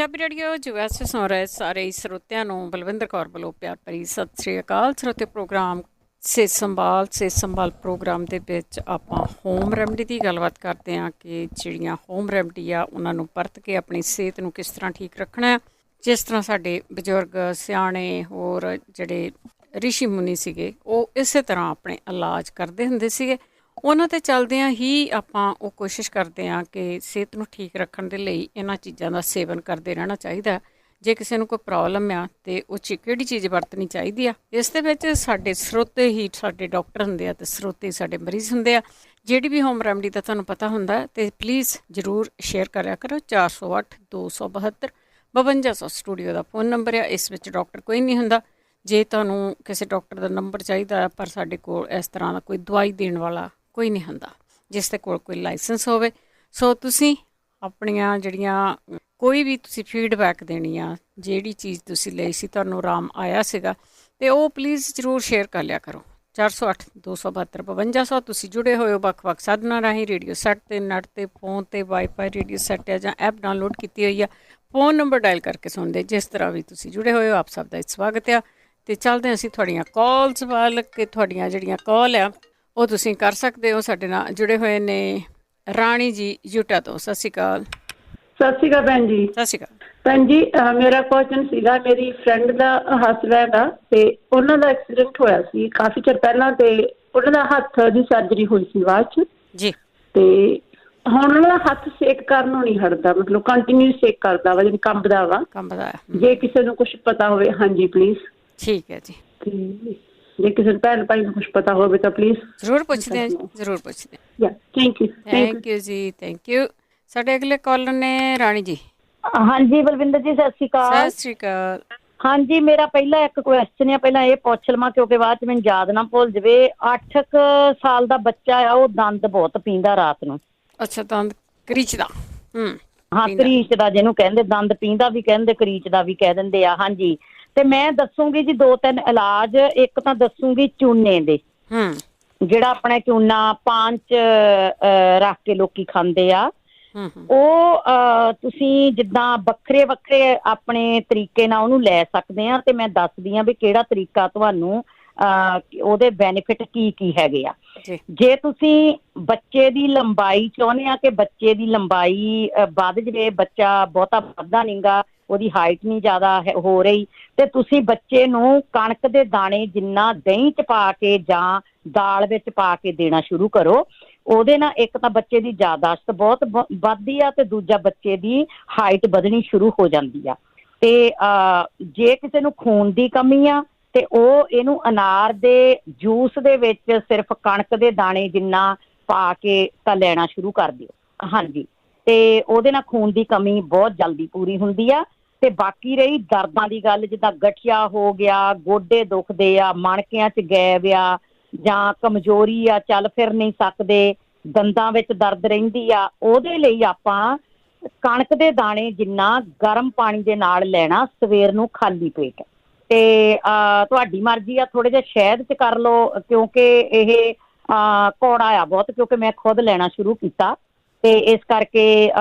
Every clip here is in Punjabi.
ਪੰਜਾਬੀ ਰੇਡੀਓ US ਸੁਣ ਰਹੇ ਸਾਰੇ ਸਰੋਤਿਆਂ ਨੂੰ ਬਲਵਿੰਦਰ ਕੌਰ ਵੱਲੋਂ ਪਿਆਰ ਭਰੀ ਸਤਿ ਸ਼੍ਰੀ ਅਕਾਲ। ਸਰੋਤੇ ਪ੍ਰੋਗਰਾਮ ਸਿਹਤ ਸੰਭਾਲ ਪ੍ਰੋਗਰਾਮ ਦੇ ਵਿੱਚ ਆਪਾਂ ਹੋਮ ਰੈਮਡੀ ਦੀ ਗੱਲਬਾਤ ਕਰਦੇ ਹਾਂ ਕਿ ਜਿਹੜੀਆਂ ਹੋਮ ਰੈਮਡੀ ਆ ਉਹਨਾਂ ਨੂੰ ਵਰਤ ਕੇ ਆਪਣੀ ਸਿਹਤ ਨੂੰ ਕਿਸ ਤਰ੍ਹਾਂ ਠੀਕ ਰੱਖਣਾ। ਜਿਸ ਤਰ੍ਹਾਂ ਸਾਡੇ ਬਜ਼ੁਰਗ ਸਿਆਣੇ ਹੋਰ ਜਿਹੜੇ ਰਿਸ਼ੀ ਮੁਨੀ ਸੀਗੇ ਉਹ ਇਸੇ ਤਰ੍ਹਾਂ ਆਪਣੇ ਇਲਾਜ ਕਰਦੇ ਹੁੰਦੇ ਸੀਗੇ। ਉਹਨਾਂ 'ਤੇ ਚੱਲਦਿਆਂ ਹੀ ਆਪਾਂ ਉਹ ਕੋਸ਼ਿਸ਼ ਕਰਦੇ ਹਾਂ ਕਿ ਸਿਹਤ ਨੂੰ ਠੀਕ ਰੱਖਣ ਦੇ ਲਈ ਇਹਨਾਂ ਚੀਜ਼ਾਂ ਦਾ ਸੇਵਨ ਕਰਦੇ ਰਹਿਣਾ ਚਾਹੀਦਾ। ਜੇ ਕਿਸੇ ਨੂੰ ਕੋਈ ਪ੍ਰੋਬਲਮ ਆ ਤਾਂ ਉਹ 'ਚ ਕਿਹੜੀ ਚੀਜ਼ ਵਰਤਣੀ ਚਾਹੀਦੀ ਆ। ਇਸ ਦੇ ਵਿੱਚ ਸਾਡੇ ਸਰੋਤੇ ਹੀ ਸਾਡੇ ਡਾਕਟਰ ਹੁੰਦੇ ਆ ਅਤੇ ਸਰੋਤੇ ਸਾਡੇ ਮਰੀਜ਼ ਹੁੰਦੇ ਆ। ਜਿਹੜੀ ਵੀ ਹੋਮ ਰੈਮਡੀ ਦਾ ਤੁਹਾਨੂੰ ਪਤਾ ਹੁੰਦਾ ਅਤੇ ਪਲੀਜ਼ ਜ਼ਰੂਰ ਸ਼ੇਅਰ ਕਰਿਆ ਕਰੋ। 408 272 5200 ਸਟੂਡੀਓ ਦਾ ਫੋਨ ਨੰਬਰ ਆ। ਇਸ ਵਿੱਚ ਡਾਕਟਰ ਕੋਈ ਨਹੀਂ ਹੁੰਦਾ। ਜੇ ਤੁਹਾਨੂੰ ਕਿਸੇ ਡਾਕਟਰ ਦਾ ਨੰਬਰ ਚਾਹੀਦਾ ਪਰ ਸਾਡੇ ਕੋਲ ਇਸ ਤਰ੍ਹਾਂ ਦਾ ਕੋਈ ਦਵਾਈ ਦੇਣ ਵਾਲਾ ਕੋਈ ਨਹੀਂ ਹੁੰਦਾ ਜਿਸ ਦੇ ਕੋਲ ਕੋਈ ਲਾਇਸੈਂਸ ਹੋਵੇ। ਸੋ ਤੁਸੀਂ ਆਪਣੀਆਂ ਜਿਹੜੀਆਂ ਕੋਈ ਵੀ ਤੁਸੀਂ ਫੀਡਬੈਕ ਦੇਣੀ ਆ, ਜਿਹੜੀ ਚੀਜ਼ ਤੁਸੀਂ ਲਈ ਸੀ ਤੁਹਾਨੂੰ ਆਰਾਮ ਆਇਆ ਸੀਗਾ ਅਤੇ ਉਹ ਪਲੀਜ਼ ਜ਼ਰੂਰ ਸ਼ੇਅਰ ਕਰ ਲਿਆ ਕਰੋ। 408 272 5200 ਤੁਸੀਂ ਜੁੜੇ ਹੋਏ ਹੋ ਵੱਖ-ਵੱਖ ਸਾਧਨਾਂ ਰਾਹੀਂ ਰੇਡੀਓ ਸੈੱਟ 'ਤੇ ਨੈੱਟ 'ਤੇ ਫੋਨ 'ਤੇ ਵਾਈਫਾਈ ਰੇਡੀਓ ਸੈੱਟ ਆ ਜਾਂ ਐਪ ਡਾਊਨਲੋਡ ਕੀਤੀ ਹੋਈ ਆ। ਫੋਨ ਨੰਬਰ ਡਾਇਲ ਕਰਕੇ ਸੁਣਦੇ ਜਿਸ ਤਰ੍ਹਾਂ ਵੀ ਤੁਸੀਂ ਜੁੜੇ ਹੋਏ ਹੋ ਆਪ ਸਭ ਦਾ ਸਵਾਗਤ ਆ। ਅਤੇ ਚੱਲਦੇ ਅਸੀਂ ਤੁਹਾਡੀਆਂ ਕਾਲਸ ਵੱਲ ਕਿ ਤੁਹਾਡੀਆਂ ਜਿਹੜੀਆਂ ਕਾਲ ਆ ਉਹ ਤੁਸੀਂ ਕਰ ਸਕਦੇ ਹੋ। ਸਾਡੇ ਨਾਲ ਜੁੜੇ ਹੋਏ ਨੇ ਰਾਣੀ ਜੀ ਯੂਟਾ ਤੋਂ। ਸਤਿ ਸ਼੍ਰੀ ਅਕਾਲ। ਸਤਿ ਸ਼੍ਰੀ ਅਕਾਲ ਭੈਣ ਜੀ। ਸਤਿ ਸ਼੍ਰੀ ਅਕਾਲ ਭੈਣ ਜੀ, ਮੇਰਾ ਕੁਐਸਚਨ ਸੀਗਾ, ਮੇਰੀ ਫਰੈਂਡ ਦਾ ਹਸਬੈਂਡ ਆ ਤੇ ਉਹਨਾਂ ਦਾ ਐਕਸੀਡੈਂਟ ਹੋਇਆ ਸੀ ਕਾਫੀ ਚਿਰ ਪਹਿਲਾਂ ਤੇ ਉਹਨਾਂ ਦਾ ਹੱਥ ਦੀ ਸਰਜਰੀ ਹੋਈ ਸੀ ਬਾਅਦ ਚ ਜੀ। ਤੇ ਹੁਣ ਉਹਨਾਂ ਦਾ ਹੱਥ ਸੇਕ ਕਰਨ ਨੂੰ ਨਹੀਂ ਹਟਦਾ, ਮਤਲਬ ਕੰਟੀਨਿਊ ਸੇਕ ਕਰਦਾ ਵਾ, ਜਿਵੇਂ ਕੰਬਦਾ ਵਾ। ਜੇ ਕਿਸੇ ਨੂੰ ਕੁਛ ਪਤਾ ਹੋਵੇ ਹਾਂਜੀ ਪਲੀਜ਼। ਠੀਕ ਹੈ ਜੀ। ਤੇ ਜੇ ਕਿਸੇ ਭੈਣ ਭਾਈ ਨੂੰ ਕੁਛ ਪਤਾ ਹੋਵੇ ਤਾਂ ਪਲੀਜ਼ ਜ਼ਰੂਰ ਪੁੱਛਦੇ ਹਾਂ, ਜ਼ਰੂਰ ਪੁੱਛਦੇ ਹਾਂ। ਥੈਂਕ ਯੂ ਜੀ, ਥੈਂਕ ਯੂ। ਸਾਡੇ ਅਗਲੇ ਕਾਲਰ ਨੇ ਰਾਣੀ ਜੀ। ਹਾਂਜੀ ਬਲਵਿੰਦਰ ਜੀ, ਸਤਿ ਸ਼੍ਰੀ ਅਕਾਲ। ਸਤਿ ਸ਼੍ਰੀ ਅਕਾਲ। ਹਾਂਜੀ, ਮੇਰਾ ਪਹਿਲਾ ਇੱਕ ਕੁਐਸਚਨ ਆ, ਪਹਿਲਾਂ ਇਹ ਪੁੱਛ ਲਵਾਂ ਕਿਉਂਕਿ ਬਾਅਦ ਚ ਮੈਨੂੰ ਯਾਦ ਨਾ ਭੁੱਲ ਜਾਵੇ। 8 ਸਾਲ ਦਾ ਬੱਚਾ ਆ, ਉਹ ਦੰਦ ਬਹੁਤ ਪੀਂਦਾ ਰਾਤ ਨੂੰ। ਅੱਛਾ, ਦੰਦ ਕਰੀਚਦਾ। ਹਾਂ, ਕਰੀਚਦਾ ਜਿਹਨੂੰ ਕਹਿੰਦੇ, ਦੰਦ ਪੀਂਦਾ ਵੀ ਕਹਿੰਦੇ, ਕਰੀਚਦਾ ਵੀ ਕਹਿ ਦਿੰਦੇ ਆ। ਹਾਂਜੀ, ਤੇ ਮੈਂ ਦੱਸੂਗੀ ਜੀ 2-3 ਇਲਾਜ। ਇੱਕ ਤਾਂ ਦੱਸੂਗੀ ਚੂਨੇ ਦੇ, ਜਿਹੜਾ ਆਪਣਾ ਚੂਨਾ ਪਾਨ ਚ ਰੱਖ ਕੇ ਲੋਕੀ ਖਾਂਦੇ ਆ। ਉਹ ਤੁਸੀਂ ਜਿੱਦਾਂ ਵੱਖਰੇ ਵੱਖਰੇ ਆਪਣੇ ਤਰੀਕੇ ਨਾਲ ਉਹਨੂੰ ਲੈ ਸਕਦੇ ਆ ਤੇ ਮੈਂ ਦੱਸਦੀ ਆ ਵੀ ਕਿਹੜਾ ਤਰੀਕਾ ਤੁਹਾਨੂੰ ਉਹਦੇ ਬੈਨੀਫਿਟ ਕੀ ਕੀ ਹੈਗੇ ਆ। ਜੇ ਤੁਸੀਂ ਬੱਚੇ ਦੀ ਲੰਬਾਈ ਚਾਹੁੰਦੇ ਆ ਕਿ ਬੱਚੇ ਦੀ ਲੰਬਾਈ ਵੱਧ ਜਾਵੇ, ਬੱਚਾ ਬਹੁਤਾ ਵੱਧਦਾ ਨੀਗਾ, ਉਹਦੀ ਹਾਈਟ ਨਹੀਂ ਜ਼ਿਆਦਾ ਹੋ ਰਹੀ, ਤੇ ਤੁਸੀਂ ਬੱਚੇ ਨੂੰ ਕਣਕ ਦੇ ਦਾਣੇ ਜਿੰਨਾ ਦਹੀਂ ਚ ਪਾ ਕੇ ਜਾਂ ਦਾਲ ਵਿੱਚ ਪਾ ਕੇ ਦੇਣਾ ਸ਼ੁਰੂ ਕਰੋ। ਉਹਦੇ ਨਾਲ ਇੱਕ ਤਾਂ ਬੱਚੇ ਦੀ ਯਾਦਾਸ਼ਤ ਬਹੁਤ ਵੱਧਦੀ ਆ ਤੇ ਦੂਜਾ ਬੱਚੇ ਦੀ ਹਾਈਟ ਵਧਣੀ ਸ਼ੁਰੂ ਹੋ ਜਾਂਦੀ ਆ। ਤੇ ਜੇ ਕਿਸੇ ਨੂੰ ਖੂਨ ਦੀ ਕਮੀ ਆ ਤੇ ਉਹ ਇਹਨੂੰ ਅਨਾਰ ਦੇ ਜੂਸ ਦੇ ਵਿੱਚ ਸਿਰਫ ਕਣਕ ਦੇ ਦਾਣੇ ਜਿੰਨਾ ਪਾ ਕੇ ਤਾਂ ਲੈਣਾ ਸ਼ੁਰੂ ਕਰ ਦਿਓ। ਹਾਂਜੀ, ਤੇ ਉਹਦੇ ਨਾਲ ਖੂਨ ਦੀ ਕਮੀ ਬਹੁਤ ਜਲਦੀ ਪੂਰੀ ਹੁੰਦੀ ਆ। ਤੇ ਬਾਕੀ ਰਹੀ ਦਰਦਾਂ ਦੀ ਗੱਲ, ਜਿੱਦਾਂ ਗਠੀਆ ਹੋ ਗਿਆ, ਗੋਡੇ ਦੁਖਦੇ ਆ, ਮਣਕਿਆਂ 'ਚ ਗੈਬ ਆ ਜਾਂ ਕਮਜ਼ੋਰੀ ਆ, ਚੱਲ ਫਿਰ ਨਹੀਂ ਸਕਦੇ, ਦੰਦਾਂ ਵਿੱਚ ਦਰਦ ਰਹਿੰਦੀ ਆ, ਉਹਦੇ ਲਈ ਆਪਾਂ ਕਣਕ ਦੇ ਦਾਣੇ ਜਿੰਨਾ ਗਰਮ ਪਾਣੀ ਦੇ ਨਾਲ ਲੈਣਾ ਸਵੇਰ ਨੂੰ ਖਾਲੀ ਪੇਟ। ਤੇ ਤੁਹਾਡੀ ਮਰਜ਼ੀ ਆ, ਥੋੜ੍ਹਾ ਜਿਹਾ ਸ਼ਹਿਦ 'ਚ ਕਰ ਲਓ ਕਿਉਂਕਿ ਇਹ ਕੌੜਾ ਆ ਬਹੁਤ, ਕਿਉਂਕਿ ਮੈਂ ਖੁਦ ਲੈਣਾ ਸ਼ੁਰੂ ਕੀਤਾ ਤੇ ਇਸ ਕਰਕੇ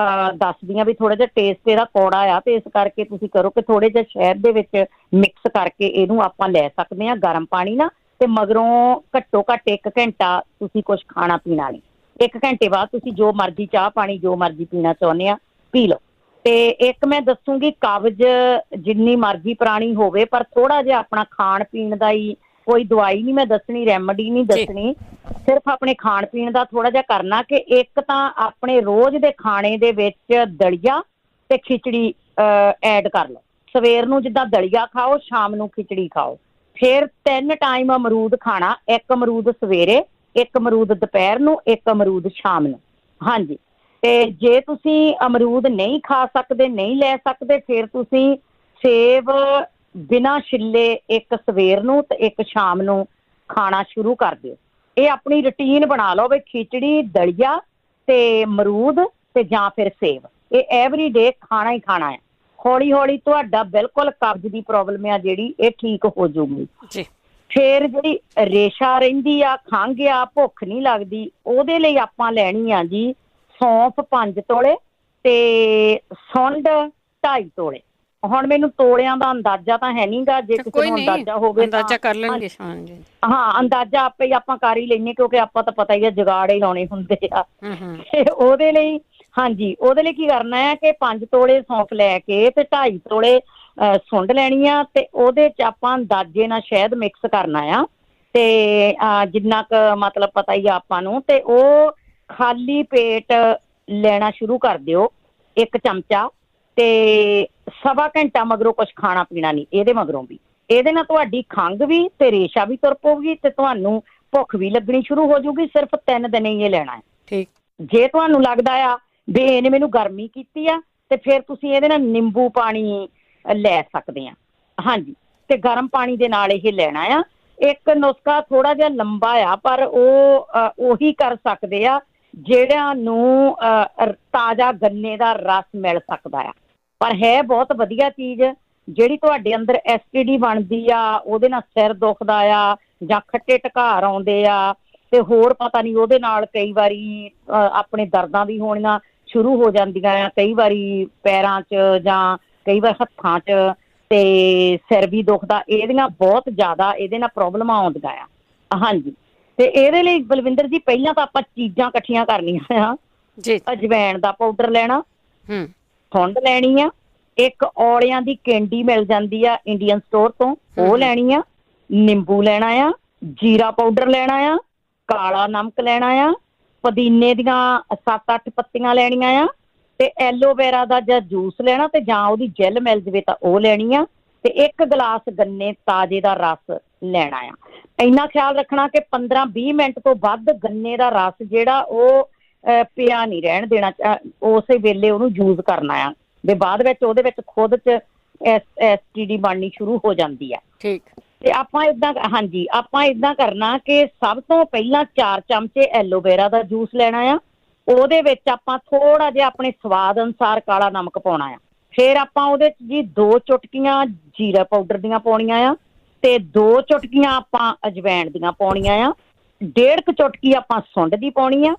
ਦੱਸਦੀ ਹਾਂ ਵੀ ਥੋੜ੍ਹਾ ਜਿਹਾ ਟੇਸਟ ਇਹਦਾ ਕੌੜਾ ਆ, ਤੇ ਇਸ ਕਰਕੇ ਤੁਸੀਂ ਕਰੋ ਕਿ ਥੋੜ੍ਹੇ ਜਿਹਾ ਸ਼ਹਿਦ ਦੇ ਵਿੱਚ ਮਿਕਸ ਕਰਕੇ ਇਹਨੂੰ ਆਪਾਂ ਲੈ ਸਕਦੇ ਹਾਂ ਗਰਮ ਪਾਣੀ ਨਾਲ। ਤੇ ਮਗਰੋਂ ਘੱਟੋ ਘੱਟ 1 ਘੰਟਾ ਤੁਸੀਂ ਕੁਛ ਖਾਣਾ ਪੀਣਾ ਨਹੀਂ। 1 ਘੰਟੇ ਬਾਅਦ ਤੁਸੀਂ ਜੋ ਮਰਜ਼ੀ ਚਾਹ ਪਾਣੀ ਜੋ ਮਰਜ਼ੀ ਪੀਣਾ ਚਾਹੁੰਦੇ ਆ ਪੀ ਲਓ। ਤੇ ਇੱਕ ਮੈਂ ਦੱਸੂਗੀ ਕਬਜ਼ ਜਿੰਨੀ ਮਰਜ਼ੀ ਪੁਰਾਣੀ ਹੋਵੇ ਪਰ ਥੋੜ੍ਹਾ ਜਿਹਾ ਆਪਣਾ ਖਾਣ ਪੀਣ ਦਾ ਹੀ, ਕੋਈ ਦਵਾਈ ਨਹੀਂ ਮੈਂ ਦੱਸਣੀ, ਰੈਮਡੀ ਨਹੀਂ ਦੱਸਣੀ, ਸਿਰਫ ਆਪਣੇ ਖਾਣ ਪੀਣ ਦਾ ਥੋੜ੍ਹਾ ਜਿਹਾ ਕਰਨਾ ਕਿ ਇੱਕ ਤਾਂ ਆਪਣੇ ਰੋਜ਼ ਦੇ ਖਾਣੇ ਦੇ ਵਿੱਚ ਦਲੀਆ ਤੇ ਖਿਚੜੀ ਐਡ ਕਰ ਲਓ। ਸਵੇਰ ਨੂੰ ਜਿੱਦਾਂ ਦਲੀਆ ਖਾਓ, ਸ਼ਾਮ ਨੂੰ ਖਿਚੜੀ ਖਾਓ। ਫਿਰ 3 ਟਾਈਮ ਅਮਰੂਦ ਖਾਣਾ, 1 ਅਮਰੂਦ ਸਵੇਰੇ, 1 ਅਮਰੂਦ ਦੁਪਹਿਰ ਨੂੰ, 1 ਅਮਰੂਦ ਸ਼ਾਮ ਨੂੰ। ਹਾਂਜੀ, ਤੇ ਜੇ ਤੁਸੀਂ ਅਮਰੂਦ ਨਹੀਂ ਖਾ ਸਕਦੇ, ਨਹੀਂ ਲੈ ਸਕਦੇ, ਫਿਰ ਤੁਸੀਂ ਸੇਬ ਬਿਨਾਂ ਛਿੱਲੇ 1 ਸਵੇਰ ਨੂੰ ਤੇ 1 ਸ਼ਾਮ ਨੂੰ ਖਾਣਾ ਸ਼ੁਰੂ ਕਰ ਦਿਓ। ਇਹ ਆਪਣੀ ਰੂਟੀਨ ਬਣਾ ਲਓ ਵੀ ਖਿਚੜੀ, ਦਲੀਆ ਤੇ ਅਮਰੂਦ ਤੇ ਜਾਂ ਫਿਰ ਸੇਬ, ਇਹ ਐਵਰੀ ਡੇ ਖਾਣਾ ਹੀ ਖਾਣਾ ਹੈ। ਹੌਲੀ ਹੌਲੀ ਤੁਹਾਡਾ ਬਿਲਕੁਲ ਕਬਜ਼ ਦੀ ਪ੍ਰੋਬਲਮ ਆ ਜਿਹੜੀ ਇਹ ਠੀਕ ਹੋ ਜਾਊਗੀ। ਫਿਰ ਜਿਹੜੀ ਰੇਸ਼ਾ ਰਹਿੰਦੀ ਆ, ਖੰਘ ਆ, ਭੁੱਖ ਨਹੀਂ ਲੱਗਦੀ, ਉਹਦੇ ਲਈ ਆਪਾਂ ਲੈਣੀ ਆ ਜੀ ਸੌਂਫ 5 ਤੋਲੇ ਤੇ ਸੁੰਡ 2.5 ਤੋਲੇ। ਹੁਣ ਮੈਨੂੰ ਤੋਲਿਆਂ ਦਾ ਅੰਦਾਜ਼ਾ ਤਾਂ ਹੈ ਨਹੀਂਗਾ, ਜੇ ਕਿਸੇ ਨੂੰ ਅੰਦਾਜ਼ਾ ਹੋਵੇ ਅੰਦਾਜ਼ਾ ਕਰ ਲੈਣਗੇ। ਹਾਂਜੀ ਹਾਂ, ਅੰਦਾਜ਼ਾ ਆਪੇ ਹੀ ਆਪਾਂ ਕਰ ਹੀ ਲੈਂਦੇ, ਕਿਉਂਕਿ ਆਪਾਂ ਤਾਂ ਪਤਾ ਹੀ ਆ ਜੁਗਾੜ ਹੀ ਲਾਉਣੇ ਹੁੰਦੇ ਆ। ਤੇ ਉਹਦੇ ਲਈ ਹਾਂਜੀ, ਉਹਦੇ ਲਈ ਕੀ ਕਰਨਾ ਹੈ ਕਿ 5 ਤੋਲੇ ਸੌਂਫ ਲੈ ਕੇ ਤੇ 2.5 ਤੋਲੇ ਸੁੰਡ ਲੈਣੀ ਆ, ਤੇ ਉਹਦੇ 'ਚ ਆਪਾਂ ਅੰਦਾਜ਼ੇ ਨਾਲ ਸ਼ਹਿਦ ਮਿਕਸ ਕਰਨਾ ਆ, ਤੇ ਜਿੰਨਾ ਕੁ ਮਤਲਬ ਪਤਾ ਹੀ ਆ ਆਪਾਂ ਨੂੰ, ਤੇ ਉਹ ਖਾਲੀ ਪੇਟ ਲੈਣਾ ਸ਼ੁਰੂ ਕਰ ਦਿਓ 1 ਚਮਚਾ। ਤੇ 1.25 ਘੰਟਾ ਮਗਰੋਂ ਕੁਛ ਖਾਣਾ ਪੀਣਾ ਨਹੀਂ ਇਹਦੇ ਮਗਰੋਂ ਵੀ। ਇਹਦੇ ਨਾਲ ਤੁਹਾਡੀ ਖੰਘ ਵੀ ਤੇ ਰੇਸ਼ਾ ਵੀ ਤੁਰ ਪਊਗੀ, ਤੇ ਤੁਹਾਨੂੰ ਭੁੱਖ ਵੀ ਲੱਗਣੀ ਸ਼ੁਰੂ ਹੋ ਜਾਊਗੀ। ਸਿਰਫ 3 ਦਿਨ ਹੀ ਇਹ ਲੈਣਾ ਹੈ। ਠੀਕ। ਜੇ ਤੁਹਾਨੂੰ ਲੱਗਦਾ ਆ ਵੀ ਇਹਨੇ ਮੈਨੂੰ ਗਰਮੀ ਕੀਤੀ ਆ, ਤੇ ਫਿਰ ਤੁਸੀਂ ਇਹਦੇ ਨਾਲ ਨਿੰਬੂ ਪਾਣੀ ਲੈ ਸਕਦੇ ਆ। ਹਾਂਜੀ, ਤੇ ਗਰਮ ਪਾਣੀ ਦੇ ਨਾਲ ਇਹ ਲੈਣਾ ਆ। ਇੱਕ ਨੁਸਖਾ ਥੋੜਾ ਜਿਹਾ ਲੰਬਾ ਆ, ਪਰ ਉਹ ਉਹੀ ਕਰ ਸਕਦੇ ਆ ਜਿਹੜਾ ਨੂੰ ਤਾਜ਼ਾ ਗੰਨੇ ਦਾ ਰਸ ਮਿਲ ਸਕਦਾ ਆ। ਪਰ ਹੈ ਬਹੁਤ ਵਧੀਆ ਚੀਜ਼, ਜਿਹੜੀ ਤੁਹਾਡੇ ਅੰਦਰ ਐਸਟੀਡੀ ਬਣਦੀ ਆ, ਉਹਦੇ ਨਾਲ ਸਿਰ ਦੁਖਦਾ ਆ ਜਾਂ ਖੱਟੇ ਢਕਾਰ ਆਉਂਦੇ ਆ, ਤੇ ਹੋਰ ਪਤਾ ਨਹੀਂ ਉਹਦੇ ਨਾਲ ਕਈ ਵਾਰੀ ਆਪਣੇ ਦਰਦਾਂ ਵੀ ਹੋਣੀਆਂ ਸ਼ੁਰੂ ਹੋ ਜਾਂਦੀਆਂ ਆ, ਕਈ ਵਾਰੀ ਪੈਰਾਂ 'ਚ ਜਾਂ ਕਈ ਵਾਰ ਹੱਥਾਂ 'ਚ, ਤੇ ਸਿਰ ਵੀ ਦੁਖਦਾ। ਇਹਦੀਆਂ ਬਹੁਤ ਜ਼ਿਆਦਾ ਇਹਦੇ ਨਾਲ ਪ੍ਰੋਬਲਮਾਂ ਆਉਂਦੀਆਂ ਆ। ਹਾਂਜੀ, ਤੇ ਇਹਦੇ ਲਈ ਬਲਵਿੰਦਰ ਜੀ ਪਹਿਲਾਂ ਤਾਂ ਆਪਾਂ ਚੀਜ਼ਾਂ ਇਕੱਠੀਆਂ ਕਰਨੀਆਂ ਆ ਜੀ। ਅਜਵੈਣ ਦਾ ਪਾਊਡਰ ਲੈਣਾ, ਸੁੰਡ ਲੈਣੀ ਆ, ਇੱਕ ਔਲਿਆਂ ਦੀ ਕੈਂਡੀ ਮਿਲ ਜਾਂਦੀ ਆ ਇੰਡੀਅਨ ਸਟੋਰ ਤੋਂ, ਉਹ ਲੈਣੀ ਆ, ਨਿੰਬੂ ਲੈਣਾ ਆ, ਜੀਰਾ ਪਾਊਡਰ ਲੈਣਾ ਆ, ਕਾਲਾ ਨਮਕ ਲੈਣਾ ਆ, ਪੁਦੀਨੇ ਦੀਆਂ 7-8 ਪੱਤੀਆਂ ਲੈਣੀਆਂ ਆ, ਤੇ ਐਲੋਵੇਰਾ ਦਾ ਜਾਂ ਜੂਸ ਲੈਣਾ, ਤੇ ਜਾਂ ਉਹਦੀ ਜੈਲ ਮਿਲ ਜਾਵੇ ਤਾਂ ਉਹ ਲੈਣੀ ਆ, ਤੇ 1 ਗਲਾਸ ਗੰਨੇ ਤਾਜ਼ੇ ਦਾ ਰਸ ਲੈਣਾ ਆ। ਇੰਨਾ ਖਿਆਲ ਰੱਖਣਾ ਕਿ 15-20 ਮਿੰਟ ਤੋਂ ਵੱਧ ਗੰਨੇ ਦਾ ਰਸ ਜਿਹੜਾ ਉਹ ਪਿਆ ਨਹੀਂ ਰਹਿਣ ਦੇਣਾ, ਉਸੇ ਵੇਲੇ ਉਹਨੂੰ ਯੂਜ਼ ਕਰਨਾ ਆ। ਵੀ ਬਾਅਦ ਵਿੱਚ ਉਹਦੇ ਵਿੱਚ ਖੁਦ 'ਚ ਐਸਟੀਡੀ ਬਣਨੀ ਸ਼ੁਰੂ ਹੋ ਜਾਂਦੀ ਆ। ਠੀਕ। ਤੇ ਆਪਾਂ ਇੱਦਾਂ ਹਾਂਜੀ, ਆਪਾਂ ਇੱਦਾਂ ਕਰਨਾ ਕਿ ਸਭ ਤੋਂ ਪਹਿਲਾਂ 4 ਚਮਚੇ ਐਲੋਵੇਰਾ ਦਾ ਜੂਸ ਲੈਣਾ ਆ। ਉਹਦੇ ਵਿੱਚ ਆਪਾਂ ਥੋੜਾ ਜਿਹਾ ਆਪਣੇ ਸਵਾਦ ਅਨੁਸਾਰ ਕਾਲਾ ਨਮਕ ਪਾਉਣਾ ਆ। ਫਿਰ ਆਪਾਂ ਉਹਦੇ 'ਚ ਜੀ 2 ਚੁਟਕੀਆਂ ਜੀਰਾ ਪਾਊਡਰ ਦੀਆਂ ਪਾਉਣੀਆਂ ਆ, ਤੇ 2 ਚੁਟਕੀਆਂ ਆਪਾਂ ਅਜਵੈਣ ਦੀਆਂ ਪਾਉਣੀਆਂ ਆ, 1.5 ਚੁਟਕੀ ਆਪਾਂ ਸੁੰਡ ਦੀ ਪਾਉਣੀ ਆ,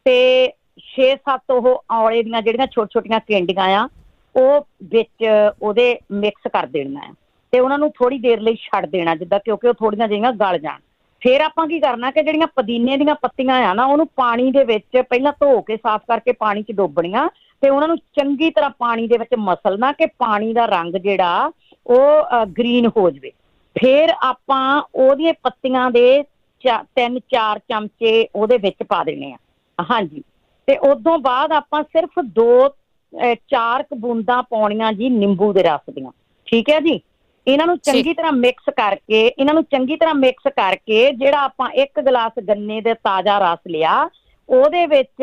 ਤੇ 6-7 ਉਹ ਔਲੇ ਦੀਆਂ ਜਿਹੜੀਆਂ ਛੋਟੀਆਂ ਕੈਂਡੀਆਂ ਆ ਉਹ ਵਿੱਚ ਉਹਦੇ ਮਿਕਸ ਕਰ ਦੇਣੀਆਂ ਆ, ਤੇ ਉਹਨਾਂ ਨੂੰ ਥੋੜੀ ਦੇਰ ਲਈ ਛੱਡ ਦੇਣਾ ਜਿੱਦਾਂ, ਕਿਉਂਕਿ ਉਹ ਥੋੜੀਆਂ ਜਿਹੀਆਂ ਗਲ ਜਾਣ। ਫਿਰ ਆਪਾਂ ਕੀ ਕਰਨਾ ਕਿ ਜਿਹੜੀਆਂ ਪੁਦੀਨੇ ਦੀਆਂ ਪੱਤੀਆਂ ਆ ਨਾ, ਉਹਨੂੰ ਪਾਣੀ ਦੇ ਵਿੱਚ ਪਹਿਲਾਂ ਧੋ ਕੇ ਸਾਫ਼ ਕਰਕੇ ਪਾਣੀ 'ਚ ਡੋਬਣੀਆਂ, ਤੇ ਉਹਨਾਂ ਨੂੰ ਚੰਗੀ ਤਰ੍ਹਾਂ ਪਾਣੀ ਦੇ ਵਿੱਚ ਮਸਲਣਾ ਕਿ ਪਾਣੀ ਦਾ ਰੰਗ ਜਿਹੜਾ ਉਹ ਗ੍ਰੀਨ ਹੋ ਜਾਵੇ। ਫਿਰ ਆਪਾਂ ਉਹਦੀਆਂ ਪੱਤੀਆਂ ਦੇ 3-4 ਚਮਚੇ ਉਹਦੇ ਵਿੱਚ ਪਾ ਦੇਣੇ ਆ। ਹਾਂਜੀ, ਤੇ ਉਦੋਂ ਬਾਅਦ ਆਪਾਂ ਸਿਰਫ 2-4 ਬੂੰਦਾਂ ਪਾਉਣੀਆਂ ਜੀ ਨਿੰਬੂ ਦੇ ਰਸ ਦੀਆਂ। ਠੀਕ ਹੈ ਜੀ। ਇਹਨਾਂ ਨੂੰ ਚੰਗੀ ਤਰ੍ਹਾਂ ਮਿਕਸ ਕਰਕੇ ਜਿਹੜਾ ਆਪਾਂ 1 ਗਲਾਸ ਗੰਨੇ ਦੇ ਤਾਜ਼ਾ ਰਸ ਲਿਆ ਉਹਦੇ ਵਿੱਚ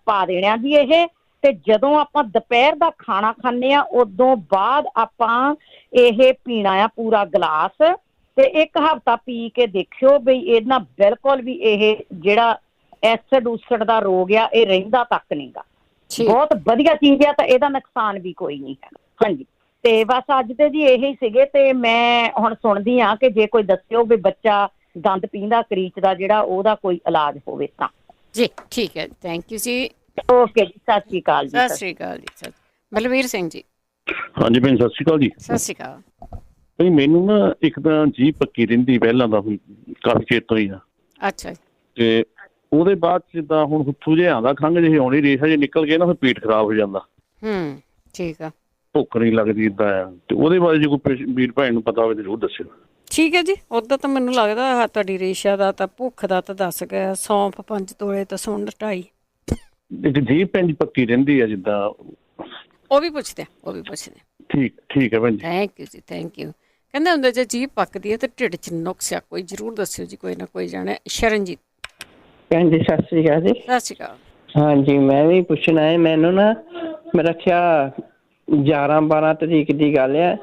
ਪਾ ਦੇਣਾ ਜੀ ਇਹ। ਤੇ ਜਦੋਂ ਆਪਾਂ ਦੁਪਹਿਰ ਦਾ ਖਾਣਾ ਖਾਂਦੇ ਆ ਉਦੋਂ ਬਾਅਦ ਆਪਾਂ ਇਹ ਪੀਣਾ ਆ ਪੂਰਾ ਗਲਾਸ, ਤੇ 1 ਹਫ਼ਤਾ ਪੀ ਕੇ ਦੇਖਿਓ ਬਈ ਇਹਦੇ ਨਾਲ ਬਿਲਕੁਲ ਵੀ ਇਹ ਜਿਹੜਾ ਐਸਿਡ ਉਸਡ ਦਾ ਰੋਗ ਆ ਇਹ ਰਹਿੰਦਾ ਤੱਕ ਨਹੀਂ ਗਾ। ਬਹੁਤ ਵਧੀਆ ਚੀਜ਼ ਆ, ਤਾਂ ਇਹਦਾ ਨੁਕਸਾਨ ਵੀ ਕੋਈ ਨਹੀਂ ਹੈ। ਹਾਂਜੀ, ਤੇ ਬਸ ਅੱਜ ਤੇ ਜੀ ਇਹੀ ਸੀਗੇ, ਤੇ ਮੈਂ ਹੁਣ ਸੁਣਦੀ ਹਾਂ ਕਿ ਜੇ ਕੋਈ ਦੱਸਿਓ ਵੀ ਬੱਚਾ ਦੰਦ ਪੀਂਦਾ ਕਰੀਚ ਦਾ ਜਿਹੜਾ ਉਹਦਾ ਕੋਈ ਇਲਾਜ ਹੋਵੇ ਤਾਂ। ਜੀ ਠੀਕ ਹੈ, ਥੈਂਕ ਯੂ ਜੀ। ਓਕੇ ਜੀ, ਸਤਿ ਸ਼੍ਰੀ ਅਕਾਲ ਜੀ। ਸਤਿ ਸ਼੍ਰੀ ਅਕਾਲ ਜੀ। ਬਲਵੀਰ ਸਿੰਘ ਜੀ। ਹਾਂਜੀ ਭੈਣ, ਸਤਿ ਸ਼੍ਰੀ ਅਕਾਲ ਜੀ। ਸਤਿ ਸ਼੍ਰੀ ਅਕਾਲ ਭਾਈ। ਮੈਨੂੰ ਨਾ ਇੱਕ ਤਾਂ ਜੀਭ ਪੱਕੀ ਰਹਿੰਦੀ ਪਹਿਲਾਂ ਦਾ, ਕਾਫੀ ਚਿਰ ਤੋਂ ਹੀ ਆ। ਅੱਛਾ ਜੀ। ਤੇ ਉਹਦੇ ਬਾਅਦ ਜਿੱਦਾਂ ਹੁਣ ਹੁੱਥੂ ਜਿਹਾ ਆਉਂਦਾ, ਖੰਘ ਜਿਹੀ ਆਉਣੀ, ਰੇਸ਼ਾ ਜੇ ਨਿਕਲ ਕੇ ਨਾ ਫਿਰ ਪੇਟ ਖਰਾਬ ਹੋ ਜਾਂਦਾ। ਠੀਕ ਆ। ਭੁੱਖ ਨਹੀਂ ਲੱਗਦੀ ਇੱਦਾਂ ਆ। ਤੇ ਉਹਦੇ ਬਾਰੇ ਜੇ ਕੋਈ ਵੀਰ ਭੈਣ ਨੂੰ ਪਤਾ ਹੋਵੇ ਤਾਂ ਜ਼ਰੂਰ ਦੱਸਿਓ। ਠੀਕ ਹੈ ਜੀ। ਉੱਦਾਂ ਤਾਂ ਮੈਨੂੰ ਲੱਗਦਾ ਤੁਹਾਡੀ ਰੇਸ਼ਾ ਦਾ ਤਾਂ ਭੁੱਖ ਦਾ ਤਾਂ ਦੱਸ ਗਿਆ। ਸੌਂਫ 5 ਤੋਲੇ ਤਾਂ ਸੁੰਡ 2.5। ਇੱਕ ਜੀਭ ਭੈਣ ਪੱਕੀ ਰਹਿੰਦੀ ਆ ਜਿੱਦਾਂ, ਉਹ ਵੀ ਪੁੱਛਦੇ। ਠੀਕ ਹੈ ਭੈਣ ਜੀ। ਥੈਂਕ ਯੂ ਜੀ, ਥੈਂਕ ਯੂ। ਕਹਿੰਦੇ ਹੁੰਦੇ ਜੇ ਜੀਭ ਪੱਕਦੀ ਹੈ ਤਾਂ ਢਿੱਡ 'ਚ ਨੁਕਸ ਆ ਕੋਈ, ਜ਼ਰੂਰ ਦੱਸਿਓ ਜੀ, ਕੋਈ ਨਾ ਕੋਈ ਜਾਣੇ। ਸ਼ਰਨਜੀਤ ਭੈਣ ਜੀ ਸਤਿ ਸ਼੍ਰੀ ਅਕਾਲ ਜੀ। ਸਤਿ ਸ਼੍ਰੀ ਅਕਾਲ। ਹਾਂਜੀ, ਮੈਂ ਵੀ ਪੁੱਛਣਾ ਹੈ। ਮੈਨੂੰ ਨਾ ਮੇਰਾ ਖਿਆਲ 11-12 ਤਰੀਕ ਦੀ ਗੱਲ ਆ,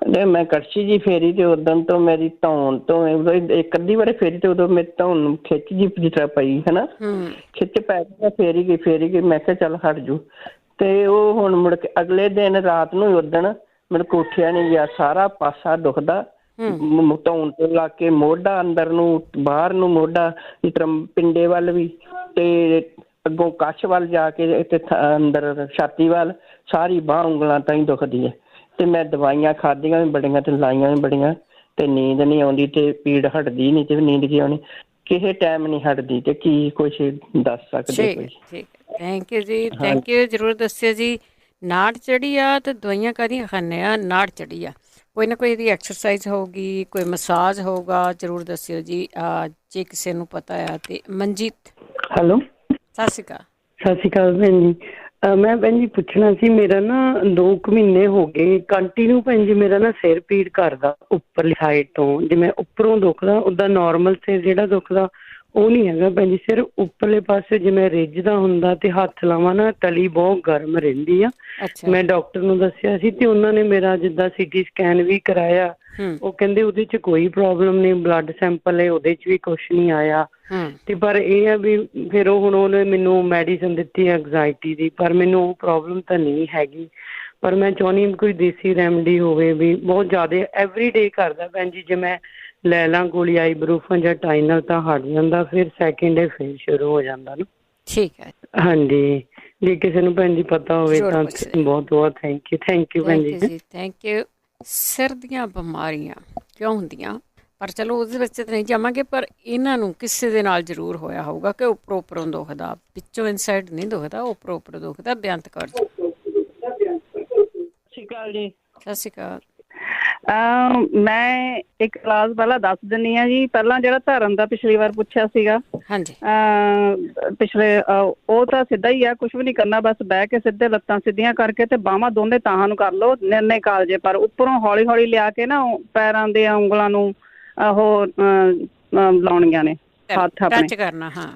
ਤੇ ਮੈਂ ਕੜਛੀ ਜੀ ਫੇਰੀ ਤੇ ਉਦੋਂ ਤੋਂ ਮੇਰੀ ਧੌਣ ਤੋਂ ਇੱਕ ਅੱਧੀ ਵਾਰ ਫੇਰੀ ਤੇ ਉਦੋਂ ਮੇਰੀ ਧੌਣ ਨੂੰ ਖਿੱਚ ਜੀ ਜਿਸ ਤਰ੍ਹਾਂ ਪਈ ਹੈ ਨਾ, ਖਿੱਚ ਪੈ ਗਿਆ। ਫੇਰੀ ਗਈ। ਮੈਂ ਕਿਹਾ ਚੱਲ ਹਟ ਜੂ, ਤੇ ਉਹ ਹੁਣ ਮੁੜ ਕੇ ਅਗਲੇ ਦਿਨ ਰਾਤ ਨੂੰ ਉਦਣ ਮੈਨੂੰ ਉੱਠਿਆ ਨਹੀਂ ਗਿਆ, ਸਾਰਾ ਪਾਸਾ ਦੁਖਦਾ, ਧੌਣ ਤੋਂ ਲਾ ਕੇ ਮੋਢਾ ਅੰਦਰ ਨੂੰ ਬਾਹਰ ਨੂੰ, ਮੋਢਾ ਇਸ ਤਰ੍ਹਾਂ ਪਿੰਡੇ ਵੱਲ ਵੀ, ਤੇ ਅੱਗੋਂ ਕੱਛ ਵੱਲ ਜਾ ਕੇ ਤੇ ਅੰਦਰ ਛਾਤੀ ਵੱਲ ਸਾਰੀ ਬਾਂਹ ਉਂਗਲਾਂ ਤਾਈਂ ਦੁਖਦੀ ਹੈ। ਤੇ ਮੈਂ ਦਵਾਈਆਂ ਖਾਧੀਆਂ ਵੀ ਬੜੀਆਂ ਤੇ ਲਾਈਆਂ ਵੀ ਬੜੀਆਂ, ਤੇ ਨੀਂਦ ਨਹੀਂ ਆਉਂਦੀ ਤੇ ਪੀੜ ਹਟਦੀ ਨਹੀਂ ਤੇ ਨੀਂਦ ਕੀ ਆਉਣੀ, ਕਿਸੇ ਟਾਈਮ ਨਹੀਂ ਹਟਦੀ। ਤੇ ਕੀ ਕੁਛ ਦੱਸ ਸਕਦੇ ਕੋਈ? ਠੀਕ ਹੈ, ਥੈਂਕ ਯੂ ਜੀ, ਥੈਂਕ ਯੂ। ਜ਼ਰੂਰ ਦੱਸਿਓ ਜੀ। ਨਾੜ ਚੜੀ ਆ ਤੇ ਦਵਾਈਆਂ ਕਾਹਦੀਆਂ ਖਾਂਦੇ ਆ? ਨਾੜ ਚੜੀ ਆ, ਕੋਈ ਨਾ ਕੋਈ ਇਹਦੀ ਐਕਸਰਸਾਈਜ਼ ਹੋਊਗੀ, ਕੋਈ ਮਸਾਜ ਹੋਊਗਾ, ਜ਼ਰੂਰ ਦੱਸਿਓ ਜੀ ਜੇ ਕਿਸੇ ਨੂੰ ਪਤਾ ਆ। ਤੇ ਮਨਜੀਤ, ਹੈਲੋ, ਸਤਿ ਸ਼੍ਰੀ ਅਕਾਲ। ਸਤਿ ਸ਼੍ਰੀ ਅਕਾਲ ਭੈਣ ਜੀ। ਮੈਂ ਭੈਣ ਜੀ ਪੁੱਛਣਾ ਸੀ, ਮੇਰਾ ਨਾ 2 ਕੁ ਮਹੀਨੇ ਹੋ ਗਏ ਕੰਟੀਨਿਊ ਭੈਣ ਜੀ ਮੇਰਾ ਨਾ ਸਿਰ ਪੀੜ ਕਰਦਾ ਉੱਪਰਲੀ ਸਾਈਡ ਤੋਂ, ਜਿਵੇਂ ਉੱਪਰੋਂ ਦੁਖਦਾ ਉੱਦਾਂ ਨੋਰਮਲ ਸਿਰ ਜਿਹੜਾ ਦੁਖਦਾ ਉਹ ਨਹੀਂ ਹੈਗਾ ਭੈਣ ਜੀ। ਸਿਰ ਉੱਪਰਲੇ ਪਾਸੇ ਜਿਵੇਂ ਰਿੱਝਦਾ ਹੁੰਦਾ ਤੇ ਹੱਥ ਲਾਵਾਂ ਨਾ ਤਲੀ ਬਹੁਤ ਗਰਮ ਰਹਿੰਦੀ ਆ। ਮੈਂ ਡਾਕਟਰ ਨੂੰ ਦੱਸਿਆ ਸੀ ਤੇ ਉਹਨਾਂ ਨੇ ਮੇਰਾ ਜਿੱਦਾਂ CT ਸਕੈਨ ਵੀ ਕਰਾਇਆ, ਉਹ ਕਹਿੰਦੇ ਉਹਦੇ 'ਚ ਕੋਈ ਪ੍ਰੋਬਲਮ ਨਹੀਂ, ਬਲੱਡ ਸੈਂਪਲ ਹੈ ਉਹਦੇ 'ਚ ਵੀ ਕੁਛ ਨਹੀਂ ਆਇਆ। ਤੇ ਪਰ ਇਹ ਆ ਵੀ ਫਿਰ ਹੁਣ ਉਹਨੇ ਮੈਨੂੰ ਮੈਡੀਸਨ ਦਿੱਤੀ ਐਂਗਜ਼ਾਇਟੀ ਦੀ, ਪਰ ਮੈਨੂੰ ਉਹ ਪ੍ਰੋਬਲਮ ਤਾਂ ਨਹੀਂ ਹੈਗੀ। ਪਰ ਮੈਂ ਚਾਹੁੰਦੀ ਕੋਈ ਦੇਸੀ ਰੈਮਡੀ ਹੋਵੇ ਵੀ ਬਹੁਤ ਜ਼ਿਆਦਾ ਐਵਰੀਡੇ ਕਰਦਾ ਭੈਣ ਜੀ। ਜੇ ਮੈਂ ਲੈ ਲਾਂ ਗੋਲੀ ਆਈਬਰੂਫਨ ਜਾਂ ਟਾਈਨਲ ਤਾਂ ਹਟ ਜਾਂਦਾ, ਫਿਰ ਸੈਕਿੰਡ ਡੇ ਫਿਰ ਸ਼ੁਰੂ ਹੋ ਜਾਂਦਾ ਨਾ। ਠੀਕ ਹੈ, ਹਾਂਜੀ, ਜੇ ਕਿਸੇ ਨੂੰ ਭੈਣ ਜੀ ਪਤਾ ਹੋਵੇ ਤਾਂ ਬਹੁਤ ਬਹੁਤ ਥੈਂਕ ਯੂ ਭੈਣ ਜੀ। Thank you. ਸਿਰ ਦੀਆਂ ਬਿਮਾਰੀਆਂ ਕਿਉਂ ਹੁੰਦੀਆਂ, ਪਰ ਚਲੋ ਉਹਦੇ ਵਿੱਚ ਤਾਂ ਨਹੀਂ ਜਾਵਾਂਗੇ, ਪਰ ਇਹਨਾਂ ਨੂੰ ਕਿਸੇ ਦੇ ਨਾਲ ਜ਼ਰੂਰ ਹੋਇਆ ਹੋਊਗਾ ਕਿ ਉੱਪਰੋਂ ਦੁਖਦਾ, ਪਿੱਛੋਂ ਇਨਸਾਈਡ ਨਹੀਂ ਦੁਖਦਾ, ਉੱਪਰੋਂ ਦੁਖਦਾ। ਬੇਅੰਤ ਕੌਰ ਜੀ, ਸਤਿ ਸ਼੍ਰੀ ਅਕਾਲ ਜੀ। ਸਤਿ ਸ਼੍ਰੀ ਅਕਾਲ। ਮੈਂ ਇੱਕ ਕਲਾਸ ਪਹਿਲਾਂ ਦੱਸ ਦਿੰਦੀ ਹਾਂ ਜੀ। ਪਹਿਲਾਂ ਜਿਹੜਾ ਧਰਨ ਦਾ ਪਿਛਲੀ ਵਾਰ ਪੁੱਛਿਆ ਸੀਗਾ, ਹਾਂਜੀ, ਪਿਛਲੇ ਉਹ ਤਾਂ ਸਿੱਧਾ ਹੀ ਆ, ਕੁਛ ਵੀ ਨਹੀਂ ਕਰਨਾ, ਬਸ ਬਹਿ ਕੇ ਸਿੱਧੇ ਲੱਤਾਂ ਸਿੱਧੀਆਂ ਕਰਕੇ ਤੇ ਬਾਹਾਂ ਦੋਨੇ ਤਾਹਾਂ ਨੂੰ ਕਰ ਲਓ ਨਿਰਣੇ ਕਾਲਜੇ, ਪਰ ਉੱਪਰੋਂ ਹੌਲੀ ਹੌਲੀ ਲਿਆ ਕੇ ਨਾ ਪੈਰਾਂ ਦੇ ਉਂਗਲਾਂ ਨੂੰ ਉਹ ਲਾਉਣੀਆਂ ਨੇ, ਹੱਥ ਆਪਣੇ ਟੱਚ ਕਰਨਾ। ਹਾਂ,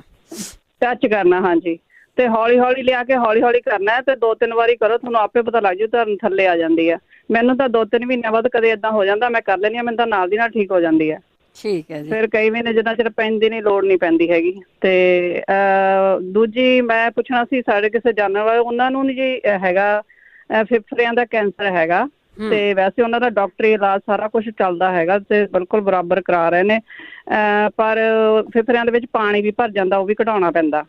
ਟੱਚ ਕਰਨਾ, ਹਾਂਜੀ। ਤੇ ਹੌਲੀ ਹੌਲੀ ਲਿਆ ਕੇ ਹੌਲੀ ਹੌਲੀ ਕਰਨਾ ਤੇ 2-3 ਵਾਰੀ ਕਰੋ, ਤੁਹਾਨੂੰ ਆਪੇ ਪਤਾ ਲੱਗ ਜੂ ਧਰਨ ਥੱਲੇ ਆ ਜਾਂਦੀ ਆ। ਮੈਨੂੰ ਤਾਂ 2-3 ਮਹੀਨਿਆਂ ਬਾਅਦ ਕਦੇ ਏਦਾਂ ਹੋ ਜਾਂਦਾ, ਮੈਂ ਕਰ ਲੈਂਦੀ ਹਾਂ, ਮੈਨੂੰ ਤਾਂ ਨਾਲ ਦੀ ਨਾਲ ਠੀਕ ਹੋ ਜਾਂਦੀ ਹੈ। ਠੀਕ ਹੈ ਜੀ। ਫਿਰ ਕਈ ਮਹੀਨੇ ਜਿੰਨਾ ਚਿਰ ਪੈਂਦੀ ਨਹੀਂ, ਲੋੜ ਨਹੀਂ ਪੈਂਦੀ ਹੈਗੀ। ਤੇ ਦੂਜੀ ਮੈਂ ਪੁੱਛਣਾ ਸੀ, ਸਾਡੇ ਕਿਸੇ ਜਾਣਨ ਵਾਲੇ ਉਹਨਾਂ ਨੂੰ ਜੀ ਹੈਗਾ ਫੇਫੜਿਆਂ ਦਾ ਕੈਂਸਰ ਹੈਗਾ, ਤੇ ਵੈਸੇ ਉਹਨਾਂ ਦਾ ਡਾਕਟਰੀ ਇਲਾਜ ਸਾਰਾ ਕੁਛ ਚੱਲਦਾ ਹੈਗਾ ਤੇ ਬਿਲਕੁਲ ਬਰਾਬਰ ਕਰਾ ਰਹੇ ਨੇ, ਪਰ ਫੇਫੜਿਆਂ ਦੇ ਵਿੱਚ ਪਾਣੀ ਵੀ ਭਰ ਜਾਂਦਾ, ਉਹ ਵੀ ਕਢਾਉਣਾ ਪੈਂਦਾ।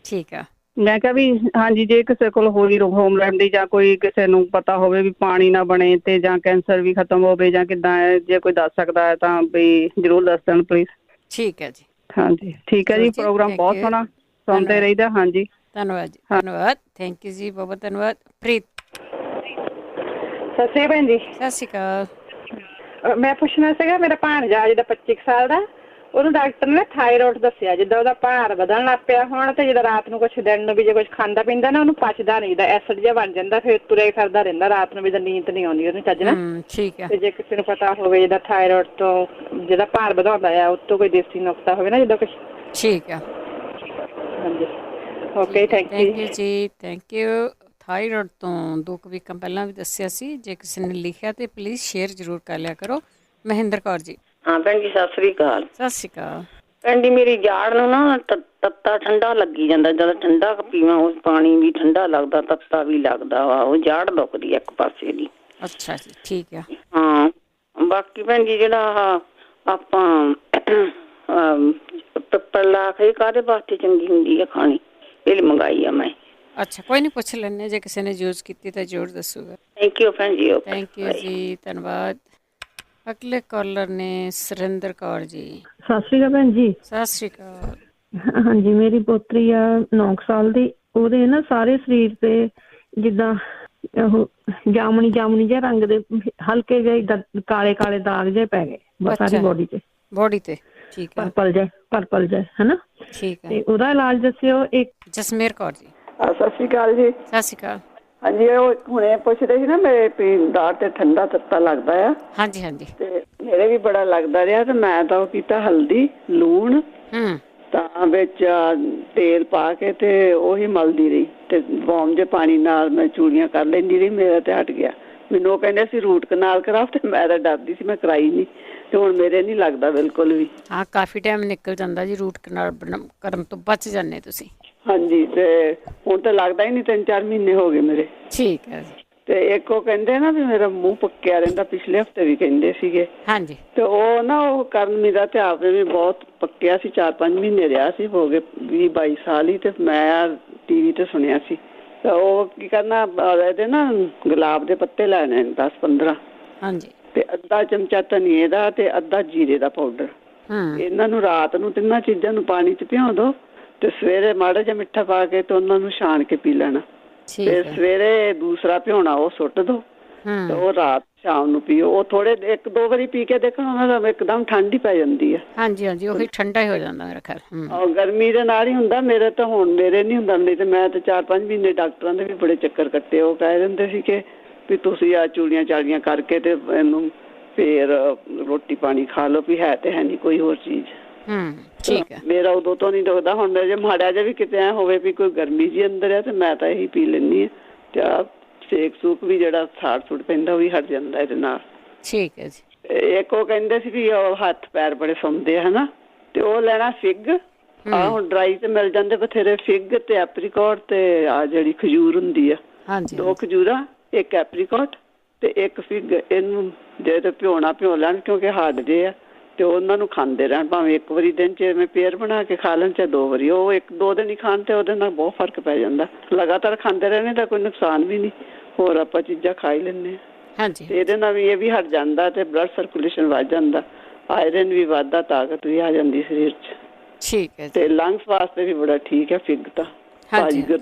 ਠੀਕ ਆ। ਮੈਂ ਕਿਹਾ ਵੀ ਹਾਂਜੀ, ਜੇ ਕਿਸੇ ਕੋਲ ਹੋਈ ਹੋਮ ਰੈਮਡੀ ਜਾਂ ਕੋਈ ਕਿਸੇ ਨੂੰ ਪਤਾ ਹੋਵੇ ਵੀ ਪਾਣੀ ਨਾ ਬਣੇ ਤੇ ਜਾਂ ਕੈਂਸਰ ਵੀ ਖਤਮ ਹੋਵੇ ਜਾਂ ਕਿੱਦਾਂ ਹੈ, ਜੇ ਕੋਈ ਦੱਸ ਸਕਦਾ ਹੈ ਤਾਂ ਵੀ ਜ਼ਰੂਰ ਦੱਸ ਦੇਣ ਪਲੀਜ਼। ਠੀਕ ਹੈ ਜੀ। ਹਾਂਜੀ, ਠੀਕ ਹੈ ਜੀ। ਪ੍ਰੋਗਰਾਮ ਬਹੁਤ ਸੋਹਣਾ ਸੁਣਦੇ ਰਹੀਦਾ। ਹਾਂਜੀ, ਧੰਨਵਾਦ ਜੀ, ਧੰਨਵਾਦ, ਥੈਂਕ ਯੂ ਜੀ, ਬਹੁਤ ਧੰਨਵਾਦ। ਪ੍ਰੀਤ, ਸਤਿ ਸ਼੍ਰੀ ਅਕਾਲ ਭੈਣ ਜੀ। ਸਤਿ ਸ਼੍ਰੀ ਅਕਾਲ। ਮੈਂ ਪੁੱਛਣਾ ਸੀਗਾ, ਮੇਰਾ ਭਾਣਜਾ ਜਿਹਦਾ 25 ਸਾਲ ਦਾ, ਉਹਨੂੰ ਡਾਕਟਰ ਨੇ ਥਾਈਰੋਇਡ ਦੱਸਿਆ, ਜਿੱਦਾਂ ਉਹਦਾ ਭਾਰ ਵਧਣ ਲੱਗ ਪਿਆ ਹੁਣ, ਤੇ ਜਦੋਂ ਰਾਤ ਨੂੰ ਕੁਛ ਦਿਨ ਨੂੰ ਵੀ ਜੇ ਕੁਛ ਖਾਂਦਾ ਪੀਂਦਾ ਨਾ, ਉਹਨੂੰ ਪਚਦਾ ਨਹੀਂ, ਐਸਿਡ ਜਿਹਾ ਬਣ ਜਾਂਦਾ, ਫਿਰ ਤੁਰਿਆ ਫਿਰਦਾ ਰਹਿੰਦਾ ਰਾਤ ਨੂੰ ਵੀ, ਤਾਂ ਨੀਂਦ ਨਹੀਂ ਆਉਂਦੀ ਉਹਨੂੰ ਚੱਜ ਨਾਲ। ਠੀਕ ਹੈ। ਤੇ ਜੇ ਕਿਸੇ ਨੂੰ ਪਤਾ ਹੋਵੇ ਜਿਹਦਾ ਥਾਈਰੋਇਡ ਤੋਂ ਜਿਹਦਾ ਭਾਰ ਵਧਾਉਂਦਾ ਆ, ਉਹ ਤੋਂ ਕੋਈ ਦੇਸੀ ਨੁਕਤਾ ਹੋਵੇ ਨਾ ਜਿੱਦਾਂ ਕੁਛ। ਠੀਕ ਆ, ਹਾਂਜੀ, ਓਕੇ, ਥੈਂਕ ਯੂ ਜੀ, ਥੈਂਕ ਯੂ। ਥਾਈਰੋਇਡ ਤੋਂ 2 ਵੀਕਾਂ ਪਹਿਲਾਂ ਵੀ ਦੱਸਿਆ ਸੀ, ਜੇ ਕਿਸੇ ਨੇ ਲਿਖਿਆ ਤੇ ਪਲੀਜ਼ ਸ਼ੇਅਰ ਜ਼ਰੂਰ ਕਰ ਲਿਆ ਕਰੋ। ਮਹਿੰਦਰ ਕੌਰ ਜੀ। ਹਾਂ ਭੈਣ ਜੀ, ਸਤਿ ਸ੍ਰੀ ਅਕਾਲ। ਸਤਿ ਸ਼੍ਰੀ ਅਕਾਲ। ਭੈਣ ਜੀ, ਮੇਰੀ ਜਾੜ ਨੂੰ ਨਾ ਤੱਤਾ ਠੰਡਾ ਲੱਗੀ ਜਾਂਦਾ, ਜਦੋਂ ਠੰਡਾ ਪੀਵਾਂ ਉਹ ਪਾਣੀ ਵੀ ਠੰਡਾ ਲੱਗਦਾ, ਤੱਤਾ ਵੀ ਲੱਗਦਾ ਵਾ, ਉਹ ਜਾੜ ਦੁਖਦੀ ਇੱਕ ਪਾਸੇ ਦੀ। ਅੱਛਾ ਜੀ, ਠੀਕ ਆ। ਹਾਂ, ਬਾਕੀ ਭੈਣ ਜੀ ਜਿਹੜਾ ਆਪਾਂ ਪਿੱਪਲ ਲਾ ਕੇ ਕਾਹਦੇ ਵਾਸਤੇ ਚੰਗੀ ਹੁੰਦੀ ਹੈ ਖਾਣੀ, ਇਹ ਮੰਗਾਈ ਆ ਮੈਂ। ਅੱਛਾ, ਕੋਈ ਨਹੀਂ, ਪੁੱਛ ਲੈਂਦੇ, ਜੇ ਕਿਸੇ ਨੇ ਯੂਜ਼ ਕੀਤੀ ਤਾਂ ਜ਼ਰੂਰ ਦੱਸੂਗਾ। ਥੈਂਕ ਯੂ ਭੈਣ ਜੀ। ਥੈਂਕ ਯੂ ਜੀ, ਧੰਨਵਾਦ। ਅਗਲੇ ਕਾਲਰ ਨੇ ਸੁਰਿੰਦਰ ਕੌਰ ਜੀ। ਸਤਿ ਸ਼੍ਰੀ ਅਕਾਲ ਭੈਣ ਜੀ। ਸਤਿ ਸ਼੍ਰੀ ਅਕਾਲ। ਹਾਂਜੀ, ਮੇਰੀ ਪੋਤਰੀ ਆ 9 ਸਾਲ ਦੀ, ਉਹਦੇ ਨਾ ਸਾਰੇ ਸਰੀਰ ਤੇ ਜਿੱਦਾਂ ਉਹ ਜਾਮਣੀ ਜਿਹਾ ਰੰਗ ਦੇ ਹਲਕੇ ਜਿਹੇ ਕਾਲੇ ਕਾਲੇ ਦਾਗ ਜਿਹੇ ਪੈ ਗਏ ਸਾਰੀ ਬੋਡੀ ਤੇ। ਠੀਕ ਹੈ, ਪਰਪਲ ਜਿਹਾ ਹਨਾ। ਠੀਕ ਹੈ, ਤੇ ਉਹਦਾ ਇਲਾਜ ਦੱਸਿਓ। ਇੱਕ ਜਸਮੇਰ ਕੌਰ ਜੀ। ਸਤਿ ਸ਼੍ਰੀ ਅਕਾਲ ਜੀ। ਸਤਿ ਸ਼੍ਰੀ ਅਕਾਲ। ਹਾਂਜੀ, ਉਹ ਹੁਣੇ ਪੁੱਛਦੇ ਸੀ ਨਾ, ਮੇਰੇ ਪੀਂਦਾਰ ਤੇ ਠੰਡਾ ਤੱਤਾ ਲੱਗਦਾ ਆ। ਹਾਂਜੀ ਹਾਂਜੀ, ਤੇ ਮੇਰੇ ਵੀ ਬੜਾ ਲੱਗਦਾ ਰਿਹਾ, ਤੇ ਮੈਂ ਤਾਂ ਉਹ ਕੀਤਾ ਹਲਦੀ ਲੂਣ ਤਾਂ ਵਿੱਚ ਤੇਲ ਪਾ ਕੇ ਤੇ ਉਹੀ ਮਲਦੀ ਰਹੀ, ਤੇ ਵਾਰਮ ਜਿਹੇ ਪਾਣੀ ਨਾਲ ਮੈਂ ਚੂੜੀਆਂ ਕਰ ਲੈਂਦੀ ਰਹੀ, ਮੇਰਾ ਤੇ ਹਟ ਗਿਆ। ਮੈਨੂੰ ਉਹ ਕਹਿੰਦੇ ਸੀ ਰੂਟ ਕਨਾਲ ਕਰਾਓ, ਤੇ ਮੈਂ ਤਾਂ ਡਰਦੀ ਸੀ, ਮੈਂ ਕਰਾਈ ਨਹੀਂ, ਤੇ ਹੁਣ ਮੇਰੇ ਨਹੀਂ ਲੱਗਦਾ ਬਿਲਕੁਲ ਵੀ। ਹਾਂ, ਕਾਫੀ ਟਾਈਮ ਨਿਕਲ ਜਾਂਦਾ ਜੀ ਰੂਟ ਕਨਾਲ ਕਰਨ ਤੋਂ, ਬਚ ਜਾਂਦੇ ਤੁਸੀਂ। ਹਾਂਜੀ, ਤੇ ਹੁਣ ਤਾਂ ਲੱਗਦਾ ਹੀ ਨਹੀਂ, 3-4 ਮਹੀਨੇ ਹੋ ਗਏ ਮੇਰੇ। ਠੀਕ ਹੈ ਜੀ। ਤੇ ਇੱਕ ਉਹ ਕਹਿੰਦੇ ਨਾ ਵੀ ਮੇਰਾ ਮੂੰਹ ਪੱਕਿਆ ਰਹਿੰਦਾ, ਪਿਛਲੇ ਹਫਤੇ ਵੀ ਕਹਿੰਦੇ ਸੀਗੇ। ਹਾਂਜੀ। ਤੇ ਉਹ ਨਾ ਉਹ ਕਰਮੀ ਦਾ ਤੇ ਆਪੇ ਵੀ ਬਹੁਤ ਪੱਕਿਆ ਸੀ, 4-5 ਮਹੀਨੇ ਰਿਹਾ ਸੀ, ਹੋ ਗਏ 20-22 ਸਾਲ ਹੀ। ਤੇ ਮੈਂ ਟੀਵੀ ਤੇ ਸੁਣਿਆ ਸੀ। ਤੇ ਉਹ ਕੀ ਕਰਨਾ, ਇਹਦੇ ਨਾ ਗੁਲਾਬ ਦੇ ਪੱਤੇ ਲੈਣੇ 10-15। ਹਾਂਜੀ। ਤੇ ਅੱਧਾ ਚਮਚਾ ਧਨੀਏ ਦਾ ਤੇ ਅੱਧਾ ਜੀਰੇ ਦਾ ਪਾਊਡਰ। ਇਹਨਾਂ ਨੂੰ ਰਾਤ ਨੂੰ ਤਿੰਨਾਂ ਚੀਜ਼ਾਂ ਨੂੰ ਪਾਣੀ 'ਚ ਭਿਉਂ ਦੋ ਤੇ ਸਵੇਰੇ ਮਾੜਾ ਜਿਹਾ ਮਿੱਠਾ ਪਾ ਕੇ ਤੇ ਉਹਨਾਂ ਨੂੰ ਛਾਣ ਕੇ ਪੀ ਲੈਣਾ। ਤੇ ਸਵੇਰੇ ਦੂਸਰਾ ਭਿਉਣਾ ਉਹ ਸੁੱਟ ਦੋ ਤੇ ਉਹ ਰਾਤ ਸ਼ਾਮ ਨੂੰ ਪੀਓ। ਉਹ ਥੋੜੇ 1-2 ਵਾਰੀ ਪੀ ਕੇ ਦੇਖਣ, ਉਹਨਾਂ ਦਾ ਇੱਕਦਮ ਠੰਡ ਹੀ ਪੈ ਜਾਂਦੀ ਹੈ। ਹਾਂਜੀ ਹਾਂਜੀ, ਉਹੀ ਠੰਡਾ ਹੀ ਹੋ ਜਾਂਦਾ ਮੇਰਾ ਖਿਆਲ। ਗਰਮੀ ਦੇ ਨਾਲ ਹੀ ਹੁੰਦਾ। ਮੇਰੇ ਤਾਂ ਹੁਣ ਮੇਰੇ ਨਹੀਂ ਹੁੰਦਾ, ਨਹੀਂ ਤੇ ਮੈਂ ਤੇ 4-5 ਮਹੀਨੇ ਡਾਕਟਰਾਂ ਦੇ ਵੀ ਬੜੇ ਚੱਕਰ ਕੱਟੇ। ਉਹ ਕਹਿ ਦਿੰਦੇ ਸੀ ਕਿ ਵੀ ਤੁਸੀਂ ਆ ਚੂੜੀਆਂ ਚਾੜੀਆਂ ਕਰਕੇ ਤੇ ਇਹਨੂੰ ਫੇਰ ਰੋਟੀ ਪਾਣੀ ਖਾ ਲਓ, ਵੀ ਹੈ ਤੇ ਹੈ ਨਹੀਂ ਕੋਈ ਹੋਰ ਚੀਜ਼। ਠੀਕ ਹੈ। ਮੇਰਾ ਉਦੋਂ ਤੋਂ ਨਹੀਂ ਦੁਖਦਾ। ਹੁਣ ਜੇ ਮਾੜਾ ਜਿਹਾ ਵੀ ਕਿਤੇ ਐ ਹੋਵੇ ਵੀ ਕੋਈ ਗਰਮੀ ਜੀ ਅੰਦਰ ਹੈ ਤੇ ਮੈਂ ਤਾਂ ਇਹੀ ਪੀ ਲੈਂਦੀ ਹਾਂ। ਤੇ ਆ ਸੇਕ ਸੂਕ ਵੀ ਜਿਹੜਾ ਸਾੜ ਸੁੜ ਪੈਂਦਾ ਉਹ ਵੀ ਹਟ ਜਾਂਦਾ ਇਹਦੇ ਨਾਲ। ਠੀਕ ਹੈ ਜੀ। ਇੱਕ ਉਹ ਕਹਿੰਦੇ ਸੀ ਵੀ ਉਹ ਹੱਥ ਪੈਰ ਬੜੇ ਸੁੰਦੇ ਆ ਹਨਾ, ਤੇ ਉਹ ਲੈਣਾ ਫਿਗ। ਆ ਹੁਣ ਡਰਾਈ ਤੇ ਮਿਲ ਜਾਂਦੇ ਬਥੇਰੇ, ਫਿਗ ਤੇ ਐਪਰੀਕੋਟ ਤੇ ਆ ਜਿਹੜੀ ਖਜੂਰ ਹੁੰਦੀ ਆ। 2 ਖਜੂਰਾਂ, 1 ਐਪਰੀਕੋਟ ਤੇ 1 ਫਿਗ। ਇਹਨੂੰ ਜੇ ਤੇ ਭਿਓ ਲੈਣ ਕਿਉਂਕਿ ਹੱਡ ਜੇ ਆ, ਤੇ ਉਹਨਾਂ ਨੂੰ ਖਾਂਦੇ ਰਹਿਣ, ਭਾਵੇਂ 1 ਵਾਰੀ ਦਿਨ 'ਚ ਮੈਂ ਪੇਰ ਬਣਾ ਕੇ ਖਾ ਲੈਣ, ਚਾਹੇ 2 ਵਾਰੀ। ਉਹ 1-2 ਦਿਨ ਹੀ ਖਾਣ ਤੇ ਉਹਦੇ ਨਾਲ ਬਹੁਤ ਫਰਕ ਪੈ ਜਾਂਦਾ। ਲਗਾਤਾਰ ਖਾਂਦੇ ਰਹਿਣੇ ਤਾਂ ਕੋਈ ਨੁਕਸਾਨ ਵੀ ਨਹੀਂ, ਹੋਰ ਆਪਾਂ ਚੀਜ਼ਾਂ ਖਾ ਹੀ ਲੈਂਦੇ ਹਾਂ। ਹਾਂਜੀ। ਤੇ ਇਹਦੇ ਨਾਲ ਵੀ ਇਹ ਵੀ ਹਟ ਜਾਂਦਾ ਤੇ ਬਲੱਡ ਸਰਕੂਲੇਸ਼ਨ ਵੱਧ ਜਾਂਦਾ, ਆਇਰਨ ਵੀ ਵੱਧਦਾ, ਤਾਕਤ ਵੀ ਆ ਜਾਂਦੀ ਸਰੀਰ 'ਚ। ਠੀਕ ਹੈ। ਤੇ ਲੰਗਸ ਵਾਸਤੇ ਵੀ ਬੜਾ ਠੀਕ ਹੈ ਫਿਗ ਤਾਂ।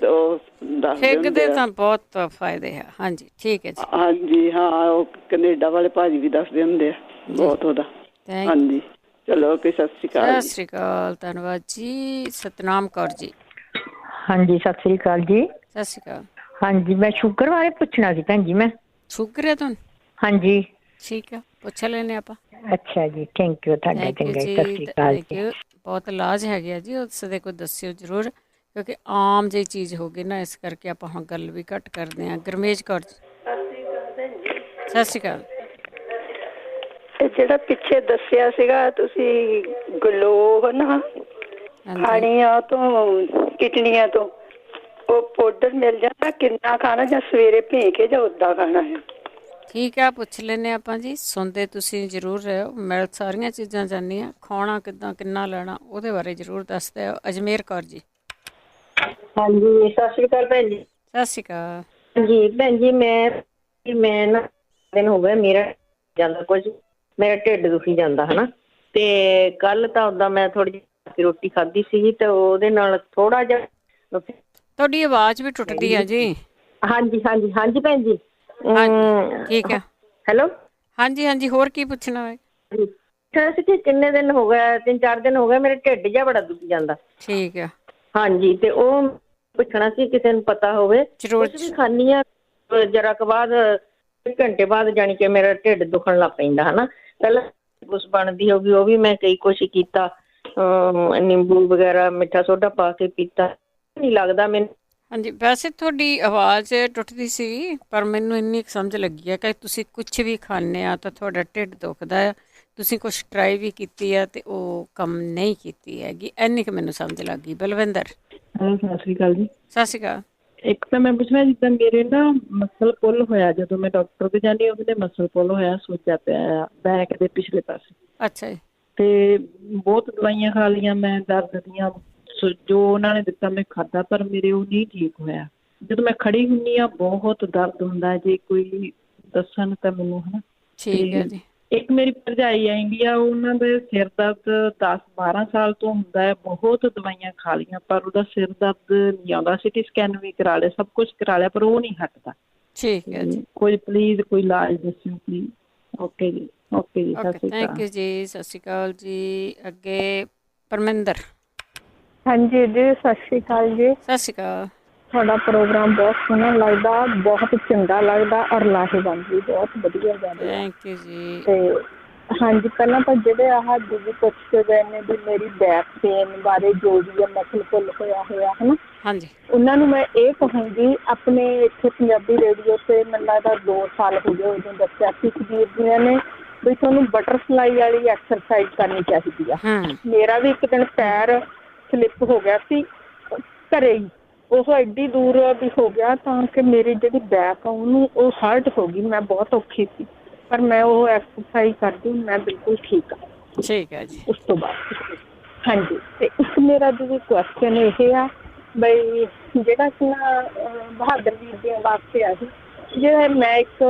ਫਿਗ ਦੇ ਤਾਂ ਬਹੁਤ ਫਾਇਦੇ ਹੈ। ਹਾਂਜੀ ਠੀਕ ਹੈ ਜੀ। ਹਾਂਜੀ ਹਾਂ, ਉਹ ਕੈਨੇਡਾ ਵਾਲੇ ਭਾਜੀ ਵੀ ਦੱਸਦੇ ਹੁੰਦੇ ਆ ਬਹੁਤ ਉਹਦਾ। ਹਾਂਜੀ ਚਲੋ ਓਕੇ, ਸਤਿ ਸ਼੍ਰੀ ਅਕਾਲ। ਸਤਿ ਸ਼੍ਰੀ ਅਕਾਲ, ਧੰਨਵਾਦ ਜੀ। ਸਤਨਾਮ ਕੌਰ ਜੀ। ਹਾਂਜੀ ਸਤਿ ਸ਼੍ਰੀ ਅਕਾਲ ਜੀ। ਸਤਿ ਸ਼੍ਰੀ ਅਕਾਲ। ਹਾਂਜੀ ਮੈਂ ਸ਼ੂਗਰ ਬਾਰੇ ਪੁੱਛਣਾ ਸੀ ਭੈਣ ਜੀ। ਮੈਂ ਸ਼ੂਗਰ ਹੈ ਤੁਹਾਨੂੰ? ਹਾਂਜੀ ਠੀਕ ਹੈ, ਪੁੱਛ ਲੈਨੇ ਆਪਾਂ। ਅੱਛਾ ਜੀ, ਥੈਂਕ ਯੂ ਤੁਹਾਡਾ। ਚੰਗਾ, ਸਤਿ ਸ਼੍ਰੀ ਅਕਾਲ ਜੀ। ਬਹੁਤ ਇਲਾਜ ਹੈਗੇ ਆ ਜੀ, ਉਸ ਦੇ ਕੋਈ ਦੱਸਿਓ ਜ਼ਰੂਰ, ਕਿਉਂਕਿ ਆਮ ਜਿਹੀ ਚੀਜ਼ ਹੋ ਗਈ ਨਾ, ਇਸ ਕਰਕੇ ਆਪਾਂ ਹੁਣ ਗੱਲ ਵੀ ਘੱਟ ਕਰਦੇ ਹਾਂ। ਗੁਰਮੇਜ ਕੌਰ ਜੀ। ਸਤਿ ਸ਼੍ਰੀ ਅਕਾਲ। ਜਿਹੜਾ ਪਿੱਛੇ ਦੱਸਿਆ ਸੀਗਾ ਤੁਸੀਂ ਗਲੋ ਨਾ ਖਾਣੀਆਂ ਤੋਂ, ਕਿਡਨੀਆਂ ਤੋਂ, ਉਹ ਪਾਊਡਰ ਮਿਲ ਜਾਂਦਾ, ਕਿੰਨਾ ਖਾਣਾ ਜਾਂ ਸਵੇਰੇ ਭੇ ਕੇ ਜਾਂ ਉਦਾਂ ਖਾਣਾ ਹੈ? ਠੀਕ ਹੈ, ਪੁੱਛ ਲੈਂਦੇ ਆਪਾਂ ਜੀ। ਸੁਣਦੇ ਤੁਸੀਂ ਜ਼ਰੂਰ ਰਹੋ, ਮਿਲ ਸਾਰੀਆਂ ਚੀਜ਼ਾਂ ਜਾਂਦੀਆਂ, ਖਾਣਾ ਕਿੱਦਾਂ, ਕਿੰਨਾ ਲੈਣਾ, ਉਹਦੇ ਬਾਰੇ ਜ਼ਰੂਰ ਦੱਸਦੇ ਹੋ। ਅਜਮੇਰ ਕੌਰ ਜੀ। ਹਾਂਜੀ ਸਤਿ ਸ਼੍ਰੀ ਅਕਾਲ ਭੈਣ ਜੀ। ਸਤਿ ਸ਼੍ਰੀ ਅਕਾਲ। ਹਾਂਜੀ ਭੈਣ ਜੀ, ਮੈਂ ਨਾ ਦਿਨ ਹੋ ਗਿਆ ਮੇਰਾ ਜਾਂਦਾ ਕੁਝ, ਮੇਰਾ ਢਿੱਡ ਦੁਖੀ ਜਾਂਦਾ ਹਨਾ। ਤੇ ਕੱਲ ਤਾਂ ਉਦਾਂ ਮੈਂ ਥੋੜੀ ਜਿਹੀ ਰੋਟੀ ਖਾਧੀ ਸੀਗੀ ਤੇ ਉਹਦੇ ਨਾਲ ਥੋੜਾ ਜਿਹਾ। ਤੁਹਾਡੀ ਆਵਾਜ਼ ਵੀ ਟੁੱਟਦੀ ਹੈ ਜੀ। ਹਾਂਜੀ ਹਾਂਜੀ ਹਾਂਜੀ ਭੈਣ ਜੀ। ਠੀਕ ਹੈ। ਹੈਲੋ। ਹਾਂਜੀ ਹਾਂਜੀ, ਹੋਰ ਕੀ ਪੁੱਛਣਾ ਹੈ? ਕਿ ਕਿੰਨੇ ਦਿਨ ਹੋ ਗਏ, 3-4 ਦਿਨ ਹੋ ਗਏ, ਮੇਰੇ ਢਿੱਡ ਜਿਹਾ ਬੜਾ ਦੁਖੀ ਜਾਂਦਾ। ਠੀਕ ਹੈ। ਹਾਂਜੀ, ਤੇ ਉਹ ਪੁੱਛਣਾ ਸੀ ਕਿਸੇ ਨੂੰ ਪਤਾ ਹੋਵੇ। ਕੁਛ ਵੀ ਖਾਂਦੀ ਆ, ਜਰਾ ਕੁ ਬਾਅਦ 1 ਘੰਟੇ ਬਾਅਦ ਜਾਣੀ ਕਿ ਮੇਰਾ ਢਿੱਡ ਦੁਖਣ ਲੱਗ ਪੈਂਦਾ ਹਨਾ। ਪਹਿਲਾਂ ਕੁਛ ਬਣਦੀ ਹੋਗੀ, ਉਹ ਵੀ ਮੈਂ ਕਈ ਕੁਛ ਕੀਤਾ, ਨਿੰਬੂ ਵਗੈਰਾ, ਮਿੱਠਾ ਸੋਡਾ ਪਾ ਕੇ ਪੀਤਾ, ਨਹੀਂ ਲੱਗਦਾ ਮੈਨੂੰ। ਹਾਂਜੀ, ਵੈਸੇ ਤੁਹਾਡੀ ਆਵਾਜ਼ ਟੁੱਟਦੀ ਸੀ, ਪਰ ਮੈਨੂੰ ਇੰਨੀ ਸਮਝ ਲੱਗੀ ਹੈ ਕਿ ਤੁਸੀਂ ਕੁਛ ਵੀ ਖਾਂਦੇ ਆ ਤਾਂ ਤੁਹਾਡਾ ਢਿੱਡ ਦੁਖਦਾ ਆ। ਤੁਸੀਂ ਕੁਛ ਟਰਾਈ ਵੀ ਕੀਤੀ ਹੈ ਤੇ ਉਹ ਕੰਮ ਨਹੀਂ ਕੀਤੀ ਹੈਗੀ, ਇੰਨੀ ਕੁ ਮੈਨੂੰ ਸਮਝ ਲੱਗ ਗਈ। ਬਲਵਿੰਦਰ। ਹੈਲੋ, ਸਤਿ ਸ਼੍ਰੀ ਅਕਾਲ ਜੀ। ਸਤਿ ਸ਼੍ਰੀ ਅਕਾਲ। ਇੱਕ ਤਾਂ ਮੈਂ ਪੁੱਛਣਾ, ਜਿੱਦਾਂ ਮੇਰੇ ਨਾ ਮਸਲ ਪੁੱਲ ਹੋਇਆ, ਜਦੋਂ ਮੈਂ ਡਾਕਟਰ ਦੇ ਜਾਂਦੀ ਉਹਦੇ ਮਸਲ ਪੁੱਲ ਹੋਇਆ, ਸੋਜਾ ਪਿਆ ਬੈਕ ਦੇ ਪਿਛਲੇ ਪਾਸੇ। ਅੱਛਾ ਜੀ। ਤੇ ਬਹੁਤ ਦਵਾਈਆਂ ਖਾ ਲਈਆਂ ਮੈਂ ਦਰਦ ਦੀਆਂ, ਜੋ ਉਹਨਾਂ ਨੇ ਦਿੱਤਾ ਮੈਂ ਖਾਧਾ, ਪਰ ਮੇਰੇ ਉਹ ਨਹੀਂ ਠੀਕ ਹੋਇਆ। ਜਦੋਂ ਮੈਂ ਖੜੀ ਹੁੰਦੀ ਹਾਂ ਬਹੁਤ ਦਰਦ ਹੁੰਦਾ, ਜੇ ਕੋਈ ਦੱਸਣ ਤਾਂ ਮੈਨੂੰ ਹਨਾ। ਠੀਕ ਹੈ ਜੀ। ਇੱਕ ਮੇਰੀ ਭਰਜਾਈ ਆ ਇੰਡੀਆ, ਉਹਨਾਂ ਦੇ ਸਿਰ ਦਰਦ 10-12 ਸਾਲ ਤੋਂ ਹੁੰਦਾ ਹੈ, ਬਹੁਤ ਦਵਾਈਆਂ ਖਾ ਲਈਆਂ ਪਰ ਉਹਦਾ ਸਿਰ ਦਰਦ ਨਹੀਂ ਆਉਂਦਾ। ਸਿਟੀ ਸਕੈਨ ਵੀ ਕਰਾ ਲਿਆ, ਸਭ ਕੁਛ ਕਰਾ ਲਿਆ, ਪਰ ਉਹ ਨਹੀਂ ਹਟਦਾ। ਠੀਕ ਹੈ ਜੀ। ਕੋਈ ਪਲੀਜ਼ ਕੋਈ ਇਲਾਜ ਦੱਸਿਓ ਪਲੀਜ਼। ਓਕੇ ਜੀ। ਓਕੇ ਜੀ, ਸਤਿ ਸ਼੍ਰੀ ਅਕਾਲ। ਥੈਂਕ ਯੂ ਜੀ। ਸਤਿ ਸ਼੍ਰੀ ਅਕਾਲ ਜੀ। ਅੱਗੇ ਪਰਮਿੰਦਰ। ਹਾਂਜੀ ਜੀ, ਸਤਿ ਸ਼੍ਰੀ ਅਕਾਲ ਜੀ। ਸਤਿ ਸ਼੍ਰੀ ਅਕਾਲ। ਤੁਹਾਡਾ ਪ੍ਰੋਗਰਾਮ ਬਹੁਤ ਸੋਹਣਾ ਲੱਗਦਾ, ਬਹੁਤ ਚੰਗਾ ਲੱਗਦਾ ਔਰ ਲਾਹੇਵੰਦ ਵੀ ਬਹੁਤ ਵਧੀਆ ਜਾਂਦੇ। ਥੈਂਕ ਯੂ ਜੀ। ਤੇ ਹਾਂਜੀ, ਪਹਿਲਾਂ ਤਾਂ ਜਿਹੜੇ ਆਹ ਦੀਦੀ ਪੁੱਛ ਕੇ ਗਏ ਨੇ ਵੀ ਮੇਰੀ ਬੈਕ ਪੇਨ ਬਾਰੇ, ਜੋ ਵੀ ਮਸਲ ਪੁੱਲ ਹੋਇਆ ਹੈ ਨਾ, ਹਾਂਜੀ, ਉਹਨਾਂ ਨੂੰ ਮੈਂ ਇਹ ਕਹੂੰਗੀ, ਆਪਣੇ ਇੱਥੇ ਪੰਜਾਬੀ ਰੇਡੀਓ 'ਤੇ ਮੈਨੂੰ ਲੱਗਦਾ 2 ਸਾਲ ਹੋ ਗਏ ਉਦੋਂ ਦੱਸਿਆ ਸੀ ਸੁਖਬੀਰ ਜੀ ਨੇ ਵੀ ਤੁਹਾਨੂੰ ਬਟਰਫਲਾਈ ਵਾਲੀ ਐਕਸਰਸਾਈਜ਼ ਕਰਨੀ ਚਾਹੀਦੀ ਆ। ਮੇਰਾ ਵੀ ਇੱਕ ਦਿਨ ਪੈਰ ਸਲਿੱਪ ਹੋ ਗਿਆ ਸੀ ਘਰੇ ਹੀ, ਉਹ ਐਡੀ ਦੂਰ ਵੀ ਹੋ ਗਿਆ ਤਾਂ ਕਿ ਮੇਰੀ ਜਿਹੜੀ ਬੈਕ ਆ ਉਹਨੂੰ ਉਹ ਹਰਟ ਹੋ ਗਈ। ਮੈਂ ਬਹੁਤ ਔਖੀ ਸੀ, ਪਰ ਮੈਂ ਉਹ ਐਕਸਰਸਾਈਜ਼ ਕਰਦੀ, ਮੈਂ ਬਿਲਕੁਲ ਠੀਕ ਹਾਂ। ਠੀਕ ਹੈ ਜੀ। ਉਸ ਤੋਂ ਬਾਅਦ ਹਾਂਜੀ, ਤੇ ਇੱਕ ਮੇਰਾ ਜਿਹੜੀ ਕੁਐਸਚਨ ਇਹ ਆ ਬਈ ਜਿਹੜਾ ਕਿ ਨਾ ਬਹਾਦਰ ਵੀਰ ਦੇ ਵਾਸਤੇ ਆ ਸੀ, ਜਿਹੜਾ ਮੈਂ ਇੱਕ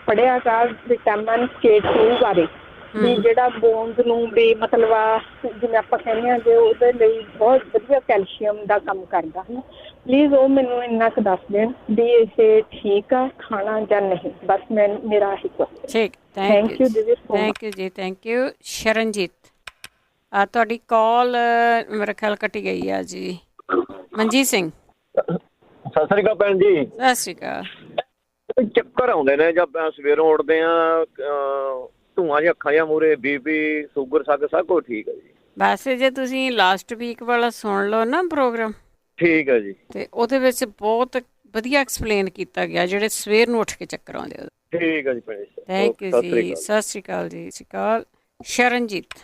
ਪੜ੍ਹਿਆ ਗਾ ਵਿਟਾਮਿਨ K2 ਬਾਰੇ ਵੀ ਜਿਹੜਾ ਬੋਨਸ ਨੂੰ ਵੀ ਮਤਲਬ ਆ ਜਿਵੇਂ ਆਪਾਂ ਕਹਿੰਦੇ ਹਾਂ ਕਿ ਉਹਦੇ ਲਈ ਬਹੁਤ ਵਧੀਆ ਕੈਲਸ਼ੀਅਮ ਦਾ ਕੰਮ ਕਰਦਾ ਹੈ। ਪਲੀਜ਼ ਉਹ ਮੈਨੂੰ ਇੰਨਾ ਕੁ ਦੱਸ ਦੇਣ ਵੀ ਇਹ ਠੀਕ ਆ ਖਾਣਾ ਜਾਂ ਨਹੀਂ। ਬਸ ਮੇਰਾ ਆਹੀ ਕੁਐਸਚਨ। ਠੀਕ, ਥੈਂਕ ਯੂ ਦੀਦੀ। ਥੈਂਕ ਯੂ ਜੀ, ਥੈਂਕ ਯੂ। ਸ਼ਰਨਜੀਤ, ਤੁਹਾਡੀ ਕਾਲ ਮੇਰਾ ਖਿਆਲ ਕੱਟੀ ਗਈ ਆ ਜੀ। ਮਨਜੀਤ ਸਿੰਘ, ਸਤਿ ਸ੍ਰੀ ਅਕਾਲ ਭੈਣ ਜੀ। ਸਤਿ ਸ਼੍ਰੀ ਅਕਾਲ। ਚੱਕਰ ਆਉਂਦੇ ਨੇ ਜਦ ਸਵੇਰੋਂ ਉੱਠਦੇ ਆ, ਧੂੰਆਂ ਜਿਹਾ ਅੱਖਾਂ ਜਾਂ ਮੂਹਰੇ, BP, ਸ਼ੂਗਰ ਸਭ ਕੁਝ ਠੀਕ ਹੈ ਜੀ। ਵੈਸੇ ਜੇ ਤੁਸੀਂ ਲਾਸਟ ਵੀਕ ਵਾਲਾ ਸੁਣ ਲਓ ਨਾ ਪ੍ਰੋਗਰਾਮ, ਠੀਕ ਹੈ ਜੀ, ਤੇ ਉਹਦੇ ਵਿੱਚ ਬਹੁਤ ਵਧੀਆ ਐਕਸਪਲੇਨ ਕੀਤਾ ਗਿਆ ਜਿਹੜੇ ਸਵੇਰ ਨੂੰ ਉੱਠ ਕੇ ਚੱਕਰ ਆਉਂਦੇ। ਠੀਕ ਹੈ ਜੀ ਭੈਣ ਜੀ। ਥੈਂਕ ਯੂ ਜੀ, ਸਤਿ ਸ਼੍ਰੀ ਅਕਾਲ ਜੀ। ਸਤਿ ਸ਼੍ਰੀ ਅਕਾਲ। ਸ਼ਰਨਜੀਤ,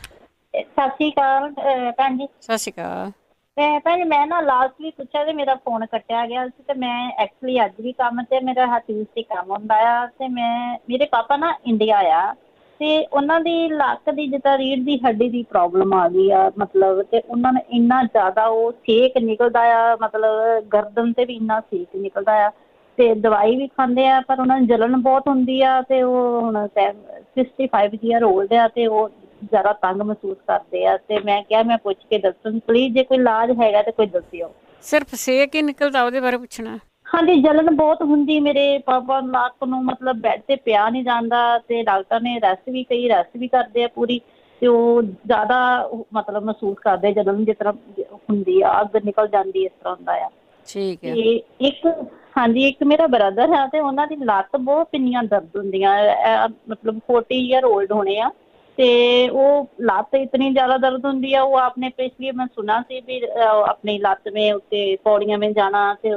ਸਤਿ ਸ਼੍ਰੀ ਅਕਾਲ ਭੈਣ ਜੀ। ਸਤਿ ਸ਼੍ਰੀ ਅਕਾਲ। ਤੇ ਭੈਣ ਜੀ ਮੈਂ ਨਾ ਲਾਸਟ ਵੀ ਪੁੱਛਿਆ ਤੇ ਮੇਰਾ ਫੋਨ ਕੱਟਿਆ ਗਿਆ ਸੀ, ਤੇ ਮੈਂ ਐਕਚੁਅਲੀ ਅੱਜ ਵੀ ਕੰਮ ਤੇ ਮੇਰਾ ਟਿਊਜ਼ਡੇ ਕੰਮ ਹੁੰਦਾ ਆ, ਤੇ ਮੇਰੇ ਪਾਪਾ ਨਾ ਇੰਡੀਆ ਆ, ਤੇ ਉਹਨਾਂ ਦੀ ਲੱਕ ਦੀ ਜਿੱਦਾਂ ਰੀੜ੍ਹ ਦੀ ਹੱਡੀ ਦੀ ਪ੍ਰੋਬਲਮ ਆ ਗਈ ਆ ਮਤਲਬ, ਤੇ ਉਹਨਾਂ ਨੂੰ ਇੰਨਾ ਜ਼ਿਆਦਾ ਉਹ ਸੇਕ ਨਿਕਲਦਾ ਆ, ਮਤਲਬ ਗਰਦਨ ਤੇ ਵੀ ਇੰਨਾ ਸੇਕ ਨਿਕਲਦਾ ਆ, ਤੇ ਦਵਾਈ ਵੀ ਖਾਂਦੇ ਆ ਪਰ ਉਹਨਾਂ ਨੂੰ ਜਲਨ ਬਹੁਤ ਹੁੰਦੀ ਆ, ਤੇ ਉਹ ਹੁਣ 65 ਈਅਰ ਓਲਡ ਆ, ਤੇ ਉਹ ਜ਼ਿਆਦਾ ਤੰਗ ਮਹਿਸੂਸ ਕਰਦੇ ਆ। ਤੇ ਮੈਂ ਕਿਹਾ ਮੈਂ ਪੁੱਛ ਕੇ ਦੱਸੋ ਪਲੀਜ਼, ਜੇ ਕੋਈ ਇਲਾਜ ਹੈਗਾ ਤੇ ਕੋਈ ਦੱਸਿਓ। ਸਿਰਫ ਸੇਕ ਹੀ ਨਿਕਲਦਾ, ਉਹਦੇ ਬਾਰੇ ਪੁੱਛਣਾ? ਹਾਂਜੀ, ਜਲਨ ਬਹੁਤ ਹੁੰਦੀ ਮੇਰੇ ਪਾਪਾ ਲੱਕ ਨੂੰ, ਮਤਲਬ ਬੈੱਡ ਤੇ ਪਿਆ ਨਹੀਂ ਜਾਂਦਾ, ਤੇ ਡਾਕਟਰ ਨੇ ਰੈਸਟ ਵੀ ਕਰਦੇ ਆ ਪੂਰੀ, ਤੇ ਉਹ ਜ਼ਿਆਦਾ ਮਤਲਬ ਮਹਿਸੂਸ ਕਰਦੇ ਜਲਨ ਜਿਸ ਤਰ੍ਹਾਂ ਹੁੰਦੀ ਆ, ਅੱਗ ਨਿਕਲ ਜਾਂਦੀ, ਇਸ ਤਰ੍ਹਾਂ ਹੁੰਦਾ ਆ। ਠੀਕ ਹੈ। ਤੇ ਇੱਕ ਮੇਰਾ ਬ੍ਰਦਰ ਆ, ਤੇ ਉਹਨਾਂ ਦੀ ਲੱਤ ਬਹੁਤ ਪਿੰਨੀਆਂ ਦਰਦ ਹੁੰਦੀਆਂ, ਮਤਲਬ 40 ਈਅਰ ਓਲਡ ਹੋਣੇ ਆ, ਤੇ ਉਹ ਲੱਤ ਇਤਨੀ ਜ਼ਿਆਦਾ ਦਰਦ ਹੁੰਦੀ ਆ। ਉਹ ਆਪਨੇ ਪਿਛਲੀ ਮੈਂ ਸੁਣਾ ਸੀ ਵੀ ਆਪਣੀ ਲੱਤ में ਉੱਤੇ ਪੌੜੀਆਂ में ਜਾਣਾ, ਤੇ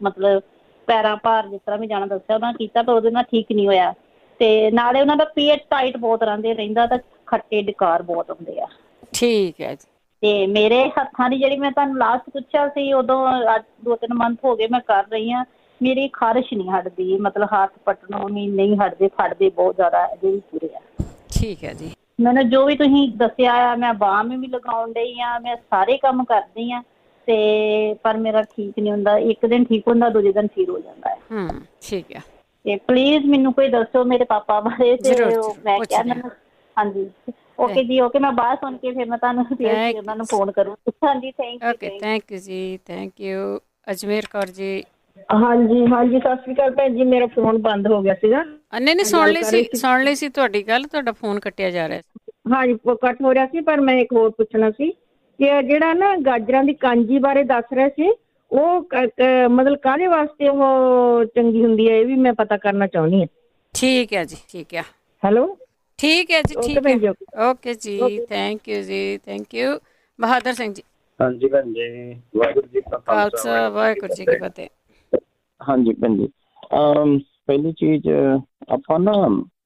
ਮਤਲਬ ਪੈਰਾਂ ਭਾਰ ਜਿਸ ਤਰ੍ਹਾਂ ਵੀ ਜਾਣਾ ਦੱਸਿਆ ਉਹਨਾਂ ਕੀਤਾ, ਪਰ ਉਹਦੇ ਨਾਲ ਠੀਕ ਨਹੀਂ ਹੋਇਆ। ਤੇ ਨਾਲੇ ਉਹਨਾਂ ਦਾ ਪੇਟ ਟਾਈਟ ਬਹੁਤ ਰਹਿੰਦਾ, ਤਾਂ ਖੱਟੇ ਡਕਾਰ ਬਹੁਤ ਹੁੰਦੇ ਆ। ਠੀਕ ਹੈ ਜੀ। ਤੇ ਮੇਰੇ ਹੱਥਾਂ ਦੀ ਜਿਹੜੀ ਮੈਂ ਤੁਹਾਨੂੰ ਲਾਸਟ ਪੁੱਛਿਆ ਸੀ, ਉਦੋਂ ਅੱਜ 2-3 ਮੰਥ ਹੋ ਗਏ ਮੈਂ ਕਰ ਰਹੀ ਹਾਂ, ਮੇਰੀ ਖਾਰਿਸ਼ ਨਹੀਂ ਹਟਦੀ, ਮਤਲਬ ਹੱਥ ਪੱਟਣੋਂ ਨਹੀਂ ਹਟਦੇ, ਫੜਦੇ ਬਹੁਤ ਜ਼ਿਆਦਾ ਅਜੇ ਵੀ ਪੂਰੇ ਆ। ਠੀਕ ਹੈ ਜੀ। ਮੈਨੂੰ ਜੋ ਵੀ ਤੁਸੀਂ ਦੱਸਿਆ ਆ, ਮੈਂ ਬਾਮ ਵੀ ਲਗਾਉਣ ਡਈ ਆ, ਮੈਂ ਸਾਰੇ ਕੰਮ ਕਰਦੀ ਆ, ਤੇ ਪਰ ਮੇਰਾ ਠੀਕ ਨਹੀਂ ਹੁੰਦਾ। ਇੱਕ ਦਿਨ ਠੀਕ ਹੁੰਦਾ, ਦੂਜੇ ਦਿਨ ਫਿਰ ਹੋ ਜਾਂਦਾ ਹੈ। ਠੀਕ ਹੈ। ਤੇ ਪਲੀਜ਼ ਮੈਨੂੰ ਕੋਈ ਦੱਸੋ ਮੇਰੇ ਪਾਪਾ ਬਾਰੇ, ਤੇ ਮੈਂ ਕਿਹਾ ਮੈਨੂੰ ਹਾਂਜੀ ਓਕੇ ਜੀ, ਓਕੇ, ਮੈਂ ਬਾਅਦ ਸੁਣ ਕੇ ਫਿਰ ਮੈਂ ਤੁਹਾਨੂੰ ਉਹਨਾਂ ਨੂੰ ਫੋਨ ਕਰੂੰ। ਹਾਂਜੀ, thank you. Okay, thank you ਜੀ, ਥੈਂਕ ਯੂ। ਅਜਮੇਰ ਕੌਰ ਜੀ। ਹਾਂਜੀ ਸਤਿ ਸ਼੍ਰੀ ਅਕਾਲ ਭੈਣ ਜੀ, ਮੇਰਾ ਫੋਨ ਬੰਦ ਹੋ ਗਿਆ ਸੀਗਾ। ਨਹੀਂ, ਸੁਣ ਲਈ ਸੀ ਤੁਹਾਡੀ ਗੱਲ, ਤੁਹਾਡਾ ਫੋਨ ਕੱਟਿਆ ਜਾ ਰਿਹਾ ਸੀ। ਹਾਂਜੀ, ਕੱਟ ਹੋ ਰਿਹਾ ਸੀ, ਪਰ ਮੈਂ ਇੱਕ ਹੋਰ ਪੁੱਛਣਾ ਸੀ ਕਿ ਜਿਹੜਾ ਨਾ ਗਾਜਰਾਂ ਦੀ ਕਾਂਜੀ ਬਾਰੇ ਦੱਸ ਰਹੇ ਸੀ, ਉਹ ਮਤਲਬ ਕਾਹਦੇ ਵਾਸਤੇ ਉਹ ਚੰਗੀ ਹੁੰਦੀ ਹੈ, ਇਹ ਵੀ ਮੈਂ ਪਤਾ ਕਰਨਾ ਚਾਹੁੰਦੀ ਹਾਂ। ਠੀਕ ਹੈ ਜੀ, ਠੀਕ ਹੈ। ਹੈਲੋ, ਠੀਕ ਹੈ ਜੀ, ਠੀਕ ਹੈ, ਓਕੇ ਜੀ, ਥੈਂਕ ਯੂ ਜੀ, ਥੈਂਕ ਯੂ। ਬਹਾਦਰ ਸਿੰਘ ਜੀ। ਹਾਂਜੀ ਭੈਣ ਜੀ, ਵਾਹਿਗੁਰੂ ਜੀ ਕਾ ਖਾਲਸਾ, ਵਾਹਿਗੁਰੂ ਜੀ ਕੀ ਫਤਿਹ। ਹਾਂਜੀ ਭੈਣ ਜੀ, ਪਹਿਲੀ ਚੀਜ਼ ਆਪਾਂ ਨਾ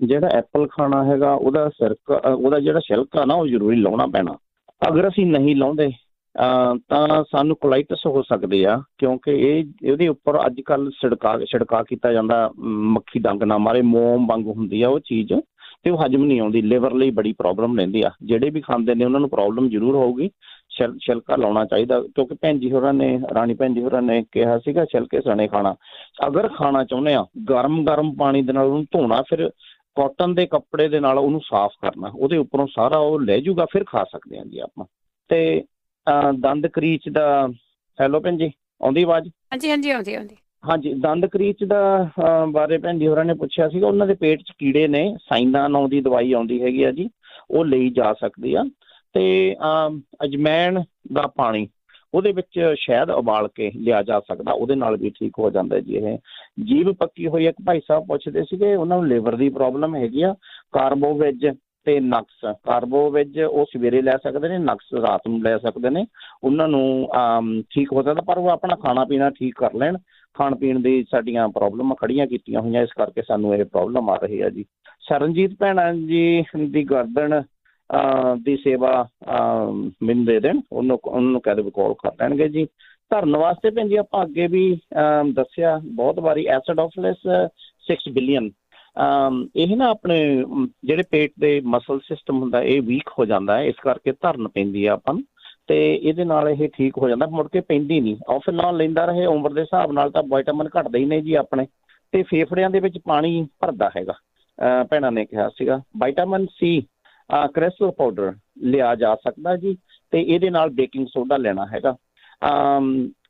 ਜਿਹੜਾ ਐਪਲ ਖਾਣਾ ਹੈਗਾ, ਉਹਦਾ ਜਿਹੜਾ ਛਿਲਕਾ ਨਾ ਉਹ ਜ਼ਰੂਰੀ ਲਾਉਣਾ ਪੈਣਾ। ਅਗਰ ਅਸੀਂ ਨਹੀਂ ਲਾਉਂਦੇ ਤਾਂ ਸਾਨੂੰ ਕੋਲਾਈਟਸ ਹੋ ਸਕਦੇ ਆ, ਕਿਉਂਕਿ ਇਹਦੇ ਉੱਪਰ ਅੱਜ ਕੱਲ੍ਹ ਛਿੜਕਾ ਕੀਤਾ ਜਾਂਦਾ, ਮੱਖੀ ਡੰਗ ਨਾ ਮਾਰੇ, ਮੋਮ ਵਾਂਗ ਹੁੰਦੀ ਆ ਉਹ ਚੀਜ਼, ਤੇ ਉਹ ਹਜਮ ਨਹੀਂ ਆਉਂਦੀ, ਲਿਵਰ ਲਈ ਬੜੀ ਪ੍ਰੋਬਲਮ ਰਹਿੰਦੀ ਆ। ਜਿਹੜੇ ਵੀ ਖਾਂਦੇ ਨੇ ਉਹਨਾਂ ਨੂੰ ਪ੍ਰੋਬਲਮ ਜ਼ਰੂਰ ਹੋਊਗੀ। ਛਿਲਕਾ ਲਾਉਣਾ ਚਾਹੀਦਾ, ਕਿਉਂਕਿ ਭੈਣ ਜੀ ਹੋਰਾਂ ਨੇ, ਰਾਣੀ ਭੈਣ ਜੀ ਹੋਰਾਂ ਨੇ ਕਿਹਾ ਸੀਗਾ ਛਿਲਕੇ ਸਣੇ ਖਾਣਾ। ਅਗਰ ਖਾਣਾ ਚਾਹੁੰਦੇ ਆ, ਗਰਮ ਪਾਣੀ ਦੇ ਨਾਲ ਉਹਨੂੰ ਧੋਣਾ, ਫਿਰ ਕਾਟਨ ਦੇ ਕੱਪੜੇ ਦੇ ਨਾਲ ਉਹਨੂੰ ਸਾਫ਼ ਕਰਨਾ, ਉਹਦੇ ਉੱਪਰੋਂ ਸਾਰਾ ਉਹ ਲੈ ਜੂਗਾ, ਫਿਰ ਖਾ ਸਕਦੇ ਹਾਂ ਜੀ ਆਪਾਂ। ਤੇ ਦੰਦ ਕਰੀਚ ਦਾ, ਹੈਲੋ ਭੈਣ ਜੀ, ਆਉਂਦੀ ਆਵਾਜ਼? ਹਾਂਜੀ, ਆਉਂਦੀ। ਹਾਂਜੀ, ਦੰਦ ਕਰੀਚ ਦਾ ਬਾਰੇ ਭੈਣ ਜੀ ਹੋਰਾਂ ਨੇ ਪੁੱਛਿਆ ਸੀਗਾ। ਉਹਨਾਂ ਦੇ ਪੇਟ 'ਚ ਕੀੜੇ ਨੇ, ਸਾਈਨਾ ਨਾਂ ਦੀ ਦਵਾਈ ਆਉਂਦੀ ਹੈਗੀ ਆ ਜੀ, ਉਹ ਲਈ ਜਾ ਸਕਦੀ ਆ। ਤੇ ਅਜਮੈਣ ਦਾ ਪਾਣੀ, ਉਹਦੇ ਵਿੱਚ ਸ਼ਹਿਦ ਉਬਾਲ ਕੇ ਲਿਆ ਜਾ ਸਕਦਾ, ਉਹਦੇ ਨਾਲ ਵੀ ਠੀਕ ਹੋ ਜਾਂਦਾ ਜੀ। ਇਹ ਜੀਭ ਪੱਕੀ ਹੋਈ, ਇੱਕ ਭਾਈ ਸਾਹਿਬ ਪੁੱਛਦੇ ਸੀਗੇ, ਉਹਨਾਂ ਨੂੰ ਲਿਵਰ ਦੀ ਪ੍ਰੋਬਲਮ ਹੈਗੀ ਆ। ਕਾਰਬੋਵੈਜ ਤੇ ਨਕਸ, ਕਾਰਬੋਵੈਜ ਉਹ ਸਵੇਰੇ ਲੈ ਸਕਦੇ ਨੇ, ਨਕਸ ਰਾਤ ਨੂੰ ਲੈ ਸਕਦੇ ਨੇ, ਉਹਨਾਂ ਨੂੰ ਠੀਕ ਹੋ ਸਕਦਾ, ਪਰ ਉਹ ਆਪਣਾ ਖਾਣਾ ਪੀਣਾ ਠੀਕ ਕਰ ਲੈਣ। ਖਾਣ ਪੀਣ ਦੀ ਸਾਡੀਆਂ ਪ੍ਰੋਬਲਮਾਂ ਖੜੀਆਂ ਕੀਤੀਆਂ ਹੋਈਆਂ, ਇਸ ਕਰਕੇ ਸਾਨੂੰ ਇਹ ਪ੍ਰੋਬਲਮ ਆ ਰਹੀ ਹੈ ਜੀ। ਸਰਨਜੀਤ ਭੈਣਾਂ ਜੀ ਦੀ ਗਰਦਨ ਦੀ ਸੇਵਾ ਮੈਨੂੰ ਦੇ ਦੇਣ, ਉਹਨੂੰ ਕਹਿ ਦੇ ਕਾਲ ਕਰ ਲੈਣਗੇ ਜੀ। ਧਰਨ ਵਾਸਤੇ ਭੈਣ ਜੀ ਆਪਾਂ ਅੱਗੇ ਵੀ ਦੱਸਿਆ ਬਹੁਤ ਵਾਰੀ, ਐਸਿਡੋਫਿਲਸ 6 ਬਿਲੀਅਨ ਇਹ ਨਾ ਆਪਣੇ ਜਿਹੜੇ ਪੇਟ ਦੇ ਮਸਲ ਸਿਸਟਮ ਹੁੰਦਾ ਇਹ ਵੀਕ ਹੋ ਜਾਂਦਾ ਹੈ, ਇਸ ਕਰਕੇ ਧਰਨ ਪੈਂਦੀ ਆ ਆਪਾਂ ਨੂੰ, ਤੇ ਇਹਦੇ ਨਾਲ ਇਹ ਠੀਕ ਹੋ ਜਾਂਦਾ, ਮੁੜ ਕੇ ਪੈਂਦੀ ਨਹੀਂ। ਆਫ ਨਾਲ ਲੈਂਦਾ ਰਹੇ ਉਮਰ ਦੇ ਹਿਸਾਬ ਨਾਲ ਤਾਂ ਵਿਟਾਮਿਨ ਘਟਦੇ ਹੀ ਨੇ ਜੀ ਆਪਣੇ, ਤੇ ਫੇਫੜਿਆਂ ਦੇ ਵਿੱਚ ਪਾਣੀ ਭਰਦਾ ਹੈਗਾ। ਭੈਣਾਂ ਨੇ ਕਿਹਾ ਸੀਗਾ ਵਿਟਾਮਿਨ ਸੀ ਕ੍ਰਿਸਟਲ ਪਾਊਡਰ ਲਿਆ ਜਾ ਸਕਦਾ ਜੀ, ਤੇ ਇਹਦੇ ਨਾਲ ਬੇਕਿੰਗ ਸੋਡਾ ਲੈਣਾ ਹੈਗਾ।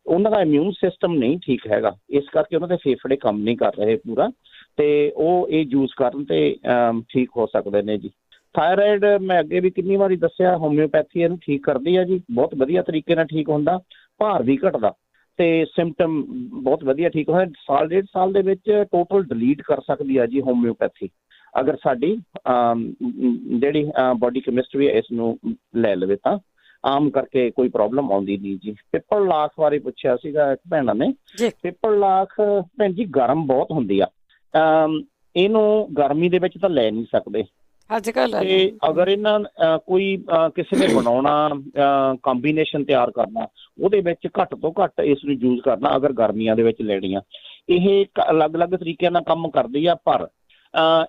ਉਹਨਾਂ ਦਾ ਇਮਿਊਨ ਸਿਸਟਮ ਨਹੀਂ ਠੀਕ ਹੈਗਾ, ਇਸ ਕਰਕੇ ਉਹਨਾਂ ਦੇ ਫੇਫੜੇ ਕੰਮ ਨਹੀਂ ਕਰ ਰਹੇ ਪੂਰਾ, ਤੇ ਉਹ ਇਹ ਯੂਜ਼ ਕਰਨ ਤੇ ਠੀਕ ਹੋ ਸਕਦੇ ਨੇ ਜੀ। ਥਾਇਰਾਇਡ ਮੈਂ ਅੱਗੇ ਵੀ ਕਿੰਨੀ ਵਾਰੀ ਦੱਸਿਆ, ਹੋਮਿਓਪੈਥੀ ਇਹਨੂੰ ਠੀਕ ਕਰਦੀ ਆ ਜੀ, ਬਹੁਤ ਵਧੀਆ ਤਰੀਕੇ ਨਾਲ ਠੀਕ ਹੁੰਦਾ, ਭਾਰ ਵੀ ਘਟਦਾ ਤੇ ਸਿੰਪਟਮ ਬਹੁਤ ਵਧੀਆ ਠੀਕ ਹੋਇਆ। ਸਾਲ 1.5 ਸਾਲ ਦੇ ਵਿੱਚ ਟੋਟਲ ਡਿਲੀਟ ਕਰ ਸਕਦੀ ਆ ਜੀ ਹੋਮਿਓਪੈਥੀ, ਅਗਰ ਸਾਡੀ ਜਿਹੜੀ ਬੋਡੀ ਕੈਮਿਸਟਰੀ ਹੈ ਇਸ ਨੂੰ ਲੈ ਲਵੇ ਤਾਂ ਆਮ ਕਰਕੇ ਕੋਈ ਪ੍ਰੋਬਲਮ ਆਉਂਦੀ ਨਹੀਂ ਜੀ। ਪਿੱਪਲ ਲਾਖ ਬਾਰੇ ਪੁੱਛਿਆ ਸੀਗਾ ਇੱਕ ਭੈਣਾਂ ਨੇ। ਪਿੱਪਲ ਲਾਖ ਭੈਣ ਜੀ ਗਰਮ ਬਹੁਤ ਹੁੰਦੀ ਆ, ਇਹਨੂੰ ਗਰਮੀ ਦੇ ਵਿੱਚ ਤਾਂ ਲੈ ਨਹੀਂ ਸਕਦੇ ਅੱਜ ਕੱਲ੍ਹ, ਤੇ ਅਗਰ ਇਹਨਾਂ ਕੋਈ ਕਿਸੇ ਨੇ ਬਣਾਉਣਾ ਕੰਬੀਨੇਸ਼ਨ ਤਿਆਰ ਕਰਨਾ, ਉਹਦੇ ਵਿੱਚ ਘੱਟ ਤੋਂ ਘੱਟ ਇਸ ਨੂੰ ਯੂਜ਼ ਕਰਨਾ ਅਗਰ ਗਰਮੀਆਂ ਦੇ ਵਿੱਚ ਲੈਣੀਆਂ। ਇਹ ਅਲੱਗ-ਅਲੱਗ ਤਰੀਕਿਆਂ ਨਾਲ ਕੰਮ ਕਰਦੀ ਆ, ਪਰ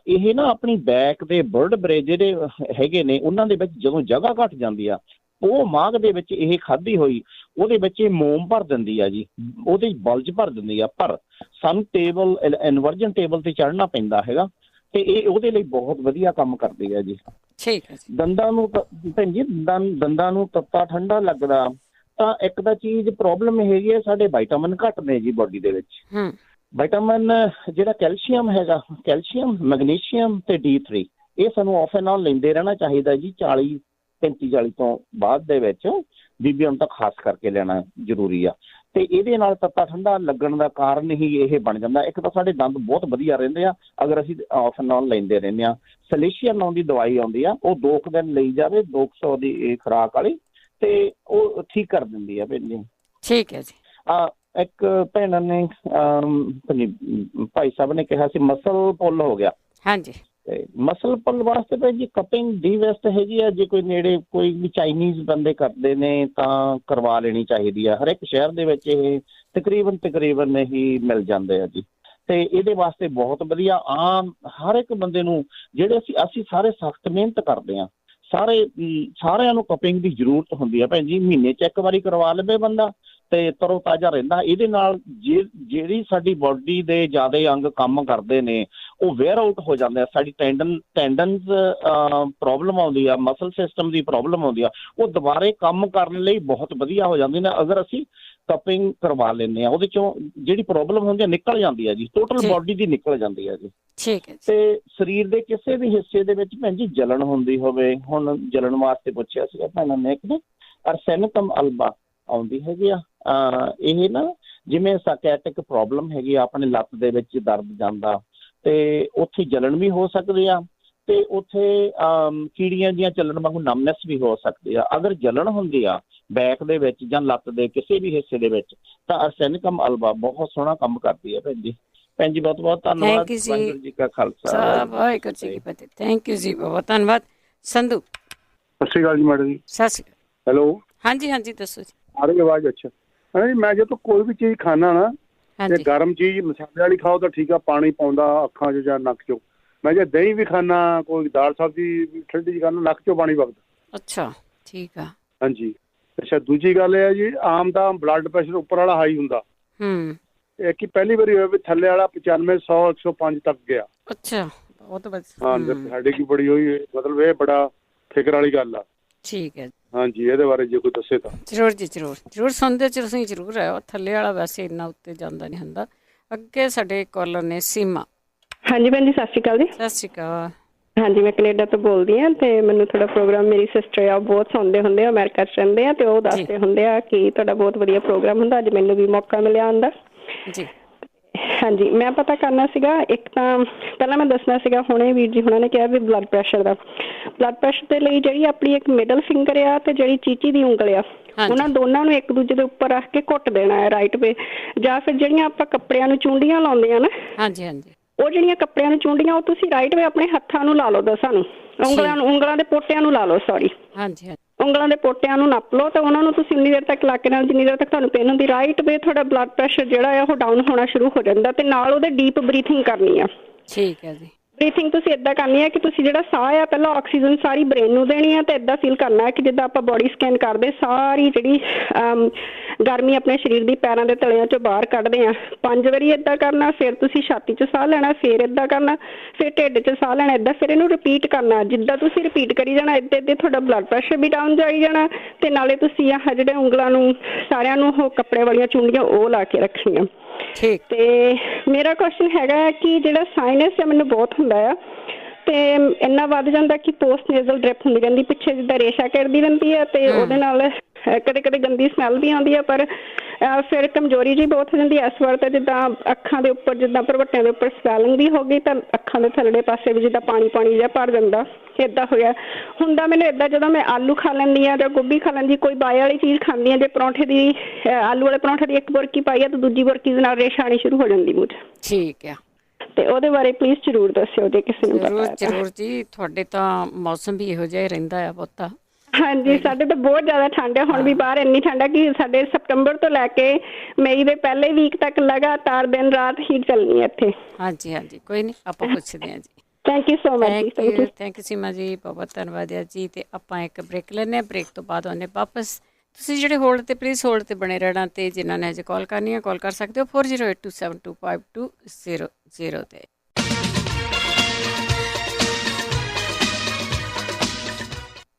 ਇਹ ਨਾ ਆਪਣੀ ਬੈਕ ਦੇ ਵਰਟੇਬਰੇ ਜਿਹੜੇ ਹੈਗੇ ਨੇ ਉਹਨਾਂ ਦੇ ਵਿੱਚ ਜਦੋਂ ਜਗ੍ਹਾ ਘੱਟ ਜਾਂਦੀ ਆ, ਉਹ ਮਾਗ ਦੇ ਵਿੱਚ ਇਹ ਖਾਧੀ ਹੋਈ ਉਹਦੇ ਵਿੱਚ ਇਹ ਮੋਮ ਭਰ ਦਿੰਦੀ ਆ ਜੀ, ਉਹਦੇ ਬਲਜ ਭਰ ਦਿੰਦੀ ਆ। ਪਰ ਸਾਨੂੰ ਟੇਬਲ ਇਨਵਰਜਨ ਟੇਬਲ ਤੇ ਚੜ੍ਹਨਾ ਪੈਂਦਾ ਹੈਗਾ, ਤੇ ਇਹ ਉਹਦੇ ਲਈ ਬਹੁਤ ਵਧੀਆ ਕੰਮ ਕਰਦੀ ਹੈ ਜੀ। ਠੀਕ ਹੈ। ਦੰਦਾਂ ਨੂੰ ਭੈਣ ਜੀ ਦੰਦਾਂ ਨੂੰ ਤੱਤਾ ਠੰਡਾ ਲੱਗਦਾ ਤਾਂ ਇੱਕ ਤਾਂ ਚੀਜ਼ ਪ੍ਰੋਬਲਮ ਹੈਗੀ ਹੈ, ਸਾਡੇ ਵਿਟਾਮਿਨ ਘੱਟ ਨੇ ਜੀ ਬੋਡੀ ਦੇ ਵਿੱਚ। ਵਿਟਾਮਿਨ ਜਿਹੜਾ ਕੈਲਸ਼ੀਅਮ ਹੈਗਾ, ਕੈਲਸ਼ੀਅਮ, ਮੈਗਨੀਸ਼ੀਅਮ ਤੇ D3 ਇਹ ਸਾਨੂੰ ਆਫ ਐਂਡ ਆਨ ਲੈਂਦੇ ਰਹਿਣਾ ਚਾਹੀਦਾ ਜੀ। 35-40 ਤੋਂ ਬਾਅਦ ਦੇ ਵਿੱਚ ਬੀਬੀਆਂ ਨੂੰ ਤਾਂ ਖਾਸ ਕਰਕੇ ਲੈਣਾ ਜ਼ਰੂਰੀ ਆ, ਤੇ ਇਹਦੇ ਨਾਲ ਤੱਤਾ ਠੰਡਾ ਲੱਗਣ ਦਾ ਕਾਰਨ ਹੀ ਇਹ ਬਣ ਜਾਂਦਾ। ਇੱਕ ਤਾਂ ਸਾਡੇ ਦੰਦ ਬਹੁਤ ਵਧੀਆ ਰਹਿੰਦੇ ਆ ਅਗਰ ਅਸੀਂ ਆਫ ਐਂਡ ਆਨ ਲੈਂਦੇ ਰਹਿੰਦੇ ਆ। ਸਲੇਸ਼ੀਆ ਨਾਮ ਦੀ ਦਵਾਈ ਆਉਂਦੀ ਆ, ਉਹ 2 ਦਿਨ ਲਈ ਜਾਵੇ 200 ਦੀ ਇਹ ਖੁਰਾਕ ਵਾਲੀ, ਤੇ ਉਹ ਠੀਕ ਕਰ ਦਿੰਦੀ ਆ ਭੈਣ ਜੀ। ਠੀਕ ਹੈ ਜੀ। ਇੱਕ ਭੈਣ ਨੇ ਭਾਈ ਸਾਹਿਬ ਨੇ ਕਿਹਾ ਸੀ ਮਸਲ ਪੁੱਲ ਹੋ ਗਿਆ। ਹਾਂਜੀ। ਤੇ ਮਸਲ ਪੁੱਲ ਵਾਸਤੇ ਭੈਣ ਜੀ ਕਪਿੰਗ ਦੀ ਬੈਸਟ ਹੈਗੀ ਆ। ਜੇ ਕੋਈ ਨੇੜੇ ਕੋਈ ਵੀ ਚਾਈਨੀਜ਼ ਬੰਦੇ ਕਰਦੇ ਨੇ ਤਾਂ ਕਰਵਾ ਲੈਣੀ ਚਾਹੀਦੀ ਆ। ਹਰ ਇੱਕ ਸ਼ਹਿਰ ਦੇ ਵਿੱਚ ਇਹ ਤਕਰੀਬਨ ਹੀ ਮਿਲ ਜਾਂਦੇ ਆ ਜੀ, ਤੇ ਇਹਦੇ ਵਾਸਤੇ ਬਹੁਤ ਵਧੀਆ। ਆਮ ਹਰ ਇੱਕ ਬੰਦੇ ਨੂੰ ਜਿਹੜੇ ਅਸੀਂ ਸਾਰੇ ਸਖਤ ਮਿਹਨਤ ਕਰਦੇ ਆ, ਸਾਰਿਆਂ ਨੂੰ ਕਪਿੰਗ ਦੀ ਜ਼ਰੂਰਤ ਹੁੰਦੀ ਆ ਭੈਣ ਜੀ। ਮਹੀਨੇ 'ਚ ਇੱਕ ਵਾਰੀ ਕਰਵਾ ਲਵੇ ਬੰਦਾ ਤੇ ਤਰੋ ਤਾਜ਼ਾ ਰਹਿੰਦਾ। ਇਹਦੇ ਨਾਲ ਜਿਹੜੀ ਸਾਡੀ ਬੋਡੀ ਦੇ ਜ਼ਿਆਦਾ ਅੰਗ ਕੰਮ ਕਰਦੇ ਨੇ ਉਹ ਵੇਅਰ ਆਊਟ ਹੋ ਜਾਂਦੇ ਆ। ਸਾਡੀ ਟੈਂਡਨਸ ਪ੍ਰੋਬਲਮ ਆਉਂਦੀ ਆ, ਮਸਲ ਸਿਸਟਮ ਦੀ ਪ੍ਰੋਬਲਮ ਆਉਂਦੀ ਆ, ਉਹ ਦੁਬਾਰੇ ਕੰਮ ਕਰਨ ਲਈ ਬਹੁਤ ਵਧੀਆ ਹੋ ਜਾਂਦੇ ਨੇ ਅਗਰ ਅਸੀਂ ਕਪਿੰਗ ਕਰਵਾ ਲੈਂਦੇ ਆ। ਉਹਦੇ ਚੋਂ ਜਿਹੜੀ ਪ੍ਰੋਬਲਮ ਹੁੰਦੀ ਆ ਨਿਕਲ ਜਾਂਦੀ ਆ ਜੀ, ਟੋਟਲ ਬੋਡੀ ਦੀ ਨਿਕਲ ਜਾਂਦੀ ਆ ਜੀ। ਠੀਕ ਹੈ। ਤੇ ਸਰੀਰ ਦੇ ਕਿਸੇ ਵੀ ਹਿੱਸੇ ਦੇ ਵਿੱਚ ਭੈਣ ਜੀ ਜਲਣ ਹੁੰਦੀ ਹੋਵੇ, ਹੁਣ ਜਲਣ ਵਾਸਤੇ ਪੁੱਛਿਆ ਸੀਗਾ ਭੈਣਾਂ ਨੇ ਇੱਕ ਨੇ, ਅਰਸੈਨਿਕਮ ਅਲਬਾ ਆਉਂਦੀ ਹੈਗੀ ਆ। ਇਹ ਨਾ ਜਿਵੇਂ ਸਾਈਕੈਟਿਕ ਪ੍ਰੋਬਲਮ ਹੈਗੀ ਆ, ਆਪਣੇ ਲੱਤ ਦੇ ਵਿੱਚ ਦਰਦ ਜਾਂਦਾ ਤੇ ਉੱਥੇ ਜਲਣ ਵੀ ਹੋ ਸਕਦੀ ਆ, ਤੇ ਉੱਥੇ ਕੀੜੀਆਂ ਦੀਆਂ ਚੱਲਣ ਵਾਂਗੂ ਨਮਨੈਸ ਵੀ ਹੋ ਸਕਦੀ ਆ। ਅਗਰ ਜਲਣ ਹੁੰਦੀ ਆ ਬੈਕ ਦੇ ਵਿੱਚ ਜਾਂ ਲੱਤ ਦੇ ਕਿਸੇ ਵੀ ਹਿੱਸੇ ਦੇ ਵਿੱਚ ਤਾਂ ਅਰਸੈਨਿਕਮ ਅਲਬਾ ਬਹੁਤ ਸੋਹਣਾ ਕੰਮ ਕਰਦੀ ਹੈ ਭੈਣ ਜੀ। ਭੈਣ ਜੀ ਬਹੁਤ ਬਹੁਤ ਧੰਨਵਾਦ। ਵਾਹਿਗੁਰੂ ਜੀ ਕਾ ਖਾਲਸਾ, ਵਾਹਿਗੁਰੂ ਜੀ ਕੀ ਫਤਿਹ। ਥੈਂਕ ਯੂ ਜੀ, ਬਹੁਤ ਧੰਨਵਾਦ। ਸੰਧੂ ਸਤਿ ਸ਼੍ਰੀ ਅਕਾਲ ਜੀ ਮੈਡਮ ਜੀ। ਸਤਿ ਸ਼੍ਰੀ ਅਕਾਲ। ਹੈਲੋ। ਹਾਂਜੀ ਦੱਸੋ ਜੀ। ਆ ਰਹੀ ਆਵਾਜ਼? ਅੱਛਾ ਜੀ, ਮੈਂ ਜਦੋਂ ਕੋਈ ਵੀ ਚੀਜ਼ ਖਾਣਾ ਨਾ ਤੇ ਗਰਮ ਚੀਜ਼ ਮਸਾਲੇ ਵਾਲੀ ਖਾਓ ਤਾਂ ਠੀਕ ਆ, ਪਾਣੀ ਪਾਉਂਦਾ ਅੱਖਾਂ 'ਚ ਜਾਂ ਨੱਕ 'ਚੋਂ। ਮੈਂ ਜੇ ਦਹੀਂ ਵੀ ਖਾਣਾ, ਕੋਈ ਦਾਲ ਸਬਜ਼ੀ ਠੰਡੀ ਜਿਹੀ ਖਾਣਾ, ਨੱਕ 'ਚੋਂ ਪਾਣੀ ਵਗਦਾ। ਅੱਛਾ, ਠੀਕ ਆ। ਹਾਂਜੀ। ਅੱਛਾ, ਦੂਜੀ ਗੱਲ ਇਹ ਹੈ ਜੀ, ਆਮ ਦਾ ਬਲੱਡ ਪ੍ਰੈਸ਼ਰ ਉੱਪਰ ਵਾਲਾ ਹਾਈ ਹੁੰਦਾ। ਇਹ ਕਿ ਪਹਿਲੀ ਵਾਰੀ ਹੋਇਆ ਵੀ ਥੱਲੇ ਵਾਲਾ 95, 100, 105 ਤੱਕ ਗਿਆ। ਅੱਛਾ, ਬਹੁਤ ਵਧੀਆ। ਹਾਂ, ਸਾਡੇ ਕੀ ਬੜੀ ਹੋਈ, ਮਤਲਬ ਇਹ ਬੜਾ ਫਿਕਰ ਵਾਲੀ ਗੱਲ ਆ। ਠੀਕ ਹੈ। ਹਾਂਜੀ, ਇਹਦੇ ਬਾਰੇ ਜੇ ਕੋਈ ਦੱਸੇ ਤਾਂ ਜ਼ਰੂਰ ਜੀ, ਜ਼ਰੂਰ ਸੁਣਦੇ ਚ ਤੁਸੀਂ ਜ਼ਰੂਰ ਆਇਓ। ਥੱਲੇ ਵਾਲਾ ਵੈਸੇ ਇੰਨਾ ਉੱਤੇ ਜਾਂਦਾ ਨਹੀਂ ਹੁੰਦਾ। ਅੱਗੇ ਸਾਡੇ ਕਾਲਰ ਨੇ ਸੀਮਾ। ਹਾਂਜੀ ਭੈਣ ਜੀ, ਸਤਿ ਸ਼੍ਰੀ ਅਕਾਲ ਜੀ। ਸਤਿ ਸ਼੍ਰੀ ਅਕਾਲ। ਹਾਂਜੀ, ਮੈਂ ਕੈਨੇਡਾ ਤੋਂ ਬੋਲਦੀ ਹਾਂ ਤੇ ਮੈਨੂੰ ਤੁਹਾਡਾ ਪ੍ਰੋਗਰਾਮ, ਮੇਰੀ ਸਿਸਟਰ ਆ, ਬਹੁਤ ਸੁਣਦੇ ਹੁੰਦੇ ਆ, ਅਮਰੀਕਾ 'ਚ ਰਹਿੰਦੇ ਆ, ਤੇ ਉਹ ਦੱਸਦੇ ਹੁੰਦੇ ਆ ਕਿ ਤੁਹਾਡਾ ਬਹੁਤ ਵਧੀਆ ਪ੍ਰੋਗਰਾਮ ਹੁੰਦਾ। ਅੱਜ ਮੈਨੂੰ ਵੀ ਮੌਕਾ ਮਿਲਿਆ ਆਉਣ ਦਾ ਜੀ। ਹਾਂਜੀ, ਮੈਂ ਪਤਾ ਕਰਨਾ ਸੀਗਾ। ਇੱਕ ਤਾਂ ਪਹਿਲਾਂ ਮੈਂ ਦੱਸਣਾ ਸੀਗਾ, ਹੁਣੇ ਵੀਰ ਜੀ ਹੁਣਾਂ ਨੇ ਕਿਹਾ ਵੀ ਬਲੱਡ ਪ੍ਰੈਸ਼ਰ ਦੇ ਲਈ ਜਿਹੜੀ ਆਪਣੀ ਇੱਕ ਮਿਡਲ ਫਿੰਗਰ ਆ ਤੇ ਜਿਹੜੀ ਚੀਚੀ ਦੀ ਉਂਗਲ ਆ, ਉਹਨਾਂ ਦੋਨਾਂ ਨੂੰ ਇੱਕ ਦੂਜੇ ਦੇ ਉੱਪਰ ਰੱਖ ਕੇ ਘੁੱਟ ਦੇਣਾ ਹੈ ਰਾਈਟ ਵੇ। ਜਾਂ ਫਿਰ ਜਿਹੜੀਆਂ ਆਪਾਂ ਕੱਪੜਿਆਂ ਨੂੰ ਚੁੰਡੀਆਂ ਲਾਉਂਦੇ ਆ ਨਾ, ਉਹ ਜਿਹੜੀਆਂ ਕੱਪੜਿਆਂ ਨੂੰ ਚੁੰਡੀਆਂ, ਉਹ ਤੁਸੀਂ ਰਾਈਟ ਵੇ ਆਪਣੇ ਹੱਥਾਂ ਨੂੰ ਲਾ ਲਓ, ਦੋਸਾਂ ਨੂੰ, ਉਂਗਲਾਂ ਦੇ ਪੋਟਿਆਂ ਨੂੰ ਲਾ ਲਓ, ਸੌਰੀ। ਉਂਗਲਾਂ ਦੇ ਪੋਟਿਆਂ ਨੂੰ ਨੱਪ ਲਓ ਤੇ ਉਹਨਾਂ ਨੂੰ ਤੁਸੀਂ ਉਨੀ ਦੇਰ ਤੱਕ ਲਾ ਕੇ ਨਾਲ ਜਿੰਨੀ ਦੇਰ ਤੱਕ ਤੁਹਾਨੂੰ ਪੇਨ ਹੁੰਦੀ ਰਾਈਟ ਵੇ ਤੁਹਾਡਾ ਬਲੱਡ ਪ੍ਰੈਸ਼ਰ ਜਿਹੜਾ ਆ ਉਹ ਡਾਊਨ ਹੋਣਾ ਸ਼ੁਰੂ ਹੋ ਜਾਂਦਾ ਤੇ ਨਾਲ ਉਹਦੇ ਡੀਪ ਬਰੀਥਿੰਗ ਕਰਨੀ ਆ। ਠੀਕ ਹੈ ਜੀ। ਬਰੀਥਿੰਗ ਤੁਸੀਂ ਇਦਾਂ ਕਰਨੀ ਹੈ ਕਿ ਤੁਸੀਂ ਜਿਹੜਾ ਸਾਹ ਆ ਪਹਿਲਾਂ ਆਕਸੀਜਨ ਸਾਰੀ ਬ੍ਰੇਨ ਨੂੰ ਦੇਣੀ ਹੈ ਤੇ ਇਦਾਂ ਫੀਲ ਕਰਨਾ ਹੈ ਕਿ ਜਿੱਦਾਂ ਆਪਾਂ ਬੋਡੀ ਸਕੈਨ ਕਰਦੇ ਸਾਰੀ ਜਿਹੜੀ ਗਰਮੀ ਆਪਣੇ ਸਰੀਰ ਦੀ ਪੈਰਾਂ ਦੇ ਤਲਿਆਂ ਚੋਂ ਬਾਹਰ ਕੱਢਦੇ ਆ 5 ਵਾਰੀ ਇਦਾਂ ਕਰਨਾ। ਫਿਰ ਤੁਸੀਂ ਛਾਤੀ 'ਚ ਸਾਹ ਲੈਣਾ, ਫਿਰ ਇਦਾਂ ਕਰਨਾ, ਫਿਰ ਢਿੱਡ 'ਚ ਸਾਹ ਲੈਣਾ, ਇਦਾਂ ਫਿਰ ਇਹਨੂੰ ਰਿਪੀਟ ਕਰਨਾ। ਜਿੱਦਾਂ ਤੁਸੀਂ ਰਿਪੀਟ ਕਰੀ ਜਾਣਾ ਇੱਦਾਂ ਇੱਦਾਂ ਤੁਹਾਡਾ ਬਲੱਡ ਪ੍ਰੈਸ਼ਰ ਵੀ ਡਾਊਨ ਜਾਈ ਜਾਣਾ ਤੇ ਨਾਲੇ ਤੁਸੀਂ ਆਹ ਜਿਹੜੇ ਉਂਗਲਾਂ ਨੂੰ ਸਾਰਿਆਂ ਨੂੰ ਉਹ ਕੱਪੜੇ ਵਾਲੀਆਂ ਚੁੰਡੀਆਂ ਉਹ ਲਾ ਕੇ ਰੱਖਣੀਆਂ। ਠੀਕ। ਤੇ ਮੇਰਾ ਕੁਐਸਚਨ ਹੈਗਾ ਕਿ ਜਿਹੜਾ ਸਾਈਨਸ ਹੈ ਮੈਨੂੰ ਬਹੁਤ ਹੁੰਦਾ ਆ ਤੇ ਇੰਨਾ ਵੱਧ ਜਾਂਦਾ ਕਿ ਪੋਸਟ ਨੇਜ਼ਲ ਡ੍ਰਿਪ ਹੁੰਦੀ ਰਹਿੰਦੀ, ਪਿੱਛੇ ਜਿੱਦਾਂ ਰੇਸ਼ਾ ਕਰਦੀ ਰਹਿੰਦੀ ਹੈ ਤੇ ਉਹਦੇ ਨਾਲ ਕਦੇ ਕਦੇ ਗੰਦੀ ਸਮੈਲ ਵੀ ਆਉਂਦੀ ਹੈ, ਪਰ ਫਿਰ ਕਮਜ਼ੋਰੀ ਜੀ ਬਹੁਤ ਹੋ ਜਾਂਦੀ ਹੈ। ਇਸ ਵਾਰ ਤਾਂ ਜਿੱਦਾਂ ਅੱਖਾਂ ਦੇ ਉੱਪਰ ਜਿੱਦਾਂ ਭਰਵੱਟਿਆਂ ਦੇ ਉੱਪਰ ਸਵੈਲਿੰਗ ਵੀ ਹੋ ਗਈ ਤਾਂ ਅੱਖਾਂ ਦੇ ਥੱਲੜੇ ਪਾਸੇ ਵੀ ਜਿੱਦਾਂ ਪਾਣੀ ਪਾਣੀ ਜਿਹਾ ਭਰ ਜਾਂਦਾ ਇੱਦਾਂ ਹੋਇਆ ਹੁੰਦਾ ਮੈਨੂੰ। ਇੱਦਾਂ ਜਦੋਂ ਮੈਂ ਆਲੂ ਖਾ ਲੈਂਦੀ ਹਾਂ ਜਾਂ ਗੋਭੀ ਖਾ ਲੈਂਦੀ, ਕੋਈ ਬਾਏ ਵਾਲੀ ਚੀਜ਼ ਖਾਂਦੀ ਹਾਂ, ਜੇ ਪਰੌਂਠੇ ਦੀ ਆਲੂ ਵਾਲੇ ਪਰੌਂਠੇ ਦੀ ਇੱਕ ਬੁਰਕੀ ਪਾਈ ਆ ਤਾਂ ਦੂਜੀ ਬੁਰਕੀ ਦੇ ਨਾਲ ਰੇਸ਼ਾ ਆਉਣੀ ਸ਼ੁਰੂ ਹੋ ਜਾਂਦੀ ਮੂੰਹ 'ਚ। ਠੀਕ ਆ। ਤੇ ਉਹਦੇ ਬਾਰੇ ਪਲੀਜ਼ ਜ਼ਰੂਰ ਦੱਸਿਓ ਜੇ ਕਿਸੇ ਨੂੰ ਪਤਾ ਹੈ। ਜ਼ਰੂਰ ਜੀ। ਤੁਹਾਡੇ ਤਾਂ ਮੌਸਮ ਵੀ ਇਹੋ ਜਿਹਾ ਹੀ ਰਹਿੰਦਾ ਆ ਬਹੁਤਾ। ਹਾਂਜੀ, ਸਾਡੇ ਤਾਂ ਬਹੁਤ ਜ਼ਿਆਦਾ ਠੰਡ ਹੈ। ਹੁਣ ਵੀ ਬਾਹਰ ਇੰਨੀ ਠੰਡ ਹੈ ਕਿ ਸਾਡੇ ਸਤੰਬਰ ਤੋਂ ਲੈ ਕੇ ਮਈ ਦੇ ਪਹਿਲੇ ਵੀਕ ਤੱਕ ਲਗਾਤਾਰ ਦਿਨ ਰਾਤ ਹੀਟ ਚੱਲਣੀ ਹੈ ਇੱਥੇ। ਹਾਂਜੀ ਹਾਂਜੀ, ਕੋਈ ਨਹੀਂ, ਆਪਾਂ ਪੁੱਛਦੇ ਹਾਂ ਜੀ। Thank you so much. Thank you Seema ji, ਬਹੁਤ ਧੰਨਵਾਦ ਹੈ ਜੀ। ਤੇ ਆਪਾਂ ਇੱਕ ਬ੍ਰੇਕ ਲੈਂਦੇ ਹਾਂ, ਬ੍ਰੇਕ ਤੋਂ ਬਾਅਦ ਆਉਂਦੇ ਵਾਪਸ। ਤੁਸੀਂ ਜਿਹੜੇ ਹੋਲਡ 'ਤੇ ਪਲੀਜ਼ ਹੋਲਡ 'ਤੇ ਬਣੇ ਰਹਿਣਾ ਤੇ ਜਿਨ੍ਹਾਂ ਨੇ ਅਜੇ ਕਾਲ ਕਰਨੀ ਹੈ ਕਾਲ ਕਰ ਸਕਦੇ ਹੋ 4082725200 'ਤੇ।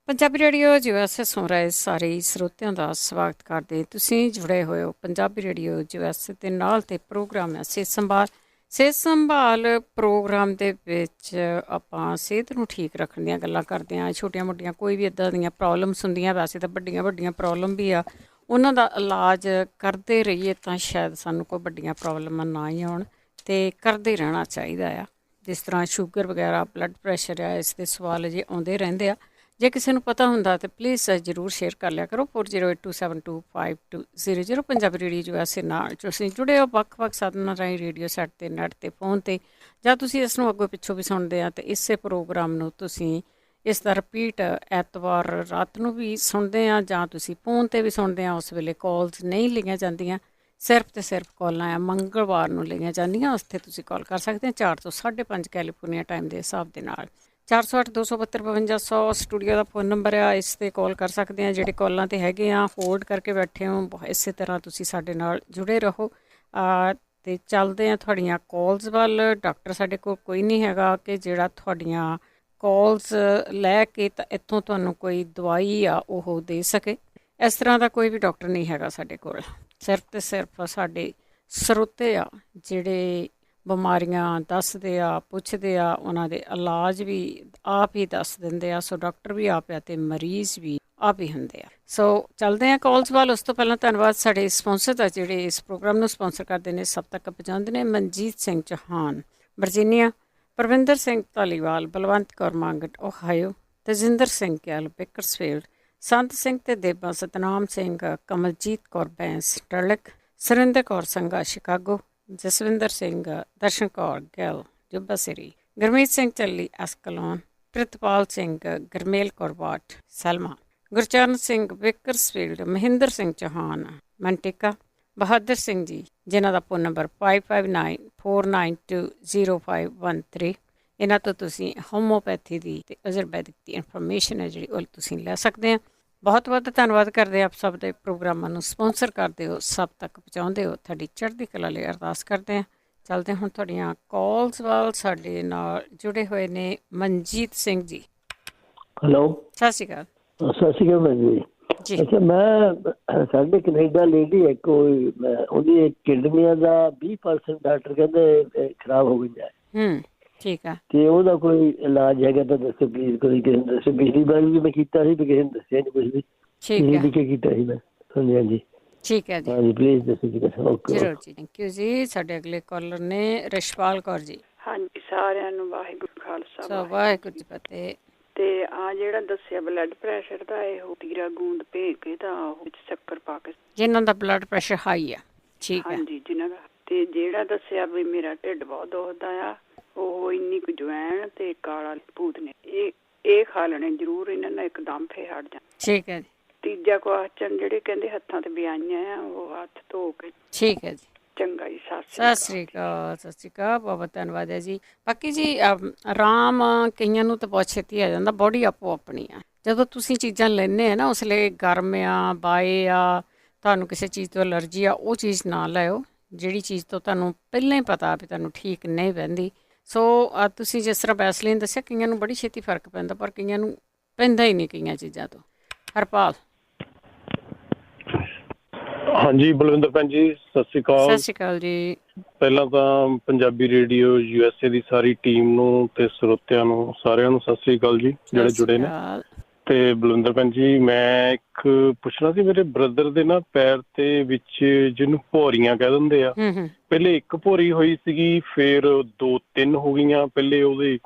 ਪੰਜਾਬੀ ਰੇਡੀਓ USA ਸੁਣ ਰਹੇ ਸਾਰੇ ਸਰੋਤਿਆਂ ਦਾ ਸਵਾਗਤ ਕਰਦੇ। ਤੁਸੀਂ ਜੁੜੇ ਹੋਏ ਹੋ ਪੰਜਾਬੀ ਰੇਡੀਓ USA ਦੇ ਨਾਲ ਤੇ ਪ੍ਰੋਗਰਾਮ ਹੈ ਸਿਹਤ ਸੰਭਾਲ। ਸਿਹਤ ਸੰਭਾਲ ਪ੍ਰੋਗਰਾਮ ਦੇ ਵਿੱਚ ਆਪਾਂ ਸਿਹਤ ਨੂੰ ਠੀਕ ਰੱਖਣ ਦੀਆਂ ਗੱਲਾਂ ਕਰਦੇ ਹਾਂ। ਛੋਟੀਆਂ ਮੋਟੀਆਂ ਕੋਈ ਵੀ ਇੱਦਾਂ ਦੀਆਂ ਪ੍ਰੋਬਲਮਸ ਹੁੰਦੀਆਂ, ਵੈਸੇ ਤਾਂ ਵੱਡੀਆਂ ਵੱਡੀਆਂ ਪ੍ਰੋਬਲਮ ਵੀ ਆ, ਉਹਨਾਂ ਦਾ ਇਲਾਜ ਕਰਦੇ ਰਹੀਏ ਤਾਂ ਸ਼ਾਇਦ ਸਾਨੂੰ ਕੋਈ ਵੱਡੀਆਂ ਪ੍ਰੋਬਲਮਾਂ ਨਾ ਹੀ ਆਉਣ ਅਤੇ ਕਰਦੇ ਰਹਿਣਾ ਚਾਹੀਦਾ ਆ। ਜਿਸ ਤਰ੍ਹਾਂ ਸ਼ੂਗਰ ਵਗੈਰਾ, ਬਲੱਡ ਪ੍ਰੈਸ਼ਰ ਆ, ਇਸ ਦੇ ਸਵਾਲ ਜੇ ਆਉਂਦੇ ਰਹਿੰਦੇ ਆ। ਜੇ ਕਿਸੇ ਨੂੰ ਪਤਾ ਹੁੰਦਾ ਤਾਂ ਪਲੀਜ਼ ਜ਼ਰੂਰ ਸ਼ੇਅਰ ਕਰ ਲਿਆ ਕਰੋ 4082725200। ਪੰਜਾਬੀ ਰੇਡੀਓ USA ਨਾਲ ਤੁਸੀਂ ਜੁੜੇ ਹੋ ਵੱਖ ਵੱਖ ਸਾਧਨਾਂ ਰਾਹੀਂ, ਰੇਡੀਓ ਸੈੱਟ 'ਤੇ, ਨੈੱਟ 'ਤੇ, ਫੋਨ 'ਤੇ, ਜਾਂ ਤੁਸੀਂ ਇਸ ਨੂੰ ਅੱਗੋਂ ਪਿੱਛੋਂ ਵੀ ਸੁਣਦੇ ਆ। ਅਤੇ ਇਸੇ ਪ੍ਰੋਗਰਾਮ ਨੂੰ ਤੁਸੀਂ ਇਸ ਦਾ ਰਿਪੀਟ ਐਤਵਾਰ ਰਾਤ ਨੂੰ ਵੀ ਸੁਣਦੇ ਆ ਜਾਂ ਤੁਸੀਂ ਫੋਨ 'ਤੇ ਵੀ ਸੁਣਦੇ ਆ। ਉਸ ਵੇਲੇ ਕਾਲਸ ਨਹੀਂ ਲਈਆਂ ਜਾਂਦੀਆਂ, ਸਿਰਫ ਅਤੇ ਸਿਰਫ ਕਾਲਾਂ ਆ ਮੰਗਲਵਾਰ ਨੂੰ ਲਈਆਂ ਜਾਂਦੀਆਂ। ਉਸ 'ਤੇ ਤੁਸੀਂ ਕਾਲ ਕਰ ਸਕਦੇ ਹੋ 4 ਤੋਂ 5:30 ਕੈਲੀਫੋਰਨੀਆ ਟਾਈਮ ਦੇ ਹਿਸਾਬ ਦੇ ਨਾਲ। 408-272-5200 ਸਟੂਡੀਓ ਦਾ ਫੋਨ ਨੰਬਰ ਆ, ਇਸ 'ਤੇ ਕਾਲ ਕਰ ਸਕਦੇ ਹਾਂ। ਜਿਹੜੇ ਕਾਲਾਂ 'ਤੇ ਹੈਗੇ ਆ, ਹੋਲਡ ਕਰਕੇ ਬੈਠੇ ਹੋ, ਇਸੇ ਤਰ੍ਹਾਂ ਤੁਸੀਂ ਸਾਡੇ ਨਾਲ ਜੁੜੇ ਰਹੋ। ਅਤੇ ਚੱਲਦੇ ਆ ਤੁਹਾਡੀਆਂ ਕਾਲਸ ਵੱਲ। ਡਾਕਟਰ ਸਾਡੇ ਕੋਲ ਕੋਈ ਨਹੀਂ ਹੈਗਾ ਕਿ ਜਿਹੜਾ ਤੁਹਾਡੀਆਂ ਕਾਲਸ ਲੈ ਕੇ ਤਾਂ ਇੱਥੋਂ ਤੁਹਾਨੂੰ ਕੋਈ ਦਵਾਈ ਆ ਉਹ ਦੇ ਸਕੇ। ਇਸ ਤਰ੍ਹਾਂ ਦਾ ਕੋਈ ਵੀ ਡਾਕਟਰ ਨਹੀਂ ਹੈਗਾ ਸਾਡੇ ਕੋਲ। ਸਿਰਫ ਅਤੇ ਸਿਰਫ ਸਾਡੇ ਸਰੋਤੇ ਆ ਜਿਹੜੇ ਬਿਮਾਰੀਆਂ ਦੱਸਦੇ ਆ, ਪੁੱਛਦੇ ਆ, ਉਹਨਾਂ ਦੇ ਇਲਾਜ ਵੀ ਆਪ ਹੀ ਦੱਸ ਦਿੰਦੇ ਆ। ਸੋ ਡਾਕਟਰ ਵੀ ਆਪ ਆ ਅਤੇ ਮਰੀਜ਼ ਵੀ ਆਪ ਹੀ ਹੁੰਦੇ ਆ। ਸੋ ਚੱਲਦੇ ਆ ਕਾਲਸ ਵੱਲ। ਉਸ ਤੋਂ ਪਹਿਲਾਂ ਧੰਨਵਾਦ ਸਾਡੇ ਸਪੋਂਸਰ ਦਾ ਜਿਹੜੇ ਇਸ ਪ੍ਰੋਗਰਾਮ ਨੂੰ ਸਪੋਂਸਰ ਕਰਦੇ ਨੇ, ਸਭ ਤੱਕ ਪਹੁੰਚਾਉਂਦੇ ਨੇ। ਮਨਜੀਤ ਸਿੰਘ ਚੌਹਾਨ ਵਰਜੀਨੀਆ, ਪਰਵਿੰਦਰ ਸਿੰਘ ਧਾਲੀਵਾਲ, ਬਲਵੰਤ ਕੌਰ ਮੰਗਟ ਓਹਾਇਓ, ਤਜਿੰਦਰ ਸਿੰਘ ਗਿੱਲ ਬੇਕਰਸਫੀਲਡ, ਸੰਤ ਸਿੰਘ ਤੇ ਦੇਬਾ, ਸਤਨਾਮ ਸਿੰਘ, ਕਮਲਜੀਤ ਕੌਰ ਬੈਂਸ ਡਰਲਿਕ, ਸੁਰਿੰਦਰ ਕੌਰ ਸੰਘਾ ਸ਼ਿਕਾਗੋ, ਜਸਵਿੰਦਰ ਸਿੰਘ, ਦਰਸ਼ਨ ਕੌਰ ਗਿੱਲ ਜੁੱਬਾ ਸਿਰੀ, ਗੁਰਮੀਤ ਸਿੰਘ ਚੱਲੀ ਐਸਕਲੋਨ, ਪ੍ਰਿਤਪਾਲ ਸਿੰਘ, ਗਰਮੇਲ ਕੌਰ ਵਾਟ ਸਲਮਾ, ਗੁਰਚਰਨ ਸਿੰਘ ਬੇਕਰਸਫੀਲਡ, ਮਹਿੰਦਰ ਸਿੰਘ ਚੌਹਾਨ ਮੰਟਿਕਾ, ਬਹਾਦਰ ਸਿੰਘ ਜੀ ਜਿਨ੍ਹਾਂ ਦਾ ਫੋਨ ਨੰਬਰ 5594920513। ਇਹਨਾਂ ਤੋਂ ਤੁਸੀਂ ਹੋਮੋਪੈਥੀ ਦੀ ਅਤੇ ਆਯੁਰਵੈਦਿਕ ਦੀ ਇਨਫੋਰਮੇਸ਼ਨ ਹੈ ਜਿਹੜੀ ਉਹ ਤੁਸੀਂ ਲੈ ਸਕਦੇ ਆ। ਬਹੁਤ ਬਹੁਤ ਧੰਨਵਾਦ ਕਰਦੇ ਆਪ ਸਭ ਦੇ ਪ੍ਰੋਗਰਾਮਾਂ ਨੂੰ ਸਪੋਂਸਰ ਕਰਦੇ ਹੋ, ਸਭ ਤੱਕ ਪਹੁੰਚਾਉਂਦੇ ਹੋ। ਤੁਹਾਡੀ ਚੜ੍ਹਦੀ ਕਲਾ ਲਈ ਅਰਦਾਸ ਕਰਦੇ ਹਾਂ। ਚੱਲਦੇ ਹੁਣ ਤੁਹਾਡੀਆਂ ਕਾਲਸ ਵੱਲ। ਸਾਡੇ ਨਾਲ ਜੁੜੇ ਹੋਏ ਨੇ ਮਨਜੀਤ ਸਿੰਘ ਜੀ। ਹੈਲੋ, ਸਤਿ ਸ਼੍ਰੀ ਅਕਾਲ। ਸਤਿ ਸ਼੍ਰੀ ਅਕਾਲ ਭੈਣ ਜੀ। ਅੱਛਾ, ਮੈਂ ਸਾਡੇ ਕੈਨੇਡਾ ਲੇਡੀ ਹੈ ਕੋਈ, ਉਹਦੀ ਕਿਡਨੀਆਂ ਦਾ 20% ਡਾਕਟਰ ਕਹਿੰਦੇ ਖਰਾਬ ਹੋ ਗਈਆਂ। ਠੀਕ ਆ। ਤੇ ਉਹਦਾ ਕੋਈ ਇਲਾਜ ਹੈਗਾ ਤਾਂ ਦੱਸੋ ਪਲੀਜ਼। ਕੋਈ ਕਿਸੇ ਨੇ ਦੱਸੋ। ਪਿਛਲੀ ਵਾਰ ਵੀ ਮੈਂ ਕੀਤਾ ਸੀ ਤੇ ਕਿਸੇ ਨੇ ਦੱਸਿਆ ਨਹੀਂ ਕੁਝ ਵੀ। ਠੀਕ ਹੈ, ਲਿਖੇ ਕੀਤਾ ਸੀ ਮੈਂ। ਹਾਂਜੀ ਹਾਂਜੀ, ਠੀਕ ਹੈ ਜੀ। ਹਾਂਜੀ ਪਲੀਜ਼ ਦੱਸੋ ਜੀ। ਓਕੇ ਜ਼ਰੂਰ ਜੀ, ਥੈਂਕ ਯੂ ਜੀ। ਸਾਡੇ ਅਗਲੇ ਕਾਲਰ ਨੇ ਰਿਸ਼ਪਾਲ ਕੌਰ ਜੀ। ਹਾਂਜੀ, ਸਾਰਿਆਂ ਨੂੰ ਵਾਹਿਗੁਰੂ ਖਾਲਸਾ ਵਾਹਿਗੁਰੂ ਜੀ ਫਤਿਹ। ਤੇ ਆ ਜਿਹੜਾ ਦੱਸਿਆ ਬਲੱਡ ਪ੍ਰੈਸ਼ਰ ਦਾ, ਇਹ ਤੀਰਾ ਗੂੰਦ ਭੇਜ ਕੇ ਤਾਂ ਉਹ ਵਿੱਚ ਸ਼ੱਕਰ ਪਾ ਕੇ, ਜਿਨ੍ਹਾਂ ਦਾ ਬਲੱਡ ਪ੍ਰੈਸ਼ਰ ਹਾਈ ਆ। ਠੀਕ ਹੈ। ਹਾਂਜੀ, ਜਿਨ੍ਹਾਂ ਦਾ। ਤੇ ਜਿਹੜਾ ਦੱਸਿਆ ਵੀ ਮੇਰਾ ਢਿੱਡ ਬਹੁਤ ਦੁਖਦਾ ਆ, ਉਹ ਇੰਨੀ ਕੁ ਜਵੈਣ ਤੇ ਕਾਲਾ ਭੂਤ ਨੇ, ਇਹ ਖਾ ਲੈਣੇ ਜ਼ਰੂਰ, ਇਹਨਾਂ ਨਾਲ ਇੱਕਦਮ ਫੇ ਹਟ ਜਾ। ਠੀਕ ਹੈ ਜੀ। ਤੀਜਾ ਕੁਐਸਚਨ ਜਿਹੜੇ ਕਹਿੰਦੇ ਹੱਥਾਂ ਤੇ ਵਿਆਹੀਆਂ ਆ, ਉਹ ਹੱਥ ਧੋ ਕੇ। ਠੀਕ ਹੈ ਜੀ। ਚੰਗਾ ਜੀ, ਸਤਿ ਸ਼੍ਰੀ ਅਕਾਲ। ਸਤਿ ਸ਼੍ਰੀ ਅਕਾਲ, ਬਹੁਤ ਬਹੁਤ ਧੰਨਵਾਦ ਹੈ ਜੀ। ਬਾਕੀ ਜੀ ਆਰਾਮ ਕਈਆਂ ਨੂੰ ਤਾਂ ਬਹੁਤ ਛੇਤੀ ਆ ਜਾਂਦਾ, ਬੋਡੀ ਆਪੋ ਆਪਣੀ ਆ। ਜਦੋਂ ਤੁਸੀਂ ਚੀਜ਼ਾਂ ਲੈਂਦੇ ਆ ਨਾ ਉਸ ਲਈ ਗਰਮ ਆ, ਬਾਏ ਆ, ਤੁਹਾਨੂੰ ਕਿਸੇ ਚੀਜ਼ ਤੋਂ ਐਲਰਜੀ ਆ, ਉਹ ਚੀਜ਼ ਨਾ ਲਿਓ ਜਿਹੜੀ ਚੀਜ਼ ਤੋਂ ਤੁਹਾਨੂੰ ਪਹਿਲਾਂ ਹੀ ਪਤਾ ਵੀ ਤੁਹਾਨੂੰ ਠੀਕ ਨਹੀਂ ਪੈਂਦੀ। ਸੋ ਤੁਸੀਂ ਜਿਸ ਤਰ੍ਹਾਂ ਵੈਸਲੀਨ ਦੱਸਿਆ, ਕਈਆਂ ਨੂੰ ਬੜੀ ਛੇਤੀ ਫਰਕ ਪੈਂਦਾ, ਪਰ ਕਈਆਂ ਨੂੰ ਪੈਂਦਾ ਹੀ ਨਹੀਂ ਕਈਆਂ ਚੀਜ਼ਾਂ ਤੋਂ। ਹਰਪਾਲ। ਹਾਂਜੀ ਬਲਵਿੰਦਰ ਭੈਣ ਜੀ, ਸਤਿ ਸ਼੍ਰੀ ਅਕਾਲ। ਸਤਿ ਸ਼੍ਰੀ ਅਕਾਲ ਜੀ। ਪਹਿਲਾਂ ਤਾਂ ਪੰਜਾਬੀ ਰੇਡੀਓ USA ਦੀ ਸਾਰੀ ਟੀਮ ਨੂੰ ਤੇ ਸਰੋਤਿਆਂ ਨੂੰ ਸਾਰਿਆਂ ਨੂੰ ਸਤਿ ਸ਼੍ਰੀ ਅਕਾਲ ਜੀ ਜਿਹੜੇ ਜੁੜੇ ਨੇ। ਤੇ ਬਲਵਿੰਦਰ ਭੈਣ ਜੀ, ਮੈਂ ਇੱਕ ਪੁੱਛਣਾ ਸੀ, ਮੇਰੇ ਬ੍ਰਦਰ ਦੇ ਨਾ ਪੈਰ ਤੇ ਵਿੱਚ ਜਿਹਨੂੰ ਭੌਰੀਆਂ ਕਹਿ ਦਿੰਦੇ ਆ, ਪਹਿਲੇ ਇੱਕ ਭੌਰੀ ਹੋਈ ਸੀਗੀ, ਫਿਰ 2-3 ਹੋ ਗਈਆਂ। ਪਹਿਲੇ ਉਹਦੇ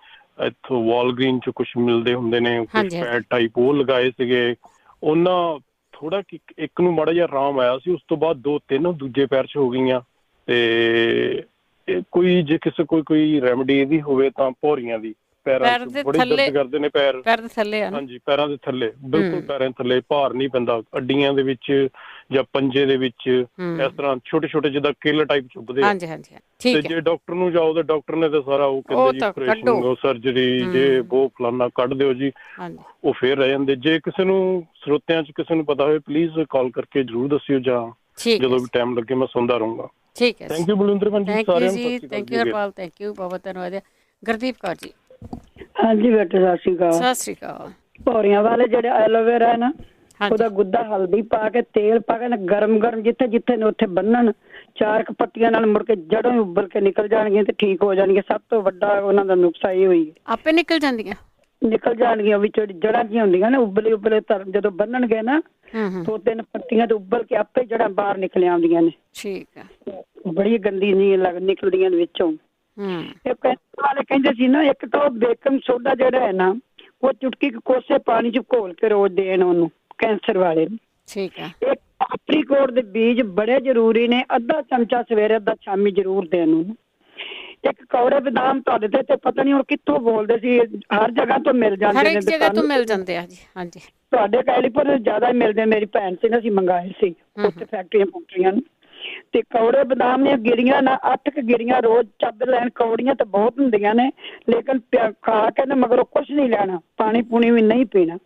ਇੱਥੋਂ ਵਾਲਗ੍ਰੀਨ ਚ ਕੁਛ ਮਿਲਦੇ ਹੁੰਦੇ ਨੇ ਕੁਛ ਪੈਡ ਟਾਈਪ, ਉਹ ਲਗਾਏ ਸੀਗੇ। ਉਹਨਾਂ ਥੋੜਾ ਇੱਕ ਨੂੰ ਮਾੜਾ ਜਿਹਾ ਆਰਾਮ ਆਇਆ ਸੀ, ਉਸ ਤੋਂ ਬਾਅਦ 2-3 ਦੂਜੇ ਪੈਰ 'ਚ ਹੋ ਗਈਆਂ। ਤੇ ਕੋਈ ਜੇ ਕਿਸੇ ਕੋਈ ਰੈਮਡੀ ਇਹਦੀ ਹੋਵੇ ਤਾਂ ਭੌਰੀਆਂ ਦੀ, ਪੈਰਾਂ 'ਚ ਬੜੀ ਦਰਦ ਕਰਦੇ ਨੇ ਪੈਰ ਦੇ ਥੱਲੇ। ਹਾਂਜੀ, ਪੈਰਾਂ ਦੇ ਥੱਲੇ, ਬਿਲਕੁਲ ਪੈਰਾਂ ਦੇ ਥੱਲੇ ਭਾਰ ਨਹੀਂ ਪੈਂਦਾ, ਅੱਡੀਆਂ ਦੇ ਵਿੱਚ ਜਾਂ ਪੰਜੇ ਦੇ ਵਿੱਚ ਇਸ ਤਰ੍ਹਾਂ ਛੋਟੇ ਛੋਟੇ ਜਿੱਦਾਂ ਕਿੱਲ ਟਾਈਪ ਚੁੱਭਦੇ ਆ। ਤੇ ਜੇ ਡਾਕਟਰ ਨੂੰ ਜਾਓ ਤਾਂ ਡਾਕਟਰ ਨੇ ਤਾਂ ਸਾਰਾ ਉਹ ਕਹਿੰਦੇ ਜੀ ਆਪਰੇਸ਼ਨ, ਸਰਜਰੀ, ਜੇ ਉਹ ਫਲਾਨਾ ਕੱਢ ਦਿਓ ਜੀ, ਉਹ ਫੇਰ ਰਹਿ ਜਾਂਦੇ। ਜੇ ਕਿਸੇ ਨੂੰ ਸਰੋਤਿਆਂ 'ਚ ਕਿਸੇ ਨੂੰ ਪਤਾ ਹੋਵੇ ਪਲੀਜ਼ ਕਾਲ ਕਰਕੇ ਜ਼ਰੂਰ ਦੱਸਿਓ, ਜਾਂ ਜਦੋਂ ਵੀ ਟਾਈਮ ਲੱਗੇ ਮੈਂ ਸੁਣਦਾ ਰਹੂੰਗਾ। ਠੀਕ ਹੈ, ਥੈਂਕ ਯੂ ਬਲਵਿੰਦਰ ਭੈਣ ਜੀ, ਸਾਰਿਆਂ ਨੂੰ thank you Harpal, thank you, ਬਹੁਤ ਧੰਨਵਾਦ। ਗੁਰਦੀਪ ਕੌਰ ਜੀ। ਹਾਂਜੀ ਬੇਟੇ, ਸਤਿ ਸ਼੍ਰੀ ਅਕਾਲ। ਸਤਿ ਸ਼੍ਰੀ ਅਕਾਲ। ਭੌਰੀਆਂ ਵਾਲੇ ਜਿਹੜੇ ਐਲੋਵੇਰਾ ਹੈ ਨਾ, ਉਹਦਾ ਗੁੱਦਾ ਹਲਦੀ ਪਾ ਕੇ ਤੇਲ ਪਾ ਕੇ ਗਰਮ ਗਰਮ ਜਿੱਥੇ ਜਿੱਥੇ ਨੇ ਉੱਥੇ ਬੰਨਣ, 4 ਪੱਟੀਆਂ ਨਾਲ ਮੁੜ ਕੇ ਜੜੋਂ ਹੀ ਉੱਬਲ ਕੇ ਨਿਕਲ ਜਾਣਗੀਆਂ ਤੇ ਠੀਕ ਹੋ ਜਾਣਗੇ। ਸਭ ਤੋਂ ਵੱਡਾ ਉਹਨਾਂ ਦਾ ਨੁਕਸਾ ਇਹ ਹੋਈ, ਆਪੇ ਨਿਕਲ ਜਾਂਦੀਆਂ ਵਿੱਚੋਂ ਜੜਾਂ ਜਿਹੀਆਂ ਹੁੰਦੀਆਂ ਨੇ ਉਬਲੇ ਜਦੋਂ ਬੰਨਣਗੇ ਨਾ 2-3 ਪੱਟੀਆਂ ਤੇ ਉੱਬਲ ਕੇ ਆਪੇ ਜੜਾਂ ਬਾਹਰ ਨਿਕਲ ਆਉਂਦੀਆਂ ਨੇ। ਠੀਕ ਹੈ। ਬੜੀ ਗੰਦੀ ਨਿਕਲਦੀਆਂ ਨੇ ਵਿੱਚੋਂ। ਵਾਲੇ ਕਹਿੰਦੇ ਸੀ ਨਾ, ਇੱਕ ਤਾਂ ਉਹ ਬੇਕਿੰਗ ਸੋਡਾ ਜਿਹੜਾ ਹੈ ਨਾ, ਉਹ ਚੁਟਕੀ ਕੋਸੇ ਪਾਣੀ 'ਚ ਘੋਲ ਕੇ ਰੋਜ਼ ਦੇਣ ਉਹਨੂੰ, ਕੈਂਸਰ ਵਾਲੇ ਨੂੰ। ਠੀਕ ਹੈ। ਇੱਕ ਐਪਰੀਕੋਟ ਦੇ ਬੀਜ ਬੜੇ ਜ਼ਰੂਰੀ ਨੇ, ਅੱਧਾ ਚਮਚਾ ਸਵੇਰੇ ਅੱਧਾ ਸ਼ਾਮੀ ਜ਼ਰੂਰ ਦੇਣ ਉਹਨੂੰ। ਇੱਕ ਕੌੜੇ ਬਦਾਮ ਤੁਹਾਡੇ ਤੇ ਪਤਾ ਨਹੀਂ ਹੁਣ ਕਿੱਥੋਂ ਬੋਲਦੇ ਸੀ, ਹਰ ਜਗ੍ਹਾ ਤੋਂ ਮਿਲ ਜਾਂਦੇ ਨੇ, ਹਰ ਇੱਕ ਜਗ੍ਹਾ ਤੋਂ ਮਿਲ ਜਾਂਦੇ ਆ ਜੀ। ਹਾਂਜੀ, ਤੁਹਾਡੇ ਕੈਲੀਫੋਰਨੀਆ ਜ਼ਿਆਦਾ ਹੀ ਮਿਲਦੇ। ਮੇਰੀ ਭੈਣ ਸੀ ਨਾ, ਅਸੀਂ ਮੰਗਾਏ ਸੀ ਉੱਥੇ ਫੈਕਟਰੀਆਂ ਨੂੰ। ਤੇ ਕੌੜੇ ਬਦਾਮ ਦੀਆਂ ਗਿਰੀਆਂ ਨਾ 8 ਗਿਰੀਆਂ ਰੋਜ਼ ਚੱਬ ਲੈਣ। ਕੌੜੀਆਂ ਤਾਂ ਬਹੁਤ ਹੁੰਦੀਆਂ ਨੇ, ਲੇਕਿਨ ਖਾ ਕੇ ਨਾ ਮਗਰੋਂ ਕੁਛ ਨਹੀਂ ਲੈਣਾ, ਪਾਣੀ ਪੂਣੀ ਵੀ ਨਹੀਂ ਪੀਣਾ।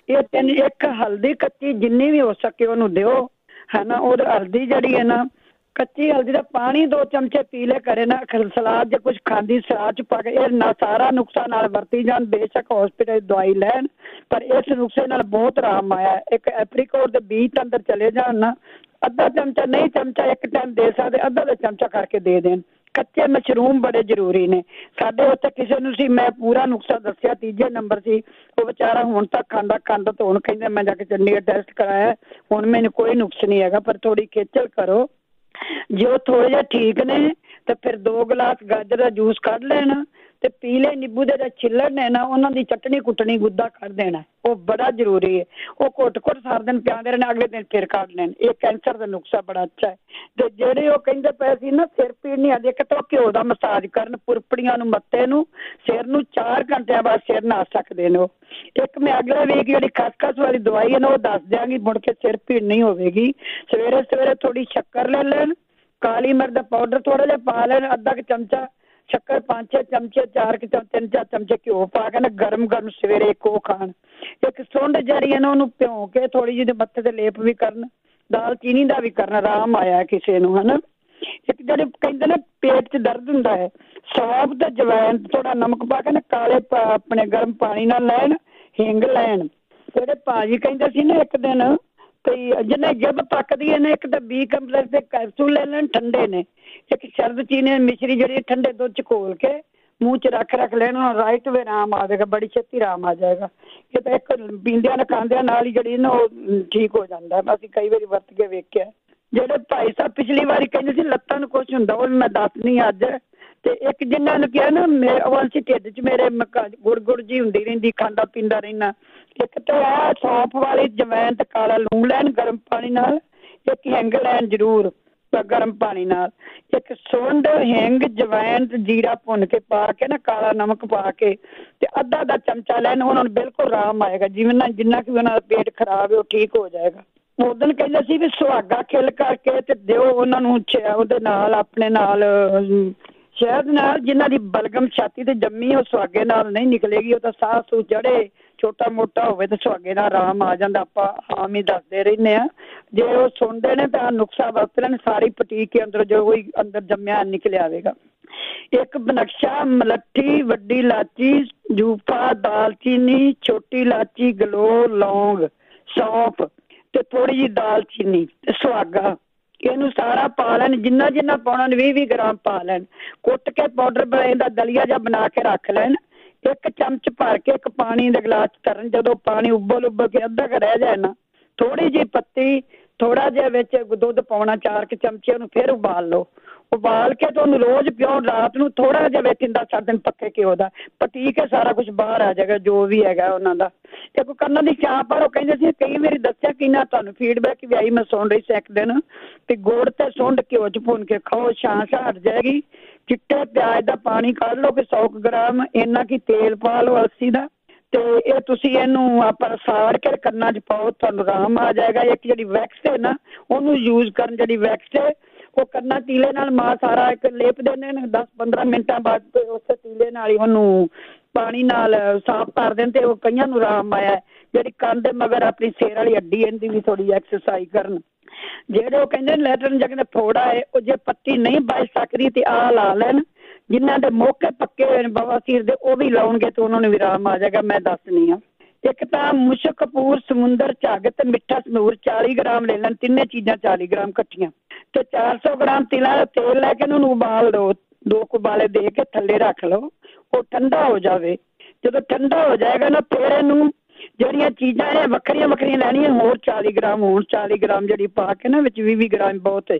ਇਹ ਇੱਕ ਹਲਦੀ ਕੱਚੀ ਜਿੰਨੀ ਵੀ ਹੋ ਸਕੇ ਉਹਨੂੰ ਦਿਓ, ਹੈ ਨਾ। ਉਹ ਹਲਦੀ ਜਿਹੜੀ ਹੈ ਨਾ, ਕੱਚੀ ਹਲਦੀ ਦਾ ਪਾਣੀ 2 ਚਮਚੇ ਪੀ ਲੈ ਕਰੇ ਨਾ, ਸਲਾਦ ਜੇ ਕੁਛ ਖਾਂਦੀ ਸਲਾਦ 'ਚ ਪਾ ਕੇ। ਇਹ ਨਾ ਸਾਰਾ ਨੁਕਸਾ ਨਾਲ ਵਰਤੀ ਜਾਣ, ਬੇਸ਼ੱਕ ਹੌਸਪੀਟਲ ਦਵਾਈ ਲੈਣ, ਪਰ ਇਸ ਨੁਕਸੇ ਨਾਲ ਬਹੁਤ ਆਰਾਮ ਆਇਆ। ਇੱਕ ਐਪਰੀਕੋਟ ਦੇ ਬੀਜ ਤਾਂ ਅੰਦਰ ਚਲੇ ਜਾਣ ਨਾ, ਅੱਧਾ ਚਮਚਾ ਨਹੀਂ, ਚਮਚਾ ਇੱਕ ਟਾਈਮ ਦੇ ਸਕਦੇ, ਅੱਧਾ ਦਾ ਚਮਚਾ ਕਰਕੇ ਦੇ ਦੇਣ। ਕੱਚੇ ਮਸ਼ਰੂਮ ਬੜੇ ਜ਼ਰੂਰੀ ਨੇ। ਸਾਡੇ ਉੱਥੇ ਕਿਸੇ ਨੂੰ ਸੀ, ਮੈਂ ਪੂਰਾ ਨੁਕਸਾ ਦੱਸਿਆ, 3 ਨੰਬਰ ਸੀ, ਉਹ ਵਿਚਾਰਾ ਹੁਣ ਤੱਕ ਖਾਂਦਾ ਤਾਂ ਹੁਣ ਕਹਿੰਦਾ ਮੈਂ ਜਾ ਕੇ ਚੰਡੀਗੜ੍ਹ ਟੈਸਟ ਕਰਾਇਆ, ਹੁਣ ਮੈਨੂੰ ਕੋਈ ਨੁਕਸ ਨਹੀਂ ਹੈਗਾ। ਪਰ ਥੋੜੀ ਖੇਚਲ ਕਰੋ। ਜੇ ਉਹ ਥੋੜੇ ਜਿਹਾ ਠੀਕ ਨੇ ਤਾਂ ਫਿਰ 2 ਗਲਾਸ ਗਾਜਰ ਦਾ ਜੂਸ ਕੱਢ ਲੈਣਾ ਤੇ ਪੀਲੇ ਨਿੰਬੂ ਦੇ ਛਿੱਲੜ ਨੇ ਨਾ, ਉਹਨਾਂ ਦੀ ਚਟਣੀ ਕੁੱਟਣੀ, ਗੁੱਦਾ ਕੱਢ ਦੇਣਾ, ਉਹ ਬੜਾ ਜ਼ਰੂਰੀ ਹੈ। ਉਹ ਘੁੱਟ ਸਾਰਾ ਦਿਨ ਪਿਆਉਂਦੇ ਰਹਿਣਾ, ਅਗਲੇ ਦਿਨ ਫਿਰ ਕੱਢ ਲੈਣ। ਇਹ ਕੈਂਸਰ ਦਾ ਨੁਕਸਾ ਬੜਾ ਅੱਛਾ ਹੈ। ਤੇ ਜਿਹੜੇ ਉਹ ਕਹਿੰਦੇ ਪਏ ਸੀ ਨਾ ਸਿਰ ਪੀੜ ਨਹੀਂ ਆਦੀ, ਇੱਕ ਤਾਂ ਘਿਓ ਦਾ ਮਸਾਜ ਕਰਨ, ਪੁਰਪੜੀਆਂ ਨੂੰ, ਮੱਥੇ ਨੂੰ, ਸਿਰ ਨੂੰ 4 ਘੰਟਿਆਂ ਬਾਅਦ ਸਿਰ ਨਹਾ ਸਕਦੇ ਨੇ ਉਹ। ਇੱਕ ਮੈਂ ਅਗਲੇ ਵੀਕ ਜਿਹੜੀ ਖਸਖਸ ਵਾਲੀ ਦਵਾਈ ਹੈ ਨਾ, ਉਹ ਦੱਸ ਦਿਆਂਗੀ, ਮੁੜ ਕੇ ਸਿਰ ਪੀੜ ਨਹੀਂ ਹੋਵੇਗੀ। ਸਵੇਰੇ ਸਵੇਰੇ ਥੋੜੀ ਸ਼ੱਕਰ ਲੈ ਲੈਣ, ਕਾਲੀ ਮਿਰਚ ਦਾ ਪਾਊਡਰ ਥੋੜਾ ਜਿਹਾ ਪਾ ਲੈਣ, ਅੱਧਾ ਕੁ ਚਮਚਾ ਸ਼ੱਕਰ, 5-6 ਚਮਚੇ, 3-4 ਚਮਚੇ ਘਿਓ ਪਾ ਕੇ ਨਾ ਗਰਮ ਸਵੇਰੇ ਇੱਕ ਉਹ ਖਾਣ। ਇੱਕ ਸੁੰਡ ਜਿਹੜੀ ਹੈ ਨਾ, ਉਹਨੂੰ ਭਿਉਂ ਕੇ ਥੋੜੀ ਜਿਹੀ ਮੱਥੇ ਤੇ ਲੇਪ ਵੀ ਕਰਨ, ਦਾਲਚੀਨੀ ਦਾ ਵੀ ਕਰਨ, ਆਰਾਮ ਆਇਆ ਕਿਸੇ ਨੂੰ, ਹਨਾ। ਇੱਕ ਜਿਹੜੇ ਕਹਿੰਦੇ ਨੇ ਪੇਟ 'ਚ ਦਰਦ ਹੁੰਦਾ ਹੈ, ਸੌਂਫ ਤੇ ਜਵੈਣ ਥੋੜਾ ਨਮਕ ਪਾ ਕੇ ਨਾ ਕਾਲੇ ਆਪਣੇ ਗਰਮ ਪਾਣੀ ਨਾਲ ਲੈਣ, ਹਿੰਗ ਲੈਣ। ਜਿਹੜੇ ਭਾਜੀ ਕਹਿੰਦੇ ਸੀ ਨਾ ਇੱਕ ਦਿਨ, ਤੇ ਜਿਹਨੇ ਜਦ ਪੱਕਦੀ ਹੈ ਨਾ, ਇੱਕ ਤਾਂ B ਕੰਪਲੈਕਸ ਦੇ ਕੈਪਸੂਲ ਲੈ ਲੈਣ, ਠੰਡੇ ਨੇ। ਇੱਕ ਸ਼ਰਦ ਚੀਨੀ ਮਿਸ਼ਰੀ ਜਿਹੜੀ ਠੰਡੇ ਦੁੱਧ 'ਚ ਘੋਲ ਕੇ ਮੂੰਹ 'ਚ ਰੱਖ ਲੈਣਾ, ਰਾਈਟ ਵੇ ਆਰਾਮ ਆ ਜਾਏਗਾ, ਬੜੀ ਛੇਤੀ ਆਰਾਮ ਆ ਜਾਏਗਾ। ਇਹ ਤਾਂ ਇੱਕ ਪੀਂਦਿਆਂ ਨਾਲ ਖਾਂਦਿਆਂ ਨਾਲ ਹੀ ਜਿਹੜੀ ਨਾ ਉਹ ਠੀਕ ਹੋ ਜਾਂਦਾ। ਅਸੀਂ ਕਈ ਵਾਰੀ ਵਰਤ ਕੇ ਵੇਖਿਆ। ਜਿਹੜੇ ਭਾਈ ਸਾਹਿਬ ਪਿਛਲੀ ਵਾਰੀ ਕਹਿੰਦੇ ਸੀ ਲੱਤਾਂ ਨੂੰ ਕੁਛ ਹੁੰਦਾ, ਉਹ ਮੈਂ ਦੱਸਣੀ ਅੱਜ। ਤੇ ਇੱਕ ਜਿਨ੍ਹਾਂ ਨੂੰ ਕਿਹਾ ਨਾ, ਮੇਰੇ ਢਿੱਡ 'ਚ ਮੇਰੇ ਗੁੜ ਜੀ ਹੁੰਦੀ ਰਹਿੰਦੀ, ਖਾਂਦਾ ਪੀਂਦਾ ਰਹਿਣਾ। ਇੱਕ ਤਾਂ ਆ ਸੌਂਫ ਵਾਲੀ ਜਵੈਣ ਤੇ ਕਾਲਾ ਲੂਣ ਲੈਣ ਗਰਮ ਪਾਣੀ ਨਾਲ, ਇੱਕ ਹਿੰਗ ਲੈਣ ਜ਼ਰੂਰ, ਗਰਮ ਪਾਣੀ ਨਾਲ। ਇੱਕ ਸੁੰਡ, ਹਿੰਗ, ਜਵੈਣ ਤੇ ਜੀਰਾ ਭੁੰਨ ਕੇ ਪਾ ਕੇ ਨਾ, ਕਾਲਾ ਨਮਕ ਪਾ ਕੇ ਤੇ ਅੱਧਾ ਅੱਧਾ ਚਮਚਾ ਲੈਣ, ਉਹਨਾਂ ਨੂੰ ਬਿਲਕੁਲ ਆਰਾਮ ਆਏਗਾ। ਜਿਵੇਂ ਨਾ ਜਿੰਨਾ ਕਿ ਉਹਨਾਂ ਦਾ ਪੇਟ ਖਰਾਬ ਹੈ ਉਹ ਠੀਕ ਹੋ ਜਾਏਗਾ। ਉਦੋਂ ਕਹਿੰਦੇ ਸੀ ਵੀ ਸੁਹਾਗਾ ਖਿਲ ਕਰਕੇ ਤੇ ਦਿਓ ਉਹਨਾਂ ਨੂੰ ਉਹਦੇ ਨਾਲ, ਆਪਣੇ ਨਾਲ ਸ਼ਹਿਦ ਨਾਲ। ਜਿਨ੍ਹਾਂ ਦੀ ਬਲਗਮ ਛਾਤੀ ਤੇ ਜੰਮੀ ਉਹ ਸੁਹਾਗੇ ਨਾਲ ਨਹੀਂ ਨਿਕਲੇਗੀ। ਉਹ ਤਾਂ ਸਾਹ ਸੂ ਚੜੇ, ਛੋਟਾ ਮੋਟਾ ਹੋਵੇ ਤੇ ਸੁਹਾਗੇ ਨਾਲ ਆਰਾਮ ਆ ਜਾਂਦਾ। ਆਪਾਂ ਆਮ ਹੀ ਦੱਸਦੇ ਰਹਿੰਦੇ ਆ। ਜੇ ਉਹ ਸੁਣਦੇ ਨੇ ਤਾਂ ਨੁਕਸਾ ਵਰਤ ਲੈਣ, ਸਾਰੀ ਪਟੀਕ ਅੰਦਰ ਜੋ ਕੋਈ ਅੰਦਰ ਜੰਮਿਆ ਨਿਕਲ ਆਵੇਗਾ। ਇੱਕ ਬਨਕਸ਼ਾ, ਮਲੱਠੀ, ਵੱਡੀ ਇਲਾਚੀ, ਜੂਫਾ, ਦਾਲਚੀਨੀ, ਛੋਟੀ ਇਲਾਚੀ, ਗਲੋ, ਲੌਂਗ, ਸੌਂਫ ਤੇ ਥੋੜੀ ਜਿਹੀ ਦਾਲਚੀਨੀ ਤੇ ਸੁਹਾਗਾ, ਇਹਨੂੰ ਸਾਰਾ ਪਾ ਲੈਣ। ਜਿੰਨਾ ਜਿੰਨਾ ਪਾਉਣਾ 20-20 ਗ੍ਰਾਮ ਪਾ ਲੈਣ। ਕੁੱਟ ਕੇ ਪਾਊਡਰ ਬਣੇ ਦਾ ਦਲੀਆ ਜਿਹਾ ਬਣਾ ਕੇ ਰੱਖ ਲੈਣ। ਇੱਕ ਚਮਚ ਭਰ ਕੇ ਇੱਕ ਪਾਣੀ ਦੇ ਗਲਾਸ ਕਰਨ। ਜਦੋਂ ਪਾਣੀ ਉਬਲ ਕੇ ਅੱਧਾ ਕੁ ਰਹਿ ਜਾਏ ਨਾ, ਥੋੜੀ ਜਿਹੀ ਪੱਤੀ, ਥੋੜਾ ਜਿਹਾ ਵਿੱਚ ਦੁੱਧ ਪਾਉਣਾ 4 ਚਮਚੇ, ਉਹਨੂੰ ਫਿਰ ਉਬਾਲ ਲਓ। ਉਬਾਲ ਕੇ ਤੁਹਾਨੂੰ ਰੋਜ਼ ਪਿਓ। ਰਾਤ ਨੂੰ ਥੋੜਾ ਜਿਹਾ ਵਿੱਚ 10 ਦਿਨ ਪੱਕੇ ਘਿਓ ਦਾ ਪਟੀਕ ਕੇ ਸਾਰਾ ਕੁਝ ਬਾਹਰ ਆ ਜਾਏਗਾ ਜੋ ਵੀ ਹੈਗਾ ਉਹਨਾਂ ਦਾ। ਤੇ ਕੋਈ ਕੰਨਾਂ ਦੀ ਚਾਹ ਪਰ ਉਹ ਕਹਿੰਦੇ ਸੀ, ਕਈ ਵਾਰੀ ਦੱਸਿਆ ਕਿ ਨਾ ਤੁਹਾਨੂੰ ਫੀਡਬੈਕ ਵੀ ਆਈ, ਮੈਂ ਸੁਣ ਰਹੀ ਸੀ ਇੱਕ ਦਿਨ, ਤੇ ਗੁੜ ਤੇ ਸੁੰਡ ਘਿਓ ਚ ਭੁੰਨ ਕੇ ਖਾਓ, ਛਾਂ ਹਟ ਜਾਏਗੀ। ਚਿੱਟੇ ਪਿਆਜ਼ ਦਾ ਪਾਣੀ ਕੱਢ ਲਓ ਕਿ 100 ਗ੍ਰਾਮ, ਇੰਨਾ ਕੀ ਤੇਲ ਪਾ ਲਓ ਅਲਸੀ ਦਾ, ਤੇ ਇਹ ਤੁਸੀਂ ਇਹਨੂੰ ਆਪਾਂ ਸਾੜ ਕੇ ਕੰਨਾਂ 'ਚ ਪਾਓ, ਤੁਹਾਨੂੰ ਆਰਾਮ ਆ ਜਾਏਗਾ। ਇੱਕ ਜਿਹੜੀ ਵੈਕਸ ਹੈ ਨਾ, ਉਹਨੂੰ ਯੂਜ਼ ਕਰਨ। ਜਿਹੜੀ ਵੈਕਸ ਹੈ ਉਹ ਕੰਨਾਂ ਤੀਲੇ ਨਾਲ ਮਾਂ ਸਾਰਾ ਇੱਕ ਲੇਪ ਦਿੰਦੇ ਨੇ। 10-15 ਮਿੰਟਾਂ ਬਾਅਦ ਉਸੇ ਤੀਲੇ ਨਾਲ ਹੀ ਉਹਨੂੰ ਪਾਣੀ ਨਾਲ ਸਾਫ਼ ਕਰ ਦੇਣ ਤੇ ਉਹ ਕਈਆਂ ਨੂੰ ਆਰਾਮ ਆਇਆ। ਜਿਹੜੀ ਕੰਨ ਦੇ ਮਗਰ ਆਪਣੀ ਸਿਰ ਵਾਲੀ ਹੱਡੀ, ਇਹਦੀ ਵੀ ਥੋੜੀ ਐਕਸਰਸਾਈਜ਼ ਕਰਨ। ਜਿਹੜੇ ਉਹ ਕਹਿੰਦੇ ਲੈਟਰਨ ਜਾਂ ਕਹਿੰਦੇ ਫੋੜਾ ਹੈ, ਉਹ ਜੇ ਪੱਤੀ ਨਹੀਂ ਬਚ ਸਕਦੀ ਤੇ ਆਹ ਲਾ ਲੈਣ। ਜਿਨ੍ਹਾਂ ਦੇ ਮੌਕੇ ਪੱਕੇ ਹੋਏ ਨੇ ਬਵਾਸੀਰ ਦੇ, ਉਹ ਵੀ ਲਾਉਣਗੇ ਤੇ ਉਹਨਾਂ ਨੂੰ ਵੀ ਆਰਾਮ ਆ ਜਾਏਗਾ। ਮੈਂ ਦੱਸਣੀ ਆ। ਇੱਕ ਤਾਂ ਮੁਸ਼ਕ ਕਪੂਰ, ਸਮੁੰਦਰ ਝੱਗ ਤੇ ਮਿੱਠਾ ਸੰਦੂਰ 40 ਗ੍ਰਾਮ ਲੈ ਲੈਣ। ਤਿੰਨੇ ਚੀਜ਼ਾਂ 40 ਗ੍ਰਾਮ ਇਕੱਠੀਆਂ ਤੇ 400 ਗ੍ਰਾਮ ਤਿਲਾਂ ਦਾ ਤੇਲ ਲੈ ਕੇ ਉਹਨੂੰ ਉਬਾਲ ਦਿਓ। 2 ਉਬਾਲੇ ਦੇ ਕੇ ਥੱਲੇ ਰੱਖ ਲਓ, ਉਹ ਠੰਡਾ ਹੋ ਜਾਵੇ। ਜਦੋਂ ਠੰਡਾ ਹੋ ਜਾਏਗਾ ਨਾ, ਫਿਰ ਇਹਨੂੰ ਜਿਹੜੀਆਂ ਚੀਜ਼ਾਂ ਇਹ ਵੱਖਰੀਆਂ ਵੱਖਰੀਆਂ ਲੈਣੀਆਂ, ਹੋਰ 40 ਗ੍ਰਾਮ ਹੋਣ। 40 ਗ੍ਰਾਮ ਜਿਹੜੀ ਪਾ ਕੇ ਨਾ ਵਿੱਚ 20 ਗ੍ਰਾਮ ਬਹੁਤ ਹੈ।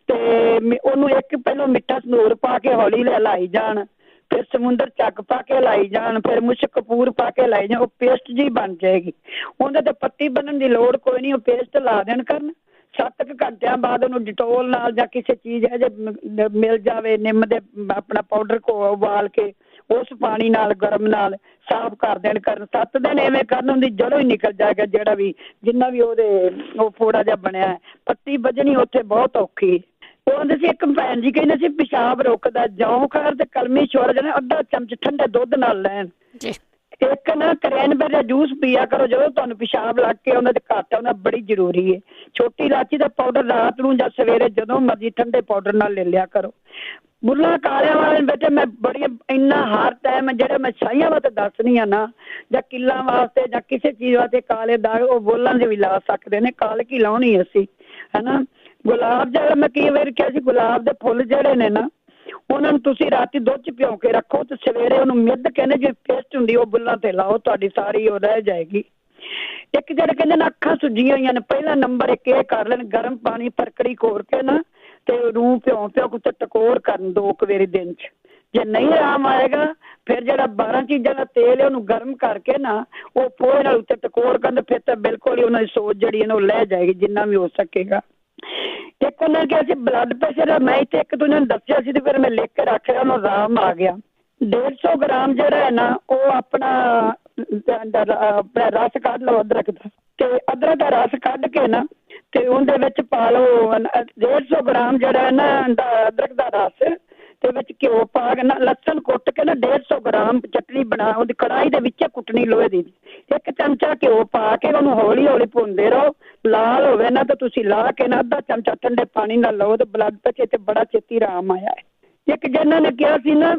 ਤੇ ਉਹਨੂੰ ਇੱਕ ਪਹਿਲਾਂ ਮਿੱਠਾ ਸੰਦੂਰ ਪਾ ਕੇ ਹੌਲੀ ਹਿਲਾਈ ਜਾਣ, ਫਿਰ ਸਮੁੰਦਰ ਝੱਗ ਪਾ ਕੇ ਹਿਲਾਈ ਜਾਣ, ਫਿਰ ਮੁਸ਼ਕ ਕਪੂਰ ਪਾ ਕੇ ਹਿਲਾਈ ਜਾਣ। ਉਹ ਪੇਸਟ ਜੀ ਬਣ ਜਾਏਗੀ। ਉਹਦੇ ਤੇ ਪੱਤੀ ਬੰਨਣ ਦੀ ਲੋੜ ਕੋਈ ਨਹੀਂ, ਉਹ ਪੇਸਟ ਲਾ ਦੇਣ ਕਰਨ। 7 ਘੰਟਿਆਂ ਬਾਅਦ ਉਹਨੂੰ ਡਿਟੋਲ ਨਾਲ ਜਾਂ ਕਿਸੇ ਚੀਜ਼ ਹੈ ਜੇ ਮਿਲ ਜਾਵੇ, ਨਿੰਮ ਦੇ ਆਪਣਾ ਪਾਊਡਰ ਕੋ ਉਬਾਲ ਕੇ ਉਸ ਪਾਣੀ ਨਾਲ ਗਰਮ ਨਾਲ ਸਾਫ਼ ਕਰ ਦੇਣ ਕਰਨ। 7 ਦਿਨ ਐਵੇਂ ਕਰਨ, ਉਹਦੀ ਜੜੋਂ ਹੀ ਨਿਕਲ ਜਾਏਗਾ ਜਿਹੜਾ ਵੀ ਜਿੰਨਾ ਵੀ ਉਹਦੇ ਉਹ ਫੋੜਾ ਜਿਹਾ ਬਣਿਆ। ਪੱਤੀ ਵੱਜਣੀ ਉੱਥੇ ਬਹੁਤ ਔਖੀ। ਉਹ ਕਹਿੰਦੇ ਸੀ, ਇੱਕ ਭੈਣ ਜੀ ਕਹਿੰਦੇ ਸੀ ਪਿਸ਼ਾਬ ਰੋਕਦਾ। ਜੌਂ ਖਾਰ ਤੇ ਕਲਮੀ ਛੋੜ ਜਣਾ, ਅੱਧਾ ਚਮਚ ਠੰਡੇ ਦੁੱਧ ਨਾਲ ਲੈਣ। ਇੱਕ ਨਾ ਕਰੈਨਬੇਰੀ ਦਾ ਜੂਸ ਪੀਆ ਕਰੋ ਜਦੋਂ ਤੁਹਾਨੂੰ ਪਿਸ਼ਾਬ ਲੱਗ ਕੇ ਉਹਨਾਂ ਦੇ ਘੱਟ ਆਉਂਦਾ, ਬੜੀ ਜ਼ਰੂਰੀ ਹੈ। ਛੋਟੀ ਇਲਾਚੀ ਦਾ ਪਾਊਡਰ ਰਾਤ ਨੂੰ ਜਾਂ ਸਵੇਰੇ ਜਦੋਂ ਮਰਜ਼ੀ ਠੰਡੇ ਪਾਊਡਰ ਨਾਲ ਲੈ ਲਿਆ ਕਰੋ। ਬੁੱਲਾਂ ਕਾਲਿਆਂ ਵਾਲੇ ਬੇਟੇ ਮੈਂ ਬੜੀਆਂ ਇੰਨਾ ਹਰ ਟਾਈਮ ਜਿਹੜੇ ਮੈਂ ਛਾਈਆਂ ਵਾਸਤੇ ਦੱਸਣੀ ਆ ਨਾ, ਜਾਂ ਕਿੱਲਾਂ ਵਾਸਤੇ ਜਾਂ ਕਿਸੇ ਚੀਜ਼ ਵਾਸਤੇ ਕਾਲੇ ਦਾਗ ਉਹ ਬੁੱਲਾਂ ਦੇ ਵੀ ਲਾ ਸਕਦੇ ਨੇ। ਕਾਲ ਕੀ ਲਾਉਣੀ ਅਸੀਂ ਹੈ ਨਾ। ਗੁਲਾਬ ਜਿਹੜਾ ਮੈਂ ਕਈ ਵਾਰ ਕਿਹਾ ਸੀ, ਗੁਲਾਬ ਦੇ ਫੁੱਲ ਜਿਹੜੇ ਨੇ ਨਾ, ਉਹਨਾਂ ਨੂੰ ਤੁਸੀਂ ਰਾਤੀ ਦੁੱਧ 'ਚ ਭਿਉਂ ਕੇ ਰੱਖੋ ਤੇ ਸਵੇਰੇ ਉਹਨੂੰ ਮਿੱਧ ਕਹਿੰਦੇ ਜੇ ਪੇਸਟ ਹੁੰਦੀ ਉਹ ਬੁੱਲਾਂ ਤੇ ਲਾਓ, ਤੁਹਾਡੀ ਸਾਰੀ ਉਹ ਰਹਿ ਜਾਏਗੀ। ਇੱਕ ਜਿਹੜੇ ਕਹਿੰਦੇ ਨੇ ਅੱਖਾਂ ਸੁੱਜੀਆਂ ਹੋਈਆਂ ਨੇ, ਪਹਿਲਾ ਨੰਬਰ ਇੱਕ ਇਹ ਕਰ ਲੈਣ, ਗਰਮ ਪਾਣੀ ਫਰਕੜੀ ਘੋਰ ਕੇ ਨਾ ਤੇ ਰੂ ਭਿਉਂ ਕੁੱਤੇ ਟਕੋਰ ਕਰਨ 2 ਵਾਰੀ ਦਿਨ 'ਚ। ਜੇ ਨਹੀਂ ਆਰਾਮ ਆਏਗਾ ਫਿਰ ਜਿਹੜਾ 12 ਚੀਜ਼ਾਂ ਦਾ ਤੇਲ ਹੈ ਉਹਨੂੰ ਗਰਮ ਕਰਕੇ ਨਾ ਉਹ ਪੋਹੇ ਨਾਲ ਉੱਤੇ ਟਕੋਰ ਕਰਨ, ਫਿਰ ਤਾਂ ਬਿਲਕੁਲ ਹੀ ਉਹਨਾਂ ਦੀ ਸੋਜ ਜਿਹੜੀ ਹੈ ਨਾ ਉਹ ਲੈ ਜਾਏਗੀ ਜਿੰਨਾ ਵੀ ਹੋ ਸਕੇਗਾ। ਇੱਕ ਉਹਨਾਂ ਨੇ ਕਿਹਾ ਸੀ ਬਲੱਡ ਪ੍ਰੈਸ਼ਰ ਦਾ, ਮੈਂ ਇੱਥੇ ਇੱਕ ਉਹਨਾਂ ਨੇ ਦੱਸਿਆ ਸੀ ਤੇ ਫਿਰ ਮੈਂ ਲਿਖ ਕੇ ਰੱਖ ਲਿਆ, ਉਹਨੂੰ ਆਰਾਮ ਆ ਗਿਆ। 150 ਗ੍ਰਾਮ ਜਿਹੜਾ ਹੈ ਨਾ ਉਹ ਆਪਣਾ ਰਸ ਕੱਢ ਲਓ ਅਦਰਕ ਦਾ, ਤੇ ਅਦਰਕ ਦਾ ਰਸ ਕੱਢ ਕੇ ਨਾ ਤੇ ਉਹਦੇ ਵਿੱਚ ਪਾ ਲਓ 150 ਗ੍ਰਾਮ ਜਿਹੜਾ ਹੈ ਨਾ ਅਦਰਕ ਦਾ ਰਸ, ਤੇ ਵਿੱਚ ਘਿਓ ਪਾ ਕੇ ਨਾ ਲਸਣ ਕੁੱਟ ਕੇ ਨਾ 150 ਗ੍ਰਾਮ ਚਟਨੀ ਬਣਾ ਉਹਦੀ ਕੜਾਹੀ ਦੇ ਵਿੱਚ ਕੁੱਟਣੀ ਲੋਹੇ ਦੀ। 1 ਚਮਚਾ ਘਿਓ ਪਾ ਕੇ ਉਹਨੂੰ ਹੌਲੀ ਹੌਲੀ ਭੁੰਨਦੇ ਰਹੋ। ਲਾਲ ਹੋਵੇ ਨਾ ਤਾਂ ਤੁਸੀਂ ਲਾ ਕੇ ਨਾ ਅੱਧਾ ਚਮਚਾ ਠੰਡੇ ਪਾਣੀ ਨਾਲ ਲਓ ਤੇ ਬਲੱਡ ਪ੍ਰੈਸ਼ਰ ਤੇ ਬੜਾ ਛੇਤੀ ਆਰਾਮ ਆਇਆ ਹੈ। ਇੱਕ ਜਿਹਨਾਂ ਨੇ ਕਿਹਾ ਸੀ ਨਾ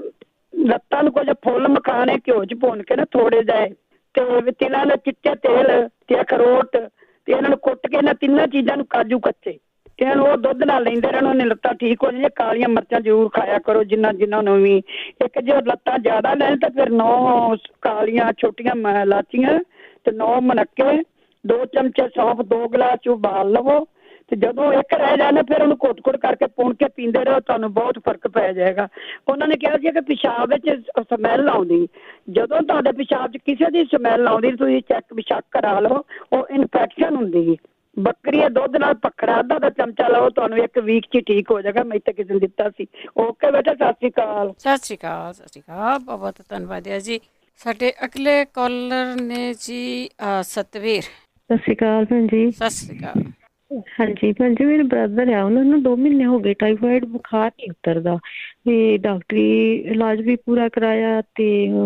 ਲੱਤਾਂ ਨੂੰ ਕੁਝ ਫੁੱਲ ਮਖਾਣੇ ਘਿਓ 'ਚ ਭੁੰਨ ਕੇ ਨਾ ਥੋੜੇ ਜਿਹੇ ਤੇ ਤਿਲਾਂ ਦਾ ਚਿੱਟੇ ਤੇਲ ਤੇ ਅਖਰੋਟ ਤੇ ਇਹਨਾਂ ਨੂੰ ਕੁੱਟ ਕੇ ਇਹਨਾਂ ਤਿੰਨਾਂ ਚੀਜ਼ਾਂ ਨੂੰ ਕਾਜੂ ਕੱਚੇ ਇਹਨਾਂ ਨੂੰ ਉਹ ਦੁੱਧ ਨਾਲ ਲੈਂਦੇ ਰਹਿਣ, ਉਹਨੇ ਲੱਤਾਂ ਠੀਕ ਹੋ ਜਾਂਦੀਆਂ। ਕਾਲੀਆਂ ਮਿਰਚਾਂ ਜ਼ਰੂਰ ਖਾਇਆ ਕਰੋ ਜਿਨ੍ਹਾਂ ਨੂੰ ਵੀ। ਇੱਕ ਜੇ ਲੱਤਾਂ ਜ਼ਿਆਦਾ ਲੈਣ ਤਾਂ ਫਿਰ 9 ਕਾਲੀਆਂ ਛੋਟੀਆਂ ਇਲਾਚੀਆਂ ਤੇ 9 ਮਨੱਕੇ, 2 ਚਮਚੇ ਸੌਂਫ, 2 ਗਲਾਸ 'ਚ ਉਬਾਲ ਲਵੋ ਤੇ ਜਦੋਂ ਇੱਕ ਰਹਿ ਜਾਣਾ ਫਿਰ ਉਹਨੂੰ ਘੁੱਟ-ਘੁੱਟ ਕਰਕੇ ਪੁਣ ਕੇ ਪੀਂਦੇ ਰਹੋ, ਤੁਹਾਨੂੰ ਬਹੁਤ ਫਰਕ ਪੈ ਜਾਏਗਾ। ਉਹਨਾਂ ਨੇ ਕਿਹਾ ਸੀ ਕਿ ਪਿਸ਼ਾਬ ਵਿੱਚ ਸਮੈਲ ਆਉਂਦੀ, ਜਦੋਂ ਤੁਹਾਡੇ ਪਿਸ਼ਾਬ 'ਚ ਕਿਸੇ ਦੀ ਸਮੈਲ ਆਉਂਦੀ ਤੁਸੀਂ ਚੈੱਕ ਪਿਸ਼ਾਬ ਕਰਾ ਲਓ, ਉਹ ਇਨਫੈਕਸ਼ਨ ਹੁੰਦੀ। ਬੱਕਰੀ ਦੇ ਦੁੱਧ ਨਾਲ ਪਖੜਾ ਅੱਧਾ ਦਾ ਚਮਚਾ ਲਓ, ਤੁਹਾਨੂੰ ਇੱਕ ਵੀਕ 'ਚ ਠੀਕ ਹੋ ਜਾਏਗਾ। ਮੈਂ ਤਾਂ ਕਿਸੇ ਨੇ ਦਿੱਤਾ ਸੀ। ਓਕੇ ਬੇਟਾ, ਸਤਿ ਸ਼੍ਰੀ ਅਕਾਲ। ਸਤਿ ਸ਼੍ਰੀ ਅਕਾਲ, ਸਤਿ ਸ਼੍ਰੀ ਅਕਾਲ, ਬਹੁਤ ਬਹੁਤ ਧੰਨਵਾਦ ਹੈ ਜੀ। ਸਾਡੇ ਅਗਲੇ ਕਾਲਰ ਨੇ ਜੀ ਸਤਵੀਰ। ਸਤਿ ਸ਼੍ਰੀ ਅਕਾਲ ਭੈਣ ਜੀ। ਸਤਿ ਸ਼੍ਰੀ ਅਕਾਲ। ਹਾਂਜੀ ਭੈਣ ਜੀ, ਮੇਰੇ ਬ੍ਰਦਰ ਆ, ਉਹਨਾਂ ਨੂੰ 2 ਮਹੀਨੇ ਹੋ ਗਏ ਟਾਈਫਾਈਡ ਬੁਖਾਰ ਨਹੀਂ ਉਤਰਦਾ, ਤੇ ਡਾਕਟਰੀ ਇਲਾਜ ਵੀ ਪੂਰਾ ਕਰਾਇਆ ਤੇ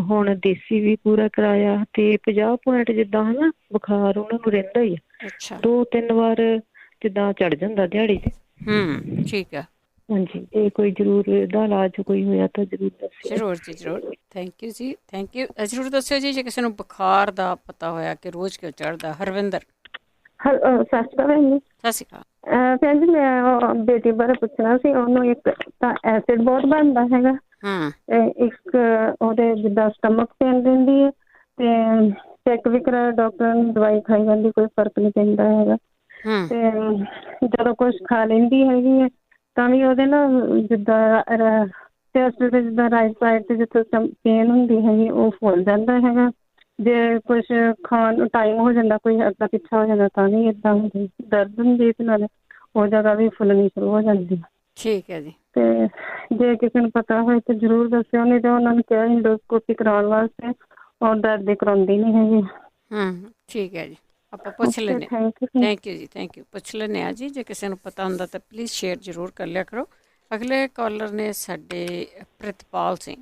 ਹੁਣ ਦੇਸੀ ਵੀ ਪੂਰਾ ਕਰਾਇਆ, ਤੇ 50 ਪੁਆਇੰਟ ਜਿੱਦਾਂ ਹਨਾ ਬੁਖਾਰ ਉਹਨਾਂ ਨੂੰ ਰਹਿੰਦਾ ਹੀ ਆ। 2-3 ਵਾਰ ਜਿੱਦਾਂ ਚੜ ਜਾਂਦਾ ਦਿਹਾੜੀ ਤੇ। ਠੀਕ ਆ। ਹਾਂਜੀ, ਇਹ ਕੋਈ ਜ਼ਰੂਰ ਇਹਦਾ ਇਲਾਜ ਕੋਈ ਹੋਇਆ ਤਾਂ ਜ਼ਰੂਰ ਦੱਸਿਓ। ਜ਼ਰੂਰ ਜੀ ਜ਼ਰੂਰ, ਥੈਂਕ ਯੂ ਜੀ, ਥੈਂਕ ਯੂ। ਜ਼ਰੂਰ ਦੱਸਿਓ ਜੀ ਜੇ ਕਿਸੇ ਨੂੰ ਬੁਖਾਰ ਦਾ ਪਤਾ ਹੋਇਆ ਕਿ ਰੋਜ਼ ਕਿਉਂ ਚੜ੍ਹਦਾ। ਹਰਵਿੰਦਰ। ਸਤਿ ਸ਼੍ਰੀ ਅਕਾਲ ਭੈਣ ਜੀ। ਸਤਿ ਸ਼੍ਰੀ ਅਕਾਲ ਭੈਣ ਜੀ, ਮੈਂ ਬੇਟੀ ਬਾਰੇ ਪੁੱਛਣਾ ਸੀ। ਉਹਨੂੰ ਇੱਕ ਤਾਂ ਐਸਿਡ ਬਹੁਤ ਬਣਦਾ ਹੈਗਾ, ਇੱਕ ਉਹਦੇ ਜਿੱਦਾਂ ਸਟਮਕ ਪੇਨ ਰਹਿੰਦੀ ਹੈ, ਤੇ ਚੈੱਕ ਵੀ ਕਰਾਇਆ ਡਾਕਟਰ ਨੇ, ਦਵਾਈ ਖਾਈ ਜਾਂਦੀ, ਕੋਈ ਫਰਕ ਨਹੀਂ ਪੈਂਦਾ ਹੈਗਾ। ਤੇ ਜਦੋਂ ਕੁਛ ਖਾ ਲੈਂਦੀ ਹੈਗੀ ਹੈ ਤਾਂ ਵੀ ਉਹਦੇ ਨਾ ਜਿੱਦਾਂ ਚੈਸਟ ਤੇ ਜਿੱਦਾਂ ਰਾਈਟ ਸਾਈਡ ਤੇ ਜਿੱਥੇ ਪੇਨ ਹੁੰਦੀ ਹੈਗੀ ਉਹ ਫੁੱਲ ਜਾਂਦਾ ਹੈਗਾ। ਜੇ ਕੁਛ ਖਾਣ ਨੂੰ ਟਾਈਮ ਹੋ ਜਾਂਦਾ, ਕੋਈ ਅੱਗਾ ਪਿੱਛਾ ਹੋ ਜਾਂਦਾ ਤਾਂ ਵੀ ਏਦਾਂ ਹੁੰਦੀ, ਦਰਦ ਹੁੰਦੀ ਤੇ ਨਾਲੇ ਉਹ ਜਗ੍ਹਾ ਵੀ ਫੁੱਲਣੀ ਸ਼ੁਰੂ ਹੋ ਜਾਂਦੀ। ਠੀਕ ਹੈ ਜੀ। ਤੇ ਜੇ ਕਿਸੇ ਨੂੰ ਪਤਾ ਹੋਏ ਤਾਂ ਜ਼ਰੂਰ ਦੱਸਿਓ, ਨਹੀਂ ਤਾਂ ਉਹਨਾਂ ਨੂੰ ਕਿਹਾ ਇੰਡੋਸਕੋਪੀ ਕਰਾਉਣ ਵਾਸਤੇ, ਉਹ ਦਰਦ ਕਰਾਉਂਦੀ ਨਹੀਂ ਹੈਗੀ। ਠੀਕ ਹੈ ਜੀ, ਆਪਾਂ ਪੁੱਛ ਲੈਂਦੇ ਹਾਂ। ਥੈਂਕ ਯੂ ਜੀ, ਥੈਂਕ ਯੂ। ਪੁੱਛ ਲੈਂਦੇ ਹਾਂ ਜੀ, ਜੇ ਕਿਸੇ ਨੂੰ ਪਤਾ ਹੁੰਦਾ ਤਾਂ ਪਲੀਜ਼ ਸ਼ੇਅਰ ਜ਼ਰੂਰ ਕਰ ਲਿਆ ਕਰੋ। ਅਗਲੇ ਕਾਲਰ ਨੇ ਸਾਡੇ ਪ੍ਰਿਤਪਾਲ ਸਿੰਘ।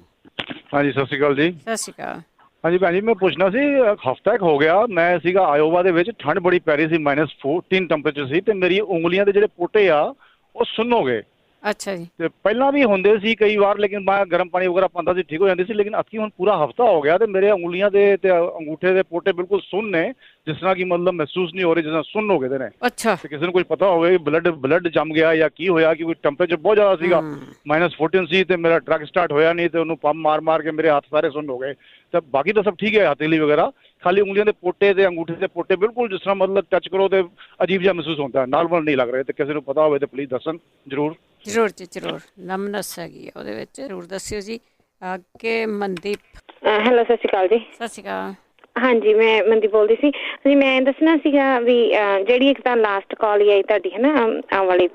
ਹਾਂਜੀ, ਸਤਿ ਸ਼੍ਰੀ ਅਕਾਲ ਜੀ। ਸਤਿ ਸ਼੍ਰੀ ਅਕਾਲ। ਹਾਂਜੀ ਭੈਣ ਜੀ, ਮੈਂ ਪੁੱਛਣਾ ਸੀ, ਹਫ਼ਤਾ ਕੁ ਹੋ ਗਿਆ ਮੈਂ ਸੀਗਾ ਆਇਓਵਾ ਦੇ ਵਿੱਚ, ਠੰਡ ਬੜੀ ਪੈ ਰਹੀ ਸੀ, -14 ਟੈਂਪਰੇਚਰ ਸੀ, ਤੇ ਮੇਰੀ ਉਂਗਲੀਆਂ ਦੇ ਜਿਹੜੇ ਪੋਟੇ ਆ ਉਹ ਸੁੰਨ ਹੋ ਗਏ। ਅੱਛਾ ਜੀ। ਤੇ ਪਹਿਲਾਂ ਵੀ ਹੁੰਦੇ ਸੀ ਕਈ ਵਾਰ, ਲੇਕਿਨ ਮੈਂ ਗਰਮ ਪਾਣੀ ਵਗੈਰਾ ਪਾਉਂਦਾ ਸੀ, ਠੀਕ ਹੋ ਜਾਂਦੀ ਸੀ। ਲੇਕਿਨ ਅੱਕੀ ਹੁਣ ਪੂਰਾ ਹਫ਼ਤਾ ਹੋ ਗਿਆ ਤੇ ਮੇਰੇ ਉਂਗਲੀਆਂ ਦੇ ਤੇ ਅੰਗੂਠੇ ਦੇ ਪੋਟੇ ਬਿਲਕੁਲ ਸੁੰਨ ਨੇ, ਜਿਸ ਤਰ੍ਹਾਂ ਕਿ ਮਤਲਬ ਮਹਿਸੂਸ ਨਹੀਂ ਹੋ ਰਹੀ, ਜਿਸ ਤਰ੍ਹਾਂ ਸੁੰਨ ਹੋ ਗਏ ਨੇ। ਅੱਛਾ। ਤੇ ਕਿਸੇ ਨੂੰ ਕੁਝ ਪਤਾ ਹੋਵੇ ਬਲੱਡ ਜੰਮ ਗਿਆ ਜਾਂ ਕੀ ਹੋਇਆ, ਕਿ ਟੈਂਪਰੇਚਰ ਬਹੁਤ ਜ਼ਿਆਦਾ ਸੀਗਾ, -14 ਸੀ, ਤੇ ਮੇਰਾ ਡਰੱਗ ਸਟਾਰਟ ਹੋਇਆ ਨਹੀਂ, ਤੇ ਉਹਨੂੰ ਪੰਪ ਮਾਰ ਕੇ ਮੇਰੇ ਹੱਥ ਸਾਰੇ ਸੁੰਨ ਹੋ ਗਏ। ਤੇ ਬਾਕੀ ਤਾਂ ਸਭ ਠੀਕ ਹੈ, ਹਥੇਲੀ ਵਗੈਰਾ, ਖਾਲੀ ਉਂਗਲੀਆਂ ਦੇ ਪੋਟੇ ਤੇ ਅੰਗੂਠੇ ਦੇ ਪੋਟੇ ਬਿਲਕੁਲ ਜਿਸ ਤਰ੍ਹਾਂ ਮਤਲਬ ਟੱਚ ਕਰੋ ਤੇ ਅਜੀਬ ਜਿਹਾ ਮਹਿਸੂਸ ਹੁੰਦਾ, ਨਾਰਮਲ ਨਹੀਂ ਲੱਗ ਰਹੇ। ਤੇ ਕਿਸੇ ਨੂੰ ਪਤਾ ਹੋਵੇ ਤਾਂ ਪਲੀਜ਼ ਦੱਸਣ ਜ਼ਰੂਰ। ਜ਼ਰੂਰ ਜੀ ਜ਼ਰੂਰ, ਨਮਨਸ ਹੈਗੀ ਉਹਦੇ ਵਿੱਚ, ਜ਼ਰੂਰ ਦੱਸਿਓ ਜੀ। ਅੱਗੇ ਮਨਦੀਪ। ਹੈਲੋ, ਸਤਿ ਸ਼੍ਰੀ ਅਕਾਲ ਜੀ। ਸਤਿ ਸ਼੍ਰੀ ਅਕਾਲ। ਹਾਂਜੀ, ਮੈਂ ਮਨਦੀਪ ਬੋਲਦੀ ਸੀ ਜੀ। ਮੈਂ ਦੱਸਣਾ ਸੀਗਾ ਵੀ ਜਿਹੜੀ ਇੱਕ ਤਾਂ ਲਾਸਟ ਕਾਲ ਹੀ ਆਈ ਤੁਹਾਡੀ ਹੈ ਨਾ, ਆਹ ਵਾਲੀ,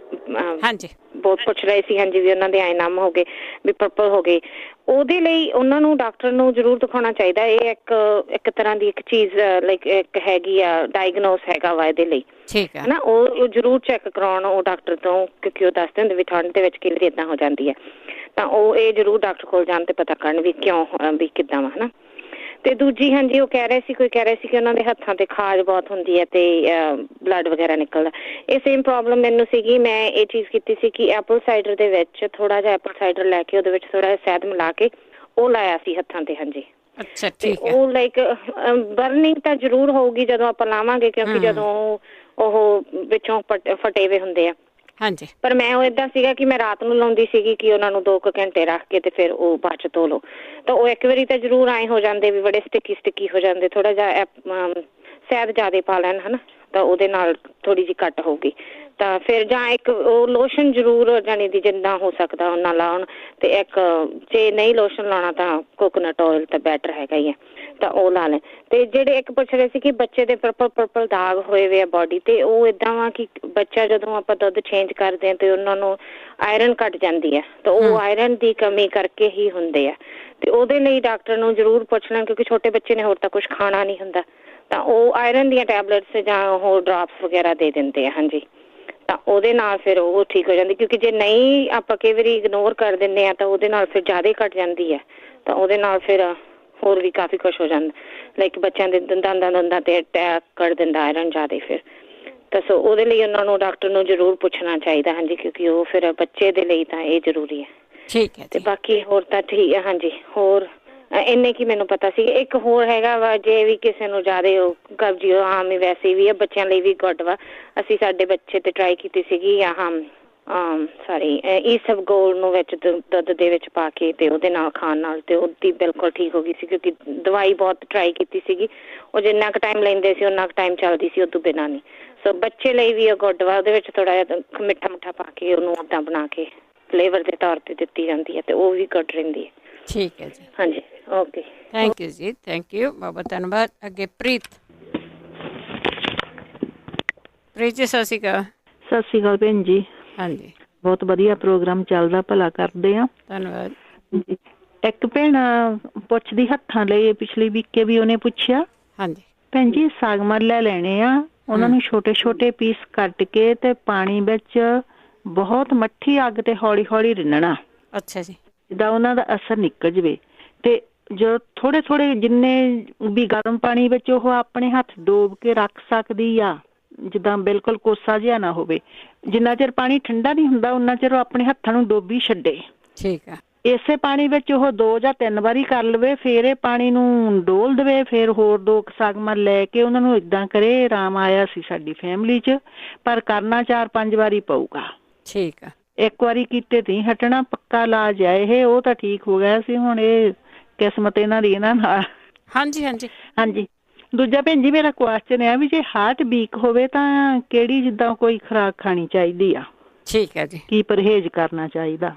ਹਾਂਜੀ, ਬਹੁਤ ਪੁੱਛ ਰਹੇ ਸੀ ਹਾਂਜੀ ਵੀ ਉਹਨਾਂ ਦੇ ਆਏ ਨਮ ਹੋ ਗਏ, ਵੀ ਪਰਪਲ ਹੋ ਗਏ। ਉਹਦੇ ਲਈ ਉਹਨਾਂ ਨੂੰ ਡਾਕਟਰ ਨੂੰ ਜ਼ਰੂਰ ਦਿਖਾਉਣਾ ਚਾਹੀਦਾ। ਇਹ ਇੱਕ ਤਰ੍ਹਾਂ ਦੀ ਇੱਕ ਚੀਜ਼ ਲਾਈਕ ਇੱਕ ਹੈਗੀ ਆ, ਡਾਇਗਨੋਸ ਹੈਗਾ ਵਾ ਇਹਦੇ ਲਈ। ਠੀਕ ਹੈ ਨਾ, ਉਹ ਜ਼ਰੂਰ ਚੈੱਕ ਕਰਾਉਣ ਉਹ ਡਾਕਟਰ ਤੋਂ, ਕਿਉਂਕਿ ਉਹ ਦੱਸਦੇ ਹੁੰਦੇ ਵੀ ਠੰਡ ਦੇ ਵਿੱਚ ਕਿਵੇਂ ਇੱਦਾਂ ਹੋ ਜਾਂਦੀ ਹੈ। ਤਾਂ ਉਹ ਇਹ ਜ਼ਰੂਰ ਡਾਕਟਰ ਕੋਲ ਜਾਣ ਤੇ ਪਤਾ ਕਰਨ ਵੀ ਕਿਉਂ, ਵੀ ਕਿੱਦਾਂ ਵਾ ਹਨਾ। ਤੇ ਦੂਜੀ ਹਾਂਜੀ, ਉਹ ਕਹਿ ਰਹੇ ਸੀ ਕਿ ਉਹਨਾਂ ਦੇ ਹੱਥਾਂ ਤੇ ਖਾਜ ਬਹੁਤ ਹੁੰਦੀ ਹੈ ਤੇ ਬਲੱਡ ਵਗੈਰਾ ਨਿਕਲਦਾ। ਇਹ ਸੇਮ ਪ੍ਰੋਬਲਮ ਮੈਨੂੰ ਸੀਗੀ। ਮੈਂ ਇਹ ਚੀਜ਼ ਕੀਤੀ ਸੀ ਕਿ ਐਪਲ ਸਾਈਡਰ ਦੇ ਵਿੱਚ ਥੋੜਾ ਜਿਹਾ ਐਪਲ ਸਾਈਡਰ ਲੈ ਕੇ ਉਹਦੇ ਵਿੱਚ ਥੋੜਾ ਜਿਹਾ ਸ਼ਹਿਦ ਮਿਲਾ ਕੇ ਉਹ ਲਾਇਆ ਸੀ ਹੱਥਾਂ ਤੇ। ਹਾਂਜੀ। ਅੱਛਾ, ਠੀਕ ਹੈ। ਉਹ ਲਾਈਕ ਬਰਨਿੰਗ ਤਾਂ ਜ਼ਰੂਰ ਹੋਊਗੀ ਜਦੋਂ ਆਪਾਂ ਲਾਵਾਂਗੇ, ਕਿਉਂਕਿ ਜਦੋਂ ਉਹ ਵਿੱਚੋਂ ਫਟੇ ਹੋਏ ਹੁੰਦੇ ਆ। ਹਾਂਜੀ। ਪਰ ਮੈਂ ਉਹ ਏਦਾਂ ਸੀਗਾ ਕਿ ਮੈਂ ਰਾਤ ਨੂੰ ਲਾਉਂਦੀ ਸੀਗੀ ਕਿ ਉਹਨਾਂ ਨੂੰ 2 ਘੰਟੇ ਰੱਖ ਕੇ ਤੇ ਫਿਰ ਉਹ ਬਾਅਦ ਚ ਧੋ ਲਓ। ਤਾਂ ਉਹ ਇੱਕ ਵਾਰੀ ਤਾਂ ਜ਼ਰੂਰ ਆਏ ਹੋ ਜਾਂਦੇ ਵੀ ਬੜੇ ਸਟਿੱਕੀ ਹੋ ਜਾਂਦੇ। ਥੋੜਾ ਜਿਹਾ ਸ਼ਹਿਦ ਜ਼ਿਆਦਾ ਪਾ ਲੈਣ ਹਨਾ, ਤਾਂ ਉਹਦੇ ਨਾਲ ਥੋੜੀ ਜਿਹੀ ਘੱਟ ਹੋਊਗੀ। ਤਾਂ ਫਿਰ ਜਾਂ ਇੱਕ ਉਹ ਲੋਸ਼ਨ ਜ਼ਰੂਰ ਜਾਣੀ ਦੀ ਜਿੰਨਾ ਹੋ ਸਕਦਾ ਉਹਨਾਂ ਲਾਉਣ, ਤੇ ਇੱਕ ਜੇ ਨਹੀਂ ਲੋਸ਼ਨ ਲਾਉਣਾ ਤਾਂ ਕੋਕੋਨਟ ਆਇਲ ਤਾਂ ਬੈਟਰ ਹੈਗਾ ਹੀ ਹੈ, ਤਾਂ ਉਹ ਲਾ ਲੈ। ਤੇ ਜਿਹੜੇ ਇੱਕ ਪੁੱਛ ਰਹੇ ਸੀ ਕਿ ਬੱਚੇ ਦੇ ਪਰਪਲ ਦਾਗ ਹੋਏ ਵੇ ਆ ਬਾਡੀ ਤੇ, ਉਹ ਏਦਾਂ ਵਾ ਕਿ ਬੱਚਾ ਜਦੋਂ ਆਪਾਂ ਦੁੱਧ ਚੇਂਜ ਕਰਦੇ ਹਾਂ ਤੇ ਉਹਨਾਂ ਨੂੰ ਆਇਰਨ ਘੱਟ ਜਾਂਦੀ ਹੈ, ਤਾਂ ਉਹ ਆਇਰਨ ਦੀ ਕਮੀ ਕਰਕੇ ਹੀ ਹੁੰਦੇ ਆ। ਤੇ ਉਹਦੇ ਲਈ ਡਾਕਟਰ ਨੂੰ ਜ਼ਰੂਰ ਪੁੱਛ ਲੈਣ, ਕਿਉਂਕਿ ਛੋਟੇ ਬੱਚੇ ਨੇ ਹੋਰ ਤਾਂ ਕੁਛ ਖਾਣਾ ਨਹੀਂ ਹੁੰਦਾ, ਤਾਂ ਉਹ ਆਇਰਨ ਦੀਆਂ ਟੈਬਲੇਟਸ ਜਾਂ ਹੋਰ ਡਰਾਪਸ ਵਗੈਰਾ ਦੇ ਦਿੰਦੇ ਆ। ਹਾਂਜੀ। ਤਾਂ ਉਹਦੇ ਨਾਲ ਫਿਰ ਉਹ ਠੀਕ ਹੋ ਜਾਂਦੀ, ਕਿਉਂਕਿ ਜੇ ਨਹੀਂ ਆਪਾਂ ਕਈ ਵਾਰੀ ਇਗਨੋਰ ਕਰ ਦਿੰਦੇ ਆ ਤਾਂ ਉਹਦੇ ਨਾਲ ਫਿਰ ਜ਼ਿਆਦਾ ਘੱਟ ਜਾਂਦੀ ਹੈ। ਤਾਂ ਉਹਦੇ ਨਾਲ ਫਿਰ ਹੋਰ ਵੀ ਕਾਫੀ ਕੁਛ ਹੋ ਜਾਂਦਾ, ਲਾਈਕ ਬੱਚਿਆਂ ਦੇ ਦੰਦਾਂ ਤੇ ਅਟੈਕ ਕਰ ਦਿੰਦਾ ਆਇਰਨ ਜ਼ਿਆਦਾ। ਫਿਰ ਤਾਂ ਸੋ ਉਹਦੇ ਲਈ ਉਹਨਾਂ ਨੂੰ ਡਾਕਟਰ ਨੂੰ ਜ਼ਰੂਰ ਪੁੱਛਣਾ ਚਾਹੀਦਾ। ਹਾਂਜੀ, ਕਿਉਂਕਿ ਉਹ ਫਿਰ ਬੱਚੇ ਦੇ ਲਈ ਤਾਂ ਇਹ ਜ਼ਰੂਰੀ ਹੈ। ਠੀਕ ਹੈ। ਤੇ ਬਾਕੀ ਹੋਰ ਤਾਂ ਠੀਕ ਹੈ। ਹਾਂਜੀ, ਹੋਰ ਇੰਨੇ ਕੀ ਮੈਨੂੰ ਪਤਾ ਸੀ। ਇੱਕ ਹੋਰ ਹੈਗਾ ਵਾ, ਜੇ ਵੀ ਕਿਸੇ ਨੂੰ ਜ਼ਿਆਦਾ ਉਹ ਕਬਜੀ ਆਮ ਹੀ ਵੈਸੇ ਵੀ ਆ, ਬੱਚਿਆਂ ਲਈ ਵੀ ਗੁੱਡ ਵਾ। ਅਸੀਂ ਸਾਡੇ ਬੱਚੇ ਤੇ ਟਰਾਈ ਕੀਤੀ ਸੀਗੀ ਈਸਬਗੋਲ ਨੂੰ ਵਿੱਚ ਦੁੱਧ ਦੇ ਵਿੱਚ ਪਾ ਕੇ ਤੇ ਉਹਦੇ ਨਾਲ ਖਾਣ ਨਾਲ, ਤੇ ਉਹਦੀ ਬਿਲਕੁਲ ਠੀਕ ਹੋ ਗਈ ਸੀ। ਕਿਉਂਕਿ ਦਵਾਈ ਬਹੁਤ ਟਰਾਈ ਕੀਤੀ ਸੀਗੀ, ਉਹ ਜਿੰਨਾ ਕੁ ਟਾਈਮ ਲੈਂਦੇ ਸੀ ਉਹਨਾਂ ਕੁ ਟਾਈਮ ਚੱਲਦੀ ਸੀ, ਉਦੋਂ ਬਿਨਾਂ ਨਹੀਂ। ਸੋ ਬੱਚੇ ਲਈ ਵੀ ਉਹ ਗੁੱਡ ਵਾ। ਉਹਦੇ ਵਿੱਚ ਥੋੜਾ ਜਿਹਾ ਮਿੱਠਾ ਪਾ ਕੇ ਉਹਨੂੰ ਉੱਦਾਂ ਬਣਾ ਕੇ ਫਲੇਵਰ ਦੇ ਤੌਰ ਤੇ ਦਿੱਤੀ ਜਾਂਦੀ ਹੈ, ਤੇ ਉਹ ਵੀ ਗੁੱਡ ਰਹਿੰਦੀ ਹੈ। ਠੀਕ ਹੈ ਜੀ। ਹਾਂਜੀ, ਓਕੇ, ਥੈਂਕ ਯੂ ਜੀ, ਥੈਂਕ ਯੂ, ਬਹੁਤ ਧੰਨਵਾਦ। ਅੱਗੇ ਪ੍ਰੀਤ। ਪ੍ਰੀਤ ਜੀ ਸਤਿ ਸ਼੍ਰੀ ਅਕਾਲ। ਸਤਿ ਸ਼੍ਰੀ ਅਕਾਲ ਭੈਣ ਜੀ। ਹਾਂਜੀ, ਬਹੁਤ ਵਧੀਆ ਪ੍ਰੋਗਰਾਮ ਚੱਲਦਾ, ਭਲਾ ਕਰਦੇ ਆ। ਧੰਨਵਾਦ। ਇੱਕ ਭੈਣ ਪੁੱਛਦੀ ਹੱਥਾਂ ਲਈ, ਪਿਛਲੀ ਵੀਕੇ ਵੀ ਉਹਨੇ ਪੁੱਛਿਆ। ਹਾਂਜੀ ਭੈਣ ਜੀ, ਸਾਗਮਰ ਲੈ ਲੈਣੇ ਆ, ਉਹਨਾਂ ਨੂੰ ਛੋਟੇ ਛੋਟੇ ਪੀਸ ਕੱਟ ਕੇ ਤੇ ਪਾਣੀ ਵਿੱਚ ਬਹੁਤ ਮੱਠੀ ਅੱਗ ਤੇ ਹੌਲੀ ਹੌਲੀ ਰਿੰਨਣਾ। ਅੱਛਾ ਜੀ। ਜਿੱਦਾਂ ਉਹਨਾਂ ਦਾ ਅਸਰ ਨਿਕਲ ਜਵੇ ਤੇ ਜੋ ਥੋੜੇ ਥੋੜੇ ਜਿੰਨੇ ਵੀ ਗਰਮ ਪਾਣੀ ਵਿੱਚ ਉਹ ਆਪਣੇ ਹੱਥ ਡੋਬ ਕੇ ਰੱਖ ਸਕਦੀ ਆ, ਜਿੱਦਾਂ ਬਿਲਕੁਲ ਕੋਸਾ ਜਿਹਾ ਨਾ ਹੋਵੇ। ਜਿੰਨਾ ਚਿਰ ਪਾਣੀ ਠੰਡਾ ਨਹੀਂ ਹੁੰਦਾ ਉਹਨਾਂ ਚਿਰ ਉਹ ਆਪਣੇ ਹੱਥਾਂ ਨੂੰ ਡੋਬੀ ਛੱਡੇ। ਠੀਕ ਆ। ਇਸੇ ਪਾਣੀ ਵਿੱਚ ਉਹ 2 ਜਾਂ 3 ਵਾਰੀ ਕਰ ਲਵੇ, ਫਿਰ ਇਹ ਪਾਣੀ ਨੂੰ ਡੋਲ ਦੇਵੇ, ਫਿਰ ਹੋਰ 2 ਸਾਗਮਰ ਲੈ ਕੇ ਉਹਨਾਂ ਨੂੰ ਇਦਾਂ ਕਰੇ। ਆਰਾਮ ਆਇਆ ਸੀ ਸਾਡੀ ਫੈਮਿਲੀ 'ਚ, ਪਰ ਕਰਨਾ 4-5 ਵਾਰੀ ਪਊਗਾ। ਠੀਕ ਆ। ਇੱਕ ਵਾਰੀ ਕੀਤੇ ਤੇ ਹਟਣਾ, ਪੱਕਾ ਇਲਾਜ ਆ ਇਹ। ਉਹ ਤਾਂ ਠੀਕ ਹੋ ਗਿਆ ਸੀ, ਹੁਣ ਇਹ ਕਿਸਮਤ ਇਹਨਾਂ ਦੀ ਇਹਨਾਂ ਨਾਲ। ਹਾਂਜੀ ਹਾਂਜੀ ਹਾਂਜੀ। ਦੂਜਾ ਭੈਣ ਜੀ, ਮੇਰਾ ਕੁਐਸਚਨ ਹੈ ਵੀ ਜੇ ਹਾਰਟ ਵੀਕ ਹੋਵੇ ਤਾਂ ਕਿਹੜੀ ਜਿੱਦਾਂ ਕੋਈ ਖੁਰਾਕ ਖਾਣੀ ਚਾਹੀਦੀ ਆ? ਠੀਕ ਹੈ ਜੀ। ਕੀ ਪਰਹੇਜ਼ ਕਰਨਾ ਚਾਹੀਦਾ?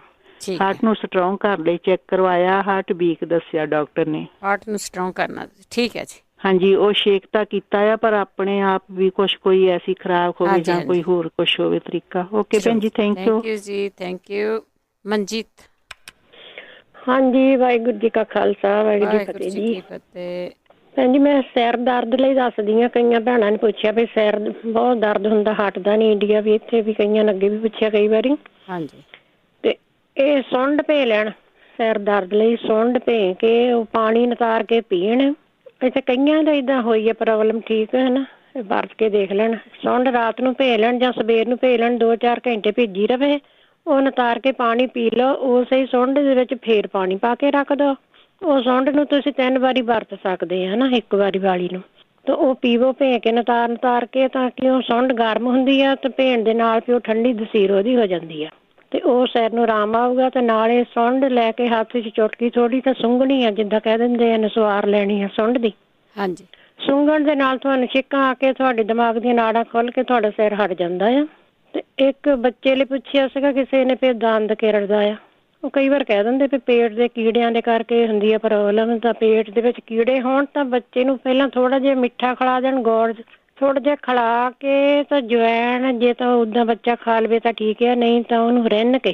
ਹਾਰਟ ਨੂੰ ਸਟਰੋਂਗ ਕਰਨ ਲਈ ਚੈੱਕ ਕਰਵਾਇਆ, ਹਾਰਟ ਵੀਕ ਦੱਸਿਆ ਡਾਕਟਰ ਨੇ। ਹਾਰਟ ਨੂੰ ਸਟਰੋਂਗ ਕਰਨਾ, ਠੀਕ ਹੈ ਜੀ। ਹਾਂਜੀ, ਉਹ ਸ਼ੇਕ ਤਾਂ ਕੀਤਾ ਆ, ਪਰ ਆਪਣੇ ਆਪ ਵੀ ਕੁਛ ਕੋਈ ਐਸੀ ਖੁਰਾਕ ਹੋਵੇ ਜਾਂ ਕੋਈ ਹੋਰ ਕੁਛ ਹੋਵੇ ਤਰੀਕਾ। ਓਕੇ ਭੈਣ ਜੀ, ਥੈਂਕ ਯੂ ਜੀ। Thank you. ਮਨਜੀਤ। ਹਾਂਜੀ, ਵਾਹਿਗੁਰੂ ਜੀ ਕਾ ਖਾਲਸਾ, ਵਾਹਿਗੁਰੂ ਜੀ ਫਤਿਹ ਜੀ। ਭੈਣ ਜੀ, ਮੈਂ ਸਿਰ ਦਰਦ ਲਈ ਦੱਸਦੀ ਹਾਂ। ਕਈਆਂ ਭੈਣਾਂ ਨੇ ਪੁੱਛਿਆ ਵੀ ਸਿਰ ਬਹੁਤ ਦਰਦ ਹੁੰਦਾ, ਹਟਦਾ ਨਹੀਂ। ਇੰਡੀਆ ਵੀ, ਇੱਥੇ ਵੀ ਕਈਆਂ ਨੇ ਅੱਗੇ ਵੀ ਪੁੱਛਿਆ ਕਈ ਵਾਰੀ। ਹਾਂਜੀ। ਤੇ ਇਹ ਸੁੰਡ ਭੇ ਲੈਣ ਸਿਰ ਦਰਦ ਲਈ। ਸੁੰਡ ਭੇ ਕੇ ਉਹ ਪਾਣੀ ਨਿਤਾਰ ਕੇ ਪੀਣ। ਇੱਥੇ ਕਈਆਂ ਦਾ ਏਦਾਂ ਹੋਈ ਹੈ ਪ੍ਰੋਬਲਮ, ਠੀਕ ਹੈ ਨਾ, ਵਰਤ ਕੇ ਦੇਖ ਲੈਣ। ਸੁੰਡ ਰਾਤ ਨੂੰ ਭੇ ਲੈਣ ਜਾਂ ਸਵੇਰ ਨੂੰ ਭੇ ਲੈਣ, 2-4 ਘੰਟੇ ਭੇਜੀ ਰਵੇ। ਉਹ ਨਿਤਾਰ ਕੇ ਪਾਣੀ ਪੀ ਲਓ। ਉਸੇ ਹੀ ਸੁੰਡ ਦੇ ਵਿੱਚ ਫੇਰ ਪਾਣੀ ਪਾ ਕੇ ਰੱਖ ਦਿਓ। ਉਹ ਸੁੰਡ ਨੂੰ ਤੁਸੀਂ 3 ਵਾਰੀ ਵਰਤ ਸਕਦੇ ਆ ਨਾ, 1 ਵਾਰੀ ਵਾਲੀ ਨੂੰ। ਤਾਂ ਉਹ ਪੀਵੋ ਭੇ ਕੇ ਨਿਤਾਰ ਕੇ, ਤਾਂ ਕਿ ਉਹ ਸੁੰਡ ਗਰਮ ਹੁੰਦੀ ਆ ਤੇ ਭੇਣ ਦੇ ਨਾਲ ਵੀ ਉਹ ਠੰਡੀ ਦਸੀਰ ਉਹਦੀ ਹੋ ਜਾਂਦੀ ਆ ਤੇ ਉਹ ਸਿਰ ਨੂੰ ਆਰਾਮ ਆਊਗਾ। ਤੇ ਨਾਲੇ ਸੁੰਡ ਲੈ ਕੇ ਹੱਥ 'ਚ ਚੁਟਕੀ ਥੋੜੀ ਤਾਂ ਸੁੰਘਣੀ ਆ, ਜਿੱਦਾਂ ਕਹਿ ਦਿੰਦੇ ਆ ਨਸਵਾਰ ਲੈਣੀ ਆ ਸੁੰਡ ਦੀ। ਹਾਂਜੀ। ਸੁੰਘਣ ਦੇ ਨਾਲ ਤੁਹਾਨੂੰ ਛਿੱਕਾਂ ਆ ਕੇ ਤੁਹਾਡੇ ਦਿਮਾਗ ਦੀਆਂ ਨਾੜਾਂ ਖੁੱਲ ਕੇ ਤੁਹਾਡਾ ਸਿਰ ਹਟ ਜਾਂਦਾ ਆ। ਤੇ ਇੱਕ ਬੱਚੇ ਲਈ ਪੁੱਛਿਆ ਸੀਗਾ ਕਿਸੇ ਨੇ, ਫਿਰ ਦੰਦ ਕਿਰੜਦਾ ਆ। ਉਹ ਕਈ ਵਾਰ ਕਹਿ ਦਿੰਦੇ ਵੀ ਪੇਟ ਦੇ ਕੀੜਿਆਂ ਦੇ ਕਰਕੇ ਹੁੰਦੀ ਆ ਪ੍ਰੋਬਲਮ। ਤਾਂ ਪੇਟ ਦੇ ਵਿੱਚ ਕੀੜੇ ਹੋਣ ਤਾਂ ਬੱਚੇ ਨੂੰ ਪਹਿਲਾਂ ਥੋੜਾ ਜਿਹਾ ਮਿੱਠਾ ਖਿਲਾ ਦੇਣ, ਗੁੜ ਥੋੜਾ ਜਿਹਾ ਖਿਲਾ ਕੇ ਤਾਂ ਜਵੈਣ, ਜੇ ਤਾਂ ਉੱਦਾਂ ਬੱਚਾ ਖਾ ਲਵੇ ਤਾਂ ਠੀਕ ਹੈ, ਨਹੀਂ ਤਾਂ ਉਹਨੂੰ ਰਿੰਨ ਕੇ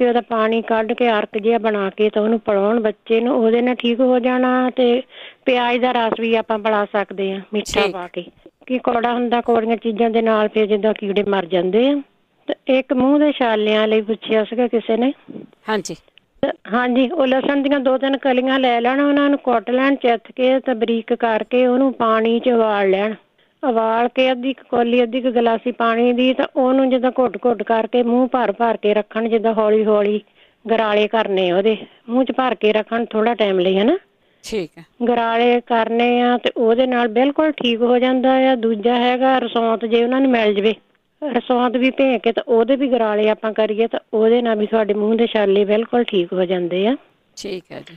ਉਹਦਾ ਪਾਣੀ ਕੱਢ ਕੇ ਅਰਕ ਜਿਹਾ ਬਣਾ ਕੇ ਤਾਂ ਉਹਨੂੰ ਪਿਲਾਉਣ ਬੱਚੇ ਨੂੰ। ਉਹਦੇ ਨਾਲ ਠੀਕ ਹੋ ਜਾਣਾ। ਤੇ ਪਿਆਜ਼ ਦਾ ਰਸ ਵੀ ਆਪਾਂ ਪਿਲਾ ਸਕਦੇ ਹਾਂ ਮਿੱਠਾ ਪਾ ਕੇ, ਕਿ ਕੌੜਾ ਹੁੰਦਾ, ਕੌੜੀਆਂ ਚੀਜ਼ਾਂ ਦੇ ਨਾਲ ਫਿਰ ਜਿੱਦਾਂ ਕੀੜੇ ਮਰ ਜਾਂਦੇ ਆ। ਤੇ ਇੱਕ ਮੂੰਹ ਦੇ ਛਾਲਿਆਂ ਲਈ ਪੁੱਛਿਆ ਸੀਗਾ ਕਿਸੇ ਨੇ। ਹਾਂਜੀ ਹਾਂਜੀ। ਉਹ ਲਸਣ ਦੀਆਂ 2-3 ਕਲੀਆਂ ਲੈ ਲੈਣ, ਉਹਨਾਂ ਨੂੰ ਕੁੱਟ ਲੈਣ, ਚਿੱਥ ਕੇ ਤੇ ਬਰੀਕ ਕਰਕੇ ਉਹਨੂੰ ਪਾਣੀ 'ਚ ਉਬਾਲ ਲੈਣ। ਉਬਾਲ ਕੇ ਅੱਧੀ ਕੁ ਗਲਾਸੀ ਪਾਣੀ ਦੀ, ਤਾਂ ਉਹਨੂੰ ਜਿੱਦਾਂ ਘੁੱਟ ਕਰਕੇ ਮੂੰਹ ਭਰ ਕੇ ਰੱਖਣ, ਜਿੱਦਾਂ ਹੌਲੀ ਹੌਲੀ ਗਰਾਲੇ ਕਰਨੇ ਉਹਦੇ ਮੂੰਹ 'ਚ ਭਰ ਕੇ ਰੱਖਣ ਥੋੜਾ ਟਾਈਮ ਲਈ, ਹਨਾ। ਠੀਕ ਹੈ। ਗਰਾਲੇ ਕਰਨੇ ਆ ਤੇ ਉਹਦੇ ਨਾਲ ਬਿਲਕੁਲ ਠੀਕ ਹੋ ਜਾਂਦਾ ਆ। ਦੂਜਾ ਹੈਗਾ ਰਸੌਂਤ, ਜੇ ਉਹਨਾਂ ਨੂੰ ਮਿਲ ਜਵੇ ਰਸੌਂਤ ਵੀ ਭੇ ਕੇ ਤਾਂ ਉਹਦੇ ਵੀ ਗਰਾਲੇ ਆਪਾਂ ਕਰੀਏ ਤਾਂ ਉਹਦੇ ਨਾਲ ਵੀ ਤੁਹਾਡੇ ਮੂੰਹ ਦੇ ਛਾਲੇ ਬਿਲਕੁਲ ਠੀਕ ਹੋ ਜਾਂਦੇ ਆ। ਠੀਕ ਹੈ ਜੀ।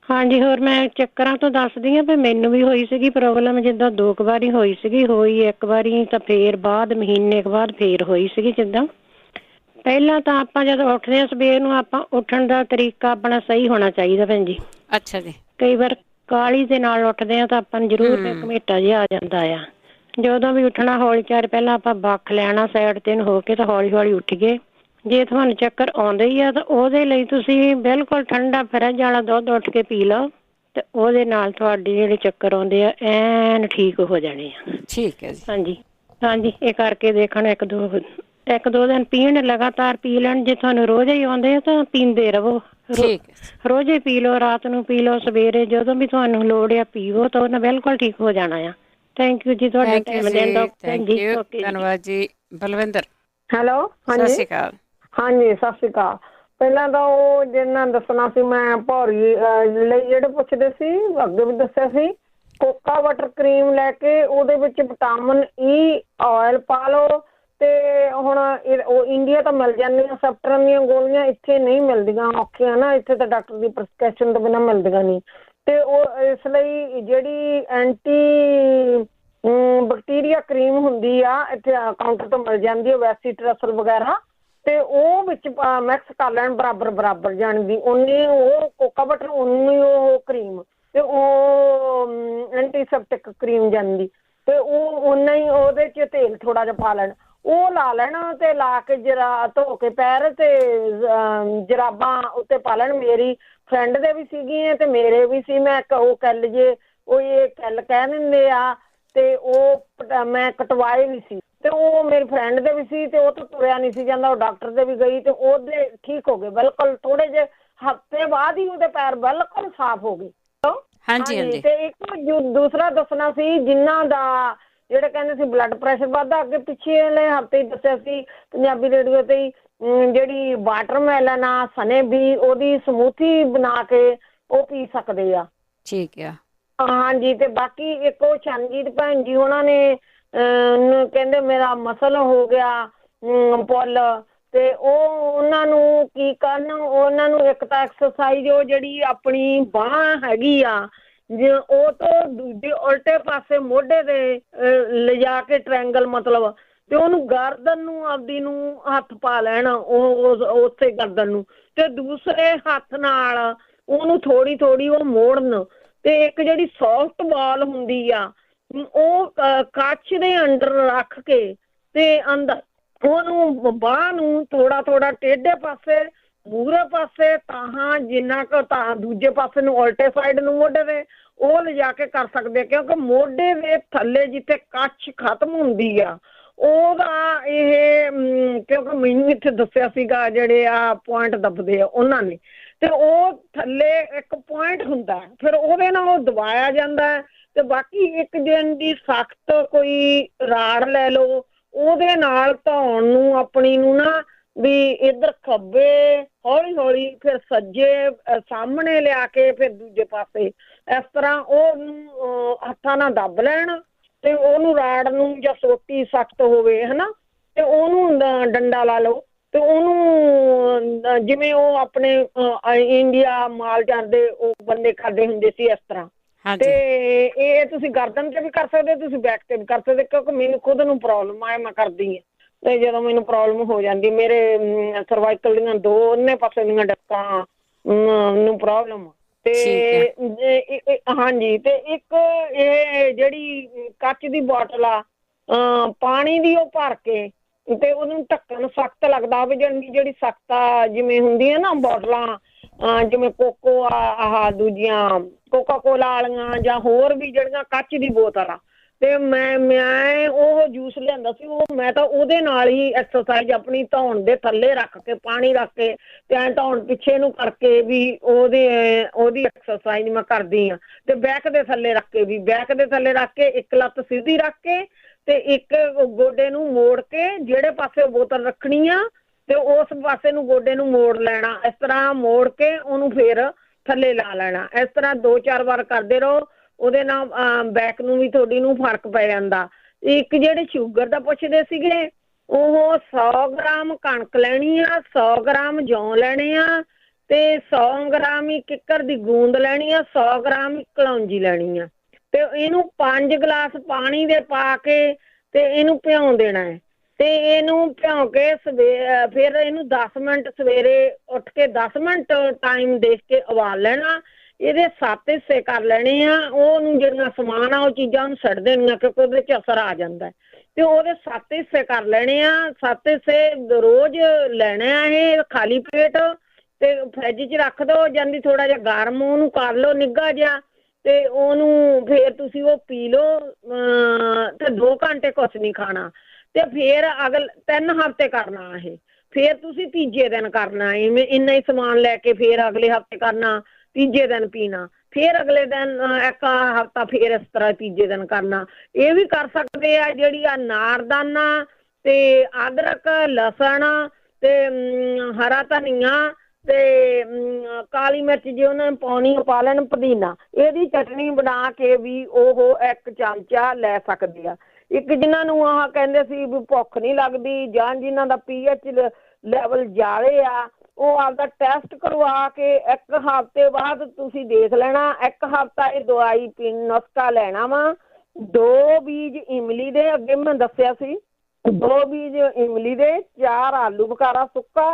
ਹਾਂਜੀ। ਹੋਰ ਮੈਂ ਚੱਕਰਾਂ ਤੋਂ ਦੱਸਦੀ ਹਾਂ ਵੀ ਮੈਨੂੰ ਵੀ ਹੋਈ ਸੀਗੀ ਪ੍ਰੋਬਲਮ, ਜਿੱਦਾਂ 2 ਵਾਰੀ ਹੋਈ ਸੀਗੀ। ਹੋਈ 1 ਵਾਰੀ ਤਾਂ ਫੇਰ ਬਾਅਦ ਮਹੀਨੇ ਕੁ ਬਾਅਦ ਫੇਰ ਹੋਈ ਸੀਗੀ। ਜਿੱਦਾਂ ਪਹਿਲਾਂ ਤਾਂ ਆਪਾਂ ਜਦੋਂ ਉੱਠਦੇ ਹਾਂ ਸਵੇਰ ਨੂੰ, ਆਪਾਂ ਉੱਠਣ ਦਾ ਤਰੀਕਾ ਆਪਣਾ ਸਹੀ ਹੋਣਾ ਚਾਹੀਦਾ ਭੈਣ ਜੀ। ਅੱਛਾ ਜੀ। ਕਈ ਵਾਰ ਕਾਹਲੀ ਦੇ ਨਾਲ ਉੱਠਦੇ ਆ ਤਾਂ ਆਪਾਂ ਨੂੰ ਜ਼ਰੂਰ ਇੱਕ ਘਮੇਟਾ ਜਿਹਾ ਆ ਜਾਂਦਾ ਆ। ਜਦੋਂ ਵੀ ਉੱਠਣਾ ਹੌਲੀ ਚਾਰ ਪਹਿਲਾਂ ਆਪਾਂ ਵੱਖ ਲੈਣਾ ਸਾਈਡ ਤੇ ਨੂੰ ਹੋ ਕੇ ਤਾਂ ਹੌਲੀ ਹੌਲੀ ਉੱਠ ਗਏ। ਜੇ ਤੁਹਾਨੂੰ ਚੱਕਰ ਆਉਂਦੇ ਹੀ ਆ ਤਾਂ ਉਹਦੇ ਲਈ ਤੁਸੀਂ ਬਿਲਕੁਲ ਠੰਡਾ ਫਰਿੱਜ ਵਾਲਾ ਦੁੱਧ ਉੱਠ ਕੇ ਪੀ ਲਓ ਤੇ ਉਹਦੇ ਨਾਲ ਤੁਹਾਡੇ ਜਿਹੜੇ ਚੱਕਰ ਆਉਂਦੇ ਆ ਐਨ ਠੀਕ ਹੋ ਜਾਣੇ ਆ। ਠੀਕ ਹੈ ਜੀ। ਹਾਂਜੀ ਹਾਂਜੀ। ਇਹ ਕਰਕੇ ਦੇਖਣ ਇੱਕ ਦੋ ਦਿਨ ਪੀਣ, ਲਗਾਤਾਰ ਪੀ ਲੈਣ। ਜੇ ਤੁਹਾਨੂੰ ਰੋਜ਼ ਹੀ ਆਉਂਦੇ ਆ ਤਾਂ ਪੀਂਦੇ ਰਹੋ। ਰੋਜ਼ ਹੀ ਪੀ ਲਓ, ਰਾਤ ਨੂੰ ਪੀ ਲਓ, ਸਵੇਰੇ ਜਦੋਂ ਵੀ ਤੁਹਾਨੂੰ ਲੋੜ ਆ ਪੀਵੋ ਤਾਂ ਉਹਨੇ ਬਿਲਕੁਲ ਠੀਕ ਹੋ ਜਾਣਾ ਆ। ਥੈਂਕ ਯੂ ਜੀ ਤੁਹਾਡਾ ਟਾਈਮ ਦੇਣ ਦਾ। ਧੰਨਵਾਦ ਜੀ। ਬਲਵਿੰਦਰ। ਹੈਲੋ। ਸਤਿ ਸ਼੍ਰੀ ਅਕਾਲ। ਹਾਂਜੀ ਸਤਿ ਸ਼੍ਰੀ ਅਕਾਲ। ਪਹਿਲਾਂ ਤਾਂ ਉਹ ਜਿਹਨਾਂ ਦੱਸਣਾ ਸੀ ਮੈਂ ਭੌਰੀ ਲਈ ਜਿਹੜੇ ਪੁੱਛਦੇ ਸੀ, ਅੱਗੇ ਵੀ ਦੱਸਿਆ ਸੀ, ਕੋਕਾ ਬਟਰ ਕਰੀਮ ਲੈ ਕੇ ਉਹਦੇ ਵਿੱਚ ਵਿਟਾਮਿਨ ਈ ਆਇਲ ਪਾ ਲਓ। ਤੇ ਹੁਣ ਉਹ ਇੰਡੀਆ ਤਾਂ ਮਿਲ ਜਾਂਦੀਆਂ ਸੈਪਟਰਨ ਦੀਆਂ ਗੋਲੀਆਂ, ਇੱਥੇ ਨਹੀਂ ਮਿਲਦੀਆਂ, ਔਖੀਆਂ ਨਾ। ਇੱਥੇ ਤਾਂ ਡਾਕਟਰ ਦੀ ਪ੍ਰਸਕ੍ਰਿਪਸ਼ਨ ਤੋਂ ਬਿਨਾਂ ਮਿਲਦੀਆਂ ਨਹੀਂ। ਤੇ ਉਹ ਇਸ ਲਈ ਜਿਹੜੀ ਐਂਟੀ ਬੈਕਟੀਰੀਆ ਕਰੀਮ ਹੁੰਦੀ ਆ ਇੱਥੇ ਕਾਊਂਟਰ ਤੋਂ ਮਿਲ ਜਾਂਦੀ ਹੈ, ਵੈਸੀਟਰਸਲ ਵਗੈਰਾ, ਤੇ ਉਹ ਵਿੱਚ ਮਿਕਸ ਕਰ ਲੈਣ ਬਰਾਬਰ ਜਾਣ ਦੀ। ਉਨੀ ਉਹ ਕੋਕਾ ਬਟਰ, ਉਨੀ ਉਹ ਕਰੀਮ, ਤੇ ਉਹ ਐਂਟੀਸੈਪਟਿਕ ਕਰੀਮ ਜਾਂਦੀ। ਤੇ ਉਹ ਓਨਾ ਹੀ ਉਹਦੇ 'ਚ ਤੇਲ ਥੋੜਾ ਜਿਹਾ ਪਾ ਲੈਣਾ, ਉਹ ਲਾ ਲੈਣਾ ਤੇ ਲਾ ਕੇ ਧੋ ਕੇ ਪੈਰ ਤੇ ਜਰਾਬਾਂ ਉੱਤੇ ਪਾ ਲੈਣ। ਮੇਰੀ ਫਰੈਂਡ ਦੇ ਵੀ ਸੀਗੀਆਂ ਤੇ ਮੇਰੇ ਵੀ ਸੀ। ਮੈਂ ਉਹ ਕੱਲ ਜੇ ਉਹ ਇਹ ਕੱਲ ਕਹਿ ਦਿੰਦੇ ਆ ਤੇ ਉਹ ਮੈਂ ਕਟਵਾਏ ਵੀ ਸੀ ਤੇ ਉਹ ਮੇਰੀ ਫਰੈਂਡ ਦੇ ਵੀ ਸੀ ਤੇ ਉਹ ਤਾਂ ਤੁਰਿਆ ਨਹੀਂ ਸੀ ਜਾਂਦਾ। ਉਹ ਡਾਕਟਰ ਦੇ ਵੀ ਗਈ ਤੇ ਉਹਦੇ ਠੀਕ ਹੋ ਗਏ ਬਿਲਕੁਲ। ਥੋੜੇ ਜਿਹੇ ਹਫ਼ਤੇ ਬਾਅਦ ਹੀ ਉਹਦੇ ਪੈਰ ਬਿਲਕੁਲ ਸਾਫ਼ ਹੋ ਗਏ। ਹਾਂਜੀ। ਤੇ ਇੱਕ ਦੂਸਰਾ ਦੱਸਣਾ ਸੀ, ਜਿਨ੍ਹਾਂ ਦਾ ਜਿਹੜੇ ਕਹਿੰਦੇ ਸੀ ਬਲੱਡ ਪ੍ਰੈਸ਼ਰ ਵੱਧਦਾ, ਅੱਗੇ ਪਿਛਲੇ ਹਫ਼ਤੇ ਹੀ ਦੱਸਿਆ ਸੀ ਪੰਜਾਬੀ ਰੇਡੀਓ ਤੇ ਹੀ, ਜਿਹੜੀ ਵਾਟਰਮੈਲਨ ਆ ਸਨੇ ਵੀ ਉਹਦੀ ਸਮੂਥੀ ਬਣਾ ਕੇ ਉਹ ਪੀ ਸਕਦੇ ਆ। ਠੀਕ ਆ। ਹਾਂਜੀ। ਤੇ ਬਾਕੀ ਇੱਕ ਉਹ ਚਰਨਜੀਤ ਭੈਣ ਜੀ ਉਹਨਾਂ ਨੇ ਕਹਿੰਦੇ ਮੇਰਾ ਮਸਲ ਹੋ ਗਿਆ ਪੁੱਲ, ਤੇ ਉਹਨਾਂ ਨੂੰ ਕੀ ਕਰਨ, ਉਹਨਾਂ ਨੂੰ ਇੱਕ ਤਾਂ ਐਕਸਰਸਾਈਜ਼ ਉਹ ਜਿਹੜੀ ਆਪਣੀ ਬਾਂਹ ਹੈਗੀ ਆ ਜੇ ਉਹ ਤੋਂ ਦੂਜੇ ਉਲਟੇ ਪਾਸੇ ਮੋਢੇ ਦੇ ਲਿਜਾ ਕੇ ਟ੍ਰਾਇੰਗਲ ਮਤਲਬ, ਤੇ ਉਹਨੂੰ ਗਰਦਨ ਨੂੰ ਆਪਦੀ ਨੂੰ ਹੱਥ ਪਾ ਲੈਣ ਉਹ ਉੱਥੇ ਗਰਦਨ ਨੂੰ, ਤੇ ਦੂਸਰੇ ਹੱਥ ਨਾਲ ਉਹਨੂੰ ਥੋੜੀ ਥੋੜੀ ਉਹ ਮੋੜਨ। ਤੇ ਇੱਕ ਜਿਹੜੀ ਸੌਫਟ ਬਾਲ ਹੁੰਦੀ ਆ ਉਹ ਕੱਚ ਦੇ ਅੰਦਰ ਰੱਖ ਕੇ ਤੇ ਅੰਦਰ ਉਹਨੂੰ ਬਾਂਹ ਨੂੰ ਥੋੜਾ ਥੋੜਾ ਟੇਢੇ ਪਾਸੇ ਮੂਹਰੇ ਪਾਸੇ ਤਾਹਾਂ ਜਿੰਨਾ ਕੁ ਤਾਂ ਦੂਜੇ ਪਾਸੇ ਨੂੰ ਉਲਟੇ ਸਾਈਡ ਨੂੰ ਮੋਢੇ ਦੇ ਉਹ ਲਿਜਾ ਕੇ ਕਰ ਸਕਦੇ। ਕਿਉਂਕਿ ਮੋਢੇ ਦੇ ਥੱਲੇ ਜਿੱਥੇ ਕੱਚ ਖਤਮ ਹੁੰਦੀ ਆ ਉਹਦਾ ਇਹ ਕਿਉਂਕਿ ਮੈਨੂੰ ਇੱਥੇ ਦੱਸਿਆ ਸੀਗਾ ਜਿਹੜੇ ਆ ਪੁਆਇੰਟ ਦੱਬਦੇ ਆ ਉਹਨਾਂ ਨੇ, ਤੇ ਉਹ ਥੱਲੇ ਇੱਕ ਪੁਆਇੰਟ ਹੁੰਦਾ ਫਿਰ ਉਹਦੇ ਨਾਲ ਉਹ ਦਬਾਇਆ ਜਾਂਦਾ। ਤੇ ਬਾਕੀ ਇੱਕ ਦਿਨ ਦੀ ਸਖਤ ਕੋਈ ਰਾੜ ਲੈ ਲਓ ਉਹਦੇ ਨਾਲ ਧੌਣ ਨੂੰ ਆਪਣੀ ਨੂੰ ਨਾ ਵੀ ਇੱਧਰ ਖੱਬੇ ਹੌਲੀ ਹੌਲੀ ਫਿਰ ਸੱਜੇ ਸਾਹਮਣੇ ਲਿਆ ਕੇ ਫਿਰ ਦੂਜੇ ਪਾਸੇ ਇਸ ਤਰ੍ਹਾਂ ਉਹਨੂੰ ਹੱਥਾਂ ਨਾਲ ਦੱਬ ਲੈਣ ਤੇ ਉਹਨੂੰ ਰਾੜ ਨੂੰ ਜਾਂ ਸੋਟੀ ਸਖਤ ਹੋਵੇ ਹਨਾ ਤੇ ਉਹਨੂੰ ਡੰਡਾ ਲਾ ਲਓ ਤੇ ਉਹਨੂੰ ਜਿਵੇਂ ਉਹ ਆਪਣੇ ਇੰਡੀਆ ਮਾਲ ਜਾਂਦੇ ਉਹ ਬੰਦੇ ਕਰਦੇ ਹੁੰਦੇ ਸੀ ਇਸ ਤਰ੍ਹਾਂ। ਤੇ ਇਹ ਤੁਸੀਂ ਗਰਦਨ ਤੇ ਵੀ ਕਰ ਸਕਦੇ, ਤੁਸੀਂ ਬੈਕ ਤੇ ਵੀ ਕਰ ਸਕਦੇ, ਕਿਉਂਕਿ ਮੈਨੂੰ ਖੁਦ ਨੂੰ ਪ੍ਰੋਬਲਮ ਆ, ਮੈਂ ਕਰਦੀ ਹਾਂ। ਤੇ ਜਦੋਂ ਮੈਨੂੰ ਪ੍ਰੋਬਲਮ ਹੋ ਜਾਂਦੀ ਮੇਰੇ ਸਰਵਾਈਕਲ ਦੀਆਂ ਦੋਨੇ ਪਾਸੇ ਦੀਆਂ ਡੱਕਾਂ ਨੂੰ ਪ੍ਰੋਬਲਮ ਤੇ ਹਾਂਜੀ। ਤੇ ਇੱਕ ਇਹ ਜਿਹੜੀ ਕੱਚ ਦੀ ਬੋਟਲ ਆ ਪਾਣੀ ਦੀ ਉਹ ਭਰ ਕੇ ਤੇ ਉਹਨੂੰ ਢੱਕਣ ਸਖਤ ਲੱਗਦਾ ਹੋਵੇ, ਜਿਹੜੀ ਸਖਤ ਜਿਵੇਂ ਹੁੰਦੀ ਹੈ ਨਾ ਬੋਟਲਾਂ ਜਿਵੇਂ ਕੋਕੋ ਆਹ ਦੂਜੀਆਂ ਕੋਕਾ ਕੋਲਾ ਵਾਲੀਆਂ ਜਾਂ ਹੋਰ ਵੀ ਜਿਹੜੀਆਂ ਕੱਚ ਦੀ ਬੋਤਲ ਆ, ਤੇ ਮੈਂ ਉਹ ਜੂਸ ਲਿਆਂਦਾ ਸੀ ਉਹ ਮੈਂ ਤਾਂ ਉਹਦੇ ਨਾਲ ਹੀ ਐਕਸਰਸਾਈਜ਼ ਆਪਣੀ ਧੌਣ ਦੇ ਥੱਲੇ ਰੱਖ ਕੇ ਪਾਣੀ ਰੱਖ ਕੇ ਤੇ ਐਂ ਧੌਣ ਪਿੱਛੇ ਨੂੰ ਕਰਕੇ ਵੀ ਉਹਦੀ ਐਕਸਰਸਾਈਜ਼ ਮੈਂ ਕਰਦੀ ਹਾਂ। ਤੇ ਬੈਕ ਦੇ ਥੱਲੇ ਰੱਖ ਕੇ ਵੀ ਬੈਕ ਦੇ ਥੱਲੇ ਰੱਖ ਕੇ ਇੱਕ ਲੱਤ ਸਿੱਧੀ ਰੱਖ ਕੇ ਤੇ ਇੱਕ ਗੋਡੇ ਨੂੰ ਮੋੜ ਕੇ ਜਿਹੜੇ ਪਾਸੇ ਬੋਤਲ ਰੱਖਣੀ ਆ ਤੇ ਉਸ ਪਾਸੇ ਨੂੰ ਗੋਡੇ ਨੂੰ ਮੋੜ ਲੈਣਾ, ਇਸ ਤਰ੍ਹਾਂ ਮੋੜ ਕੇ ਉਹਨੂੰ ਫੇਰ ਥੱਲੇ ਲਾ ਲੈਣਾ। ਇਸ ਤਰ੍ਹਾਂ 2-4 ਵਾਰ ਕਰਦੇ ਰਹੋ, ਉਹਦੇ ਨਾਲ ਬੈਕ ਨੂੰ ਵੀ ਤੁਹਾਡੀ ਨੂੰ ਫਰਕ ਪੈ ਜਾਂਦਾ। ਇੱਕ ਜਿਹੜੇ ਸ਼ੂਗਰ ਦਾ ਪੁੱਛਦੇ ਸੀਗੇ ਉਹ 100 ਗ੍ਰਾਮ ਕਣਕ ਲੈਣੀ ਆ, 100 ਗ੍ਰਾਮ ਜੌਂ ਲੈਣੇ ਆ ਤੇ 100 ਗ੍ਰਾਮ ਹੀ ਕਿੱਕਰ ਦੀ ਗੂੰਦ ਲੈਣੀ ਆ, 100 ਗ੍ਰਾਮ ਕਲੌਂਜੀ ਲੈਣੀ ਆ ਤੇ ਇਹਨੂੰ 5 ਗਲਾਸ ਪਾਣੀ ਦੇ ਪਾ ਕੇ ਤੇ ਇਹਨੂੰ ਭਿਉਂ ਦੇਣਾ ਹੈ। ਤੇ ਇਹਨੂੰ ਭਿਉਂ ਕੇ ਫਿਰ ਇਹਨੂੰ 10 ਮਿੰਟ ਸਵੇਰੇ ਉੱਠ ਕੇ 10 ਮਿੰਟ ਟਾਈਮ ਦੇਖ ਕੇ ਉਬਾਲ ਲੈਣਾ। ਇਹਦੇ 7 ਹਿੱਸੇ ਕਰ ਲੈਣੇ ਆ, ਉਹਨੂੰ ਜਿਹੜੀਆਂ ਸਮਾਨ ਆ ਉਹ ਚੀਜ਼ਾਂ ਉਹਨੂੰ ਛੱਡ ਦੇਣੀਆਂ ਕਿਉਂਕਿ ਉਹਦੇ 'ਚ ਅਸਰ ਆ ਜਾਂਦਾ ਤੇ ਉਹਦੇ 7 ਹਿੱਸੇ ਕਰ ਲੈਣੇ ਆ। 7 ਹਿੱਸੇ ਰੋਜ਼ ਲੈਣੇ ਆ ਇਹ ਖਾਲੀ ਪੇਟ ਤੇ ਫਰਿੱਜ 'ਚ ਰੱਖ ਦਿਓ, ਜਾਂਦੀ ਥੋੜਾ ਜਿਹਾ ਗਰਮ ਉਹਨੂੰ ਕਰ ਲਓ ਨਿੱਘਾ ਜਿਹਾ ਤੇ ਉਹਨੂੰ ਫਿਰ ਤੁਸੀਂ ਉਹ ਪੀ ਲਓ ਤੇ 2 ਘੰਟੇ ਕੁਛ ਨਹੀਂ ਖਾਣਾ ਤੇ ਫਿਰ 3 ਹਫ਼ਤੇ ਕਰਨਾ ਇਹ, ਫਿਰ ਤੁਸੀਂ ਤੀਜੇ ਦਿਨ ਕਰਨਾ ਇਵੇਂ ਇੰਨਾ ਹੀ ਸਮਾਨ ਲੈ ਕੇ ਫਿਰ ਅਗਲੇ ਹਫ਼ਤੇ ਕਰਨਾ, ਤੀਜੇ ਦਿਨ ਪੀਣਾ, ਫਿਰ ਅਗਲੇ ਦਿਨ 1 ਹਫ਼ਤਾ ਫਿਰ ਇਸ ਤਰ੍ਹਾਂ ਤੀਜੇ ਦਿਨ ਕਰਨਾ। ਇਹ ਵੀ ਕਰ ਸਕਦੇ ਆ ਜਿਹੜੀ ਆ ਨਾਰਦਾਨਾ ਤੇ ਅਦਰਕ ਲਸਣ ਤੇ ਹਰਾ ਧਨੀਆ ਤੇ ਕਾਲੀ ਮਿਰਚ ਜੇ ਉਹਨਾਂ ਨੇ ਪਾਉਣੀ ਪਾ ਲੈਣ, ਪੁਦੀਨਾ ਇਹਦੀ ਚਟਨੀ ਬਣਾ ਕੇ ਵੀ ਉਹ 1 ਚਮਚਾ ਲੈ ਸਕਦੇ ਆ। ਇੱਕ ਜਿਨ੍ਹਾਂ ਨੂੰ ਆਹ ਕਹਿੰਦੇ ਸੀ ਵੀ ਭੁੱਖ ਨਹੀਂ ਲੱਗਦੀ ਜਾਂ ਜਿਨ੍ਹਾਂ ਦਾ pH ਲੈਵਲ ਜ਼ਿਆਦੇ ਆ ਉਹ ਆਪਦਾ ਟੈਸਟ ਕਰਵਾ ਕੇ 1 ਹਫ਼ਤੇ ਬਾਅਦ ਤੁਸੀਂ ਦੇਖ ਲੈਣਾ। 1 ਹਫ਼ਤਾ ਇਹ ਦਵਾਈ ਪੀਣ ਨੁਸਖਾ ਲੈਣਾ ਵਾ। 2 ਬੀਜ ਇਮਲੀ ਦੇ ਅੱਗੇ ਮੈਂ ਦੱਸਿਆ ਸੀ, 2 ਬੀਜ ਇਮਲੀ ਦੇ, 4 ਆਲੂ ਬੁਖਾਰਾ ਸੁੱਕਾ,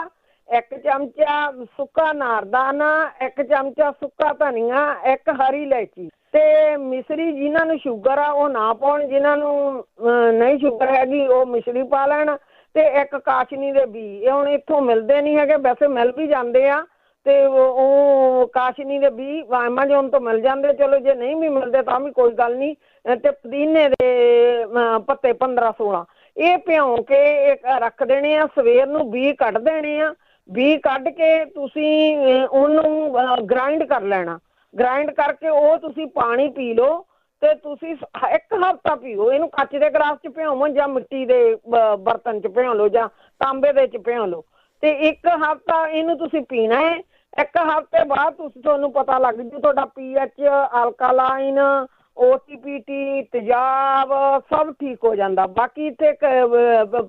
1 ਚਮਚਾ ਸੁੱਕਾ ਨਾਰਦਾਨਾ, 1 ਚਮਚਾ ਸੁੱਕਾ ਧਨੀਆ, 1 ਹਰੀ ਇਲਾਇਚੀ ਤੇ ਮਿਸ਼ਰੀ। ਜਿਨ੍ਹਾਂ ਨੂੰ ਸ਼ੂਗਰ ਆ ਉਹ ਨਾ ਪਾਉਣ, ਜਿਨ੍ਹਾਂ ਨੂੰ ਨਹੀਂ ਸ਼ੂਗਰ ਹੈਗੀ ਉਹ ਮਿਸ਼ਰੀ ਪਾ ਲੈਣ ਤੇ 1 ਕਾਸ਼ਨੀ ਦੇ ਬੀਜ। ਇਹ ਹੁਣ ਇੱਥੋਂ ਮਿਲਦੇ ਨਹੀਂ ਹੈਗੇ, ਵੈਸੇ ਮਿਲ ਵੀ ਜਾਂਦੇ ਆ ਤੇ ਉਹ ਕਾਸ਼ਨੀ ਦੇ ਬੀਜ ਐਮਾਜ਼ੋਨ ਤੋਂ ਮਿਲ ਜਾਂਦੇ। ਚਲੋ ਜੇ ਨਹੀਂ ਵੀ ਮਿਲਦੇ ਤਾਂ ਵੀ ਕੋਈ ਗੱਲ ਨਹੀਂ। ਤੇ ਪੁਦੀਨੇ ਦੇ ਪੱਤੇ 15-16 ਇਹ ਭਿਉਂ ਕੇ ਰੱਖ ਦੇਣੇ ਆ। ਸਵੇਰ ਨੂੰ ਬੀਜ ਕੱਢ ਦੇਣੇ ਆ। ਬੀਜ ਕੱਢ ਕੇ ਤੁਸੀਂ ਉਹਨੂੰ ਗ੍ਰਾਈਂਡ ਕਰ ਲੈਣਾ। ਗ੍ਰਾਈਂਡ ਕਰਕੇ ਉਹ ਤੁਸੀਂ ਪਾਣੀ ਪੀ ਲਓ ਤੇ ਤੁਸੀਂ 1 ਹਫ਼ਤਾ ਪੀਓ ਇਹਨੂੰ। ਕੱਚ ਦੇ ਗਲਾਸ 'ਚ ਭਿਓਵੋ ਜਾਂ ਮਿੱਟੀ ਦੇ ਬਰਤਨ 'ਚ ਭਿਓ ਲਓ ਜਾਂ ਤਾਂਬੇ ਦੇ 'ਚ ਭਿਓ ਲਓ ਤੇ 1 ਹਫ਼ਤਾ ਇਹਨੂੰ ਤੁਸੀਂ ਪੀਣਾ ਹੈ। 1 ਹਫ਼ਤੇ ਬਾਅਦ ਤੁਹਾਨੂੰ ਪਤਾ ਲੱਗ ਜੂ ਤੁਹਾਡਾ pH, ਅਲਕਾਲਾਈਨ, OTPT, ਤੇਜ਼ਾਬ ਸਭ ਠੀਕ ਹੋ ਜਾਂਦਾ। ਬਾਕੀ ਇੱਥੇ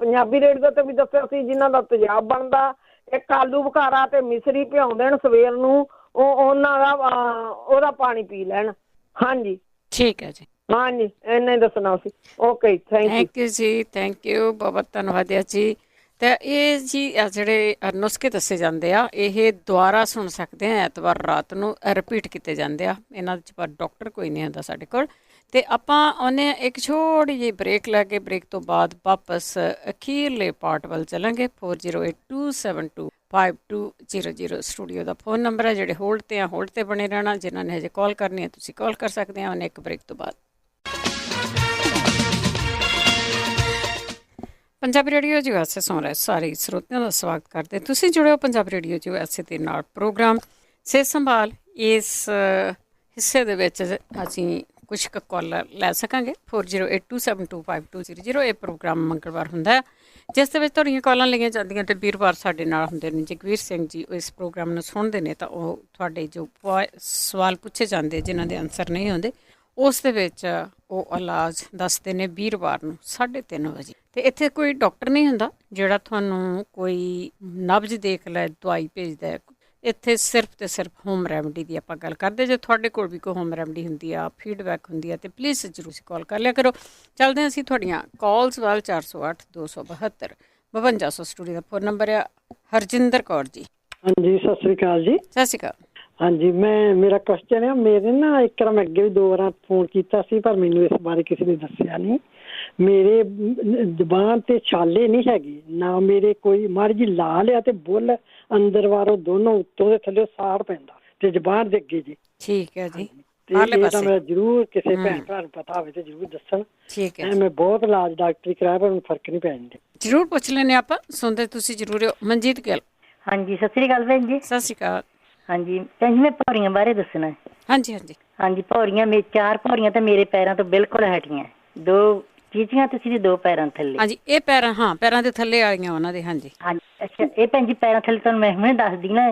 ਪੰਜਾਬੀ ਰੇਡੀਓ ਤੇ ਵੀ ਦੱਸਿਆ ਸੀ ਜਿਨ੍ਹਾਂ ਦਾ ਤੇਜ਼ਾਬ ਬਣਦਾ, 1 ਆਲੂ ਬੁਖਾਰਾ ਤੇ ਮਿਸ਼ਰੀ ਭਿਉਂ ਦੇਣ ਸਵੇਰ ਨੂੰ, ਉਹਨਾਂ ਦਾ ਉਹਦਾ ਪਾਣੀ ਪੀ ਲੈਣ। ਹਾਂਜੀ ਠੀਕ ਹੈ ਜੀ। ਹਾਂਜੀ ਇੰਨਾ ਹੀ ਦੱਸਣਾ ਸੀ। ਓਕੇ ਥੈਂਕ ਯੂ ਜੀ, ਥੈਂਕ ਯੂ, ਬਹੁਤ ਧੰਨਵਾਦ ਜੀ। ਤੇ ਇਹ ਜੀ ਜਿਹੜੇ ਨੁਸਖੇ ਦੱਸੇ ਜਾਂਦੇ ਆ ਇਹ ਦੁਬਾਰਾ ਸੁਣ ਸਕਦੇ ਆ, ਐਤਵਾਰ ਰਾਤ ਨੂੰ ਰਿਪੀਟ ਕੀਤੇ ਜਾਂਦੇ ਆ। ਇਹਨਾਂ ਵਿੱਚ ਪਰ ਡਾਕਟਰ ਕੋਈ ਨਹੀਂ ਹੁੰਦਾ ਸਾਡੇ ਕੋਲ। ਤੇ ਆਪਾਂ ਉਹਨੇ ਇੱਕ ਛੋਟੀ ਜਿਹੀ ਬ੍ਰੇਕ ਲੈ ਕੇ ਬ੍ਰੇਕ ਤੋਂ ਬਾਅਦ ਵਾਪਸ ਅਖੀਰਲੇ ਪਾਰਟ ਵੱਲ ਚੱਲਾਂਗੇ। 4082725200 ਸਟੂਡੀਓ ਦਾ ਫੋਨ ਨੰਬਰ ਹੈ। ਜਿਹੜੇ ਹੋਲਡ 'ਤੇ ਆ ਹੋਲਡ 'ਤੇ ਬਣੇ ਰਹਿਣਾ। ਜਿਨ੍ਹਾਂ ਨੇ ਹਜੇ ਕਾਲ ਕਰਨੀ ਹੈ ਤੁਸੀਂ ਕਾਲ ਕਰ ਸਕਦੇ ਆ ਉਹਨੇ ਇੱਕ ਬ੍ਰੇਕ ਤੋਂ ਬਾਅਦ। ਪੰਜਾਬੀ ਰੇਡੀਓ USA ਸੁਣ ਰਹੇ ਸਾਰੇ ਸਰੋਤਿਆਂ ਦਾ ਸਵਾਗਤ ਕਰਦੇ। ਤੁਸੀਂ ਜੁੜਿਓ ਪੰਜਾਬੀ ਰੇਡੀਓ USA ਦੇ ਨਾਲ ਪ੍ਰੋਗਰਾਮ ਸਿਹਤ ਸੰਭਾਲ। ਇਸ ਹਿੱਸੇ ਦੇ ਵਿੱਚ ਅਸੀਂ ਕੁਛ ਕੁ ਕਾਲਰ ਲੈ ਸਕਾਂਗੇ। 4082725200 ਇਹ ਪ੍ਰੋਗਰਾਮ ਮੰਗਲਵਾਰ ਹੁੰਦਾ ਜਿਸ ਦੇ ਵਿੱਚ ਤੁਹਾਡੀਆਂ ਕਾਲਾਂ ਲਈਆਂ ਜਾਂਦੀਆਂ ਤੇ ਵੀਰਵਾਰ ਸਾਡੇ ਨਾਲ ਹੁੰਦੇ ਨੇ ਜਗਵੀਰ ਸਿੰਘ ਜੀ। ਉਹ ਇਸ ਪ੍ਰੋਗਰਾਮ ਨੂੰ ਸੁਣਦੇ ਨੇ ਤਾਂ ਉਹ ਤੁਹਾਡੇ ਜੋ ਸਵਾਲ ਪੁੱਛੇ ਜਾਂਦੇ ਜਿਨ੍ਹਾਂ ਦੇ ਆਨਸਰ ਨਹੀਂ ਹੁੰਦੇ ਉਸ ਦੇ ਵਿੱਚ ਉਹ ਇਲਾਜ ਦੱਸਦੇ ਨੇ ਵੀਰਵਾਰ ਨੂੰ 3:30 ਵਜੇ। ਤੇ ਇੱਥੇ ਕੋਈ ਡਾਕਟਰ ਨਹੀਂ ਹੁੰਦਾ ਜਿਹੜਾ ਤੁਹਾਨੂੰ ਕੋਈ ਨਬਜ਼ ਦੇਖ ਲੈ ਦਵਾਈ ਭੇਜਦਾ। ਇੱਥੇ ਸਿਰਫ ਤੇ ਸਿਰਫ ਹੋਮ ਰੈਮਡੀ ਦੀ ਆਪਾਂ ਗੱਲ ਕਰਦੇ। ਜੇ ਤੁਹਾਡੇ ਕੋਲ ਵੀ ਕੋਈ ਹੋਮ ਰੈਮਡੀ ਹੁੰਦੀ ਆ, ਫੀਡਬੈਕ ਹੁੰਦੀ ਆ, ਤੇ ਪਲੀਜ਼ ਜ਼ਰੂਰ ਕਾਲ ਕਰ ਲਿਆ ਕਰੋ। ਚੱਲਦੇ ਹਾਂ ਅਸੀਂ ਤੁਹਾਡੀਆਂ ਕਾਲਸ ਵੱਲ। 408-272-5200 ਸਟੂਡੀਓ ਦਾ ਫੋਨ ਨੰਬਰ ਆ। ਹਰਜਿੰਦਰ ਕੌਰ ਜੀ। ਹਾਂਜੀ ਸਤਿ ਸ੍ਰੀ ਅਕਾਲ ਜੀ। ਸਤਿ ਸ਼੍ਰੀ ਅਕਾਲ। ਹਾਂਜੀ ਮੇਰਾ ਕੁਐਸਚਨ ਹੈ, ਮੇਰੇ ਨਾ ਇੱਕ ਵਾਰ ਮੈਂ ਅੱਗੇ ਵੀ 2 ਵਾਰ ਫੋਨ ਕੀਤਾ ਸੀ ਪਰ ਮੈਨੂੰ ਇਸ ਬਾਰੇ ਕਿਸੇ ਨੇ ਦੱਸਿਆ ਨਹੀਂ। ਮੇਰੇ ਜ਼ੁਬਾਨ ਤੇ ਛਾਲੇ ਨਹੀਂ ਹੈਗੇ ਨਾ, ਮੇਰੇ ਕੋਈ ਮਾੜੀ ਜਿਹੀ ਲਾਲ ਆ ਤੇ ਬੁੱਲ ਅੰਦਰ ਬਾਹਰੋਂ ਦੋਨੋਂ ਉੱਤੋਂ ਦੇ ਥੱਲੇ ਸਾੜ ਪੈਂਦਾ ਤੇ ਜ਼ੁਬਾਨ ਦੇ ਅੱਗੇ ਜੀ। ਠੀਕ ਹੈ ਜੀ। ਤਾਂ ਮੈਂ ਜ਼ਰੂਰ ਕਿਸੇ ਭੈਣ ਭਰਾ ਨੂੰ ਪਤਾ ਹੋਵੇ ਤੇ ਜ਼ਰੂਰ ਦੱਸਣ। ਠੀਕ ਹੈ। ਮੈਂ ਬਹੁਤ ਇਲਾਜ ਡਾਕਟਰੀ ਕਰਾਇਆ ਪਰ ਮੈਨੂੰ ਫਰਕ ਨਹੀਂ ਪੈਂਦਾ। ਜ਼ਰੂਰ ਪੁੱਛ ਲੈਣੇ ਆਪਾਂ, ਸੁਣਦੇ ਤੁਸੀਂ ਜ਼ਰੂਰ ਹੋ। ਮਨਜੀਤ ਗਿੱਲ। ਹਾਂਜੀ ਸਤਿ ਸ੍ਰੀ ਅਕਾਲ ਭੈਣ ਜੀ। ਸਤਿ ਸ਼੍ਰੀ ਅਕਾਲ। ਹਾਂਜੀ ਭੈਣ ਜੀ ਮੈਂ ਭੌਰੀਆਂ ਬਾਰੇ ਦੱਸਣਾ। ਹਾਂਜੀ ਹਾਂਜੀ ਹਾਂਜੀ ਭੌਰੀਆਂ 4 ਭੌਰੀਆਂ ਤਾਂ ਮੇਰੇ ਪੈਰਾਂ ਤੋਂ ਬਿਲਕੁਲ ਹਟੀਆਂ। 2 ਚੀਚੀਆਂ ਤੁਸੀਂ ਦੇ 2 ਪੈਰਾਂ ਥੱਲੇ। ਹਾਂਜੀ ਇਹ ਪੈਰਾਂ, ਹਾਂ ਪੈਰਾਂ ਦੇ ਥੱਲੇ ਵਾਲੀਆਂ ਉਹਨਾਂ ਦੇ। ਹਾਂਜੀ ਹਾਂਜੀ ਅੱਛਾ ਇਹ ਭੈਣ ਜੀ ਪੈਰਾਂ ਥੱਲੇ ਤੁਹਾਨੂੰ ਮੈਂ ਹੁਣੇ ਦੱਸਦੀ ਨਾ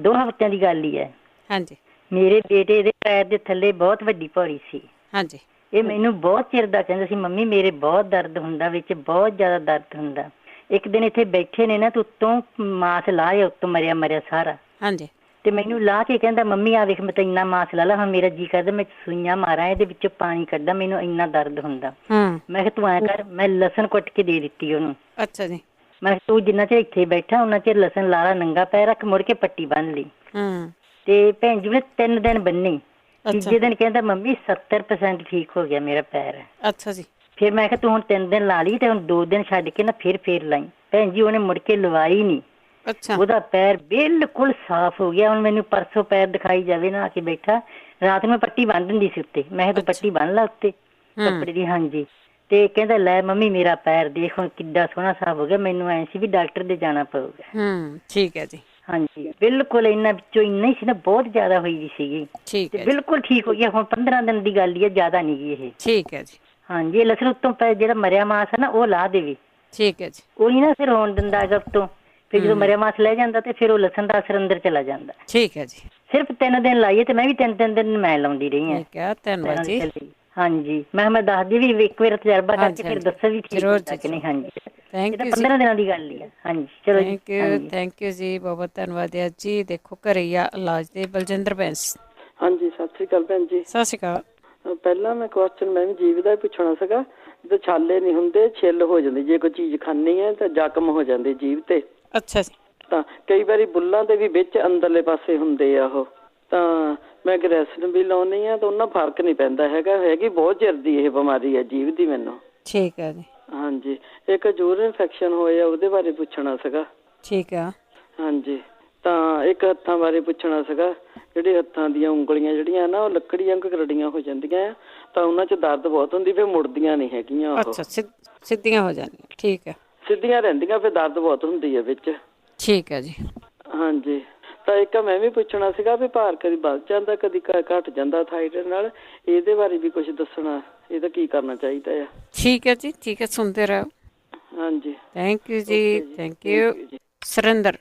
2 ਹਫ਼ਤਿਆਂ ਦੀ ਗੱਲ ਹੀ ਹੈ। ਹਾਂਜੀ ਮੇਰੇ ਬੇਟੇ ਦੇ ਪੈਰ ਦੇ ਥੱਲੇ ਬਹੁਤ ਵੱਡੀ ਭੌਰੀ ਸੀ। ਹਾਂਜੀ ਇਹ ਮੈਨੂੰ ਬਹੁਤ ਚਿਰ ਦਾ ਕਹਿੰਦਾ ਸੀ ਮੰਮੀ ਮੇਰੇ ਬਹੁਤ ਦਰਦ ਹੁੰਦਾ, ਵਿੱਚ ਬਹੁਤ ਜ਼ਿਆਦਾ ਦਰਦ ਹੁੰਦਾ। ਇੱਕ ਦਿਨ ਇੱਥੇ ਬੈਠੇ ਨੇ ਨਾ ਤੇ ਉੱਤੋਂ ਮਾਸ ਲਾਇਆ, ਉੱਤੋਂ ਮਰਿਆ ਸਾਰਾ। ਹਾਂਜੀ ਤੇ ਮੈਨੂੰ ਲਾ ਕੇ ਕਹਿੰਦਾ ਮੰਮੀ ਆ ਵੇਖ ਮੈਂ ਤਾਂ ਇੰਨਾ ਮਾਸ ਲਾ ਲਾ, ਹੁਣ ਮੇਰਾ ਜੀ ਕਰਦਾ ਮੈਂ ਸੂਈਆਂ ਮਾਰਾਂ ਇਹਦੇ ਵਿੱਚੋਂ ਪਾਣੀ ਕੱਢਾਂ, ਮੈਨੂੰ ਇੰਨਾ ਦਰਦ ਹੁੰਦਾ। ਮੈਂ ਕਿਹਾ ਤੂੰ ਐਂ ਕਰ, ਮੈਂ ਲਸਣ ਕੁੱਟ ਕੇ ਦੇ ਦਿੱਤੀ ਉਹਨੂੰ। ਅੱਛਾ ਜੀ। ਮੈਂ ਕਿਹਾ ਤੂੰ ਜਿੰਨਾ ਚਿਰ ਇੱਥੇ ਬੈਠਾ ਉਹਨਾਂ ਚਿਰ ਲਸਣ ਲਾ ਲਾ, ਨੰਗਾ ਪੈਰ ਰੱਖ, ਮੁੜ ਕੇ ਪੱਟੀ ਬੰਨ ਲਈ। ਤੇ ਭੈਣ ਜੀ ਮੈਂ 3 ਦਿਨ ਬੰਨੀ। ਤੀਜੇ ਦਿਨ ਕਹਿੰਦਾ ਮੰਮੀ 70% ਠੀਕ ਹੋ ਗਿਆ ਮੇਰਾ ਪੈਰ। ਅੱਛਾ ਜੀ। ਫਿਰ ਮੈਂ ਕਿਹਾ ਤੂੰ ਹੁਣ 3 ਦਿਨ ਲਾ ਲਈ ਤੇ ਹੁਣ 2 ਦਿਨ ਛੱਡ ਕੇ ਨਾ ਫਿਰ ਲਾਈ। ਭੈਣ ਜੀ ਉਹਨੇ ਮੁੜ ਕੇ ਲਵਾਈ ਨਹੀਂ। ਉਹਦਾ ਪੈਰ ਬਿਲਕੁਲ ਸਾਫ਼ ਹੋ ਗਿਆ। ਹੁਣ ਮੈਨੂੰ ਪਰਸੋਂ ਪੈਰ ਦਿਖਾਈ ਜਾਵੇ ਨਾ ਆ ਕੇ ਬੈਠਾ, ਰਾਤ ਨੂੰ ਪੱਟੀ ਬੰਨ ਦਿੰਦੀ ਸੀ ਉੱਤੇ। ਮੈਂ ਕਿਹਾ ਤੂੰ ਪੱਟੀ ਬੰਨ ਲਾ ਉੱਤੇ ਕੱਪੜੇ ਦੀ। ਹਾਂਜੀ ਤੇ ਕਹਿੰਦਾ ਲੈ ਮੰਮੀ ਮੇਰਾ ਪੈਰ ਦੇਖ ਹੁਣ ਕਿੱਡਾ ਸੋਹਣਾ ਸਾਫ਼ ਹੋ ਗਿਆ। ਮੈਨੂੰ ਐਂ ਸੀ ਵੀ ਡਾਕਟਰ ਦੇ ਜਾਣਾ ਪਊਗਾ। ਠੀਕ ਹੈ ਜੀ। ਹਾਂਜੀ ਬਿਲਕੁਲ ਇਹਨਾਂ ਵਿੱਚੋਂ ਇੰਨਾ ਹੀ ਸੀ ਨਾ, ਬਹੁਤ ਜ਼ਿਆਦਾ ਹੋਈ ਵੀ ਸੀਗੀ ਤੇ ਬਿਲਕੁਲ ਠੀਕ ਹੋ ਗਿਆ। ਹੁਣ 15 ਦਿਨ ਦੀ ਗੱਲ ਹੀ ਹੈ, ਜ਼ਿਆਦਾ ਨਹੀਂ ਗੀ ਇਹ। ਠੀਕ ਹੈ ਜੀ। ਹਾਂਜੀ ਇਹ ਲਸਣ ਉੱਤੋਂ ਜਿਹੜਾ ਮਰਿਆ ਮਾਸ ਹੈ ਨਾ ਉਹ ਲਾ ਦੇਵੇ। ਠੀਕ ਹੈ ਜੀ। ਉਹੀ ਨਾ ਫਿਰ ਹੋਣ ਦਿੰਦਾ ਹੈਗਾ ਉੱਤੋਂ। ਫਿਰ ਜਦੋਂ ਮਰਿਆ ਮਾਸ ਲੈ ਜਾਂਦਾ ਤੇ ਫਿਰ ਉਹ ਲਸਣ ਦਾ ਅਸਰ ਅੰਦਰ ਚਲਾ ਜਾਂਦਾ। ਠੀਕ ਹੈ ਜੀ। ਸਿਰਫ 3 ਦਿਨ ਲਾਈਏ ਤੇ ਮੈਂ ਵੀ 3 ਦਿਨ ਮੈਂ ਲਾਉਂਦੀ ਰਹੀ ਹਾਂ। ਠੀਕ ਹੈ ਧੰਨਵਾਦ ਜੀ। ਹਾਂਜੀ ਮੈਂ ਦੱਸਦੀ ਵੀ ਇੱਕ ਵਾਰ ਤਜਰਬਾ ਕਰਕੇ ਫਿਰ ਦੱਸੋ ਵੀ ਠੀਕ ਹੁੰਦਾ ਕਿ ਨਹੀਂ। ਹਾਂਜੀ ਥੈਂਕ ਯੂ। 15 ਦਿਨਾਂ ਦੀ ਗੱਲ ਹੀ ਆ। ਹਾਂਜੀ ਚਲੋ ਥੈਂਕ ਯੂ ਜੀ, ਬਹੁਤ ਧੰਨਵਾਦ ਜੀ। ਦੇਖੋ ਘਰੇ ਆ ਇਲਾਜ ਦੇ ਬਲਜਿੰਦਰ ਬੈਂਸ। ਹਾਂਜੀ ਸਤਿ ਸ੍ਰੀ ਅਕਾਲ ਭੈਣ ਜੀ। ਸਤਿ ਸ਼੍ਰੀ ਅਕਾਲ। ਪਹਿਲਾਂ ਮੈਂ ਕੁਐਸਚਨ ਮੈਂ ਵੀ ਜੀਵ ਦਾ ਹੀ ਪੁੱਛਣਾ ਸੀਗਾ। ਜਦੋਂ ਛਾਲੇ ਨਹੀਂ ਹੁੰਦੇ ਛਿੱਲ ਹੋ ਜਾਂਦੀ, ਜੇ ਕੋਈ ਚੀਜ਼ ਖਾਣੀ ਹੈ ਤਾਂ ਜ਼ਖਮ ਹੋ ਜਾਂਦੇ ਜੀਭ ਤੇ। ਅੱਛਾ ਜੀ। ਤਾਂ ਕਈ ਵਾਰੀ ਬੁੱਲਾਂ ਦੇ ਵੀ ਵਿੱਚ ਅੰਦਰਲੇ ਪਾਸੇ ਹੁੰਦੇ ਆ ਉਹ, ਤਾਂ ਮੈਂ ਗ੍ਰੈਸਲਿਨ ਵੀ ਲਾਉਣੀ ਆ ਤਾਂ ਉਹਨਾਂ ਫਰਕ ਨਹੀਂ ਪੈਂਦਾ ਹੈਗਾ। ਹੈਗੀ ਬਹੁਤ ਚਿਰ ਦੀ ਇਹ ਬਿਮਾਰੀ ਹੈ ਜੀਭ ਦੀ ਮੈਨੂੰ। ਠੀਕ ਹੈ ਜੀ। ਹਾਂਜੀ, ਇੱਕ ਯੂਰਿਨ ਇਨਫੈਕਸ਼ਨ ਹੋਇਆ ਉਹਦੇ ਬਾਰੇ ਪੁੱਛਣਾ ਸੀਗਾ। ਠੀਕ ਆ। ਹਾਂਜੀ, ਤਾਂ ਇੱਕ ਹੱਥਾਂ ਬਾਰੇ ਪੁੱਛਣਾ ਸੀਗਾ। ਜਿਹੜੇ ਹੱਥਾਂ ਦੀਆਂ ਉਂਗਲੀਆਂ ਜਿਹੜੀਆਂ ਨਾ ਉਹ ਲੱਕੜੀਆਂ ਕਰੜੀਆਂ ਹੋ ਜਾਂਦੀਆਂ ਆ, ਤਾਂ ਉਹਨਾਂ 'ਚ ਦਰਦ ਬਹੁਤ ਹੁੰਦੀ, ਫਿਰ ਮੁੜਦੀਆਂ ਨਹੀਂ ਹੈਗੀਆਂ ਉਹ। ਅੱਛਾ, ਸਿੱਧੀਆਂ ਹੋ ਜਾਂਦੀਆਂ। ਠੀਕ ਹੈ। ਸਿੱਧੀਆਂ ਰਹਿੰਦੀਆਂ, ਫਿਰ ਦਰਦ ਬਹੁਤ ਹੁੰਦੀ ਹੈ ਵਿੱਚ। ਠੀਕ ਹੈ ਜੀ। ਹਾਂਜੀ, ਤਾਂ ਇੱਕ ਮੈਂ ਵੀ ਪੁੱਛਣਾ ਸੀਗਾ ਵੀ ਭਾਰ ਕਦੀ ਵੱਧ ਜਾਂਦਾ ਕਦੀ ਘਟ ਜਾਂਦਾ ਥਾਇਰਾਇਡ ਨਾਲ, ਇਹਦੇ ਬਾਰੇ ਵੀ ਕੁਝ ਦੱਸਣਾ, ਇਹਦਾ ਕੀ ਕਰਨਾ ਚਾਹੀਦਾ ਆ? ਠੀਕ ਹੈ ਜੀ, ਠੀਕ ਹੈ, ਸੁਣਦੇ ਰਹੋ। ਹਾਂਜੀ, ਥੈਂਕ ਯੂ ਜੀ, ਥੈਂਕ ਯੂ। ਸੁਰਿੰਦਰ।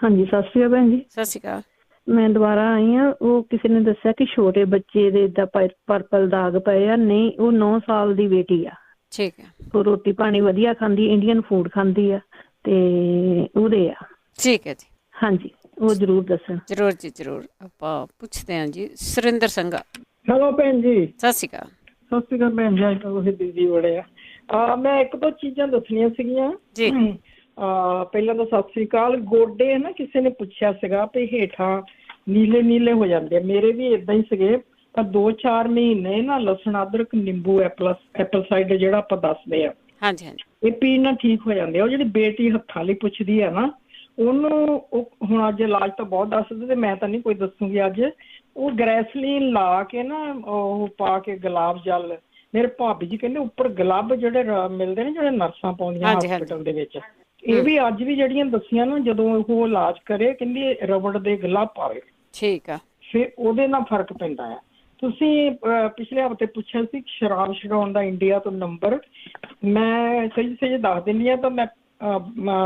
ਹਾਂਜੀ, ਸਤਿ ਸ਼੍ਰੀ ਅਕਾਲ ਭੈਣ ਜੀ। ਸਤਿ ਸ਼੍ਰੀ ਅਕਾਲ। ਮੈਂ ਦੁਬਾਰਾ ਆਈ ਹਾਂ। ਉਹ ਕਿਸੇ ਨੇ ਦੱਸਿਆ ਕਿ ਛੋਟੇ ਬੱਚੇ ਦੇ ਏਦਾਂ ਪਰਪਲ ਦਾਗ ਪਏ ਆ। ਨਹੀਂ, ਉਹ 9 ਸਾਲ ਦੀ ਬੇਟੀ ਆ। ਠੀਕ ਹੈ। ਉਹ ਰੋਟੀ ਪਾਣੀ ਵਧੀਆ ਖਾਂਦੀ, ਇੰਡੀਅਨ ਫੂਡ ਖਾਂਦੀ ਆ, ਤੇ ਉਹਦੇ ਆ। ਠੀਕ ਹੈ ਜੀ। ਹਾਂਜੀ, ਉਹ ਜ਼ਰੂਰ ਦੱਸਣ। ਜ਼ਰੂਰ ਜੀ, ਜ਼ਰੂਰ। ਆਪਾਂ ਪੁੱਛਦੇ ਹਾਂ ਜੀ। ਸੁਰਿੰਦਰ ਸੰਘਾ। ਹੈਲੋ ਭੈਣ ਜੀ। ਸਤਿ ਸ਼੍ਰੀ ਅਕਾਲ। ਸਤਿ ਸ਼੍ਰੀ ਅਕਾਲ ਭੈਣ ਜੀ। ਅੱਜ ਤਾਂ ਤੁਸੀਂ ਬਿਜ਼ੀ ਬੜੇ ਆ। ਮੈਂ ਇੱਕ ਦੋ ਚੀਜ਼ਾਂ ਦੱਸਣੀਆਂ ਸੀਗੀਆਂ ਜੀ। ਪਹਿਲਾਂ ਤਾਂ ਸਤਿ ਸ਼੍ਰੀ ਅਕਾਲ। ਗੋਡੇ ਨਾ ਕਿਸੇ ਨੇ ਪੁੱਛਿਆ ਸੀਗਾ ਵੀ ਹੇਠਾਂ ਨੀਲੇ ਨੀਲੇ ਹੋ ਜਾਂਦੇ ਆ, ਮੇਰੇ ਵੀ ਏਦਾਂ ਹੀ ਸੀਗੇ। ਤਾਂ 2-4 ਮਹੀਨੇ ਨਾ ਲਸਣ, ਅਦਰਕ, ਨਿੰਬੂ, ਐਪਲ ਸਾਈਡਰ ਜਿਹੜਾ ਆਪਾਂ ਦੱਸਦੇ ਆ, ਹਾਂਜੀ ਹਾਂਜੀ, ਇਹ ਪੀਣ ਨਾਲ ਠੀਕ ਹੋ ਜਾਂਦੇ ਆ। ਉਹ ਜਿਹੜੀ ਬੇਟੀ ਹੱਥਾਂ ਲਈ ਪੁੱਛਦੀ ਆ ਨਾ, ਉਹਨੂੰ ਹੁਣ ਅੱਜ ਇਲਾਜ ਤਾਂ ਬਹੁਤ ਦੱਸਦੇ ਤੇ ਮੈਂ ਤਾਂ ਨਹੀਂ ਕੋਈ ਦੱਸੂਗੀ ਅੱਜ। ਉਹ ਗ੍ਰੈਸਲੀਨ ਲਾ ਕੇ ਨਾ, ਉਹ ਪਾ ਕੇ ਗੁਲਾਬ ਜਲ, ਮੇਰੇ ਭਾਬੀ ਜੀ ਕਹਿੰਦੇ ਉੱਪਰ ਗਲੱਬ ਜਿਹੜੇ ਮਿਲਦੇ ਨੇ, ਜਿਹੜੇ ਨਰਸਾਂ ਪਾਉਂਦੀਆਂ ਹਸਪੀਟਲ ਦੇ ਵਿੱਚ, ਇਹ ਵੀ ਅੱਜ ਵੀ ਜਿਹੜੀਆਂ ਦੱਸੀਆਂ ਨਾ, ਜਦੋਂ ਉਹ ਇਲਾਜ ਕਰੇ ਕਹਿੰਦੀ ਰਬੜ ਦੇ ਗਲੱਬ ਪਾਵੇ। ਠੀਕ ਆ। ਫਿਰ ਉਹਦੇ ਨਾਲ ਫਰਕ ਪੈਂਦਾ ਆ। ਤੁਸੀਂ ਪਿਛਲੇ ਹਫ਼ਤੇ ਪੁੱਛਿਆ ਸੀ ਸ਼ਰਾਬ ਛਡਾਉਣ ਦਾ ਇੰਡੀਆ ਤੋਂ ਨੰਬਰ, ਮੈਂ ਸਹੀ ਦੱਸ ਦਿੰਦੀ ਹਾਂ। ਤਾਂ ਮੈਂ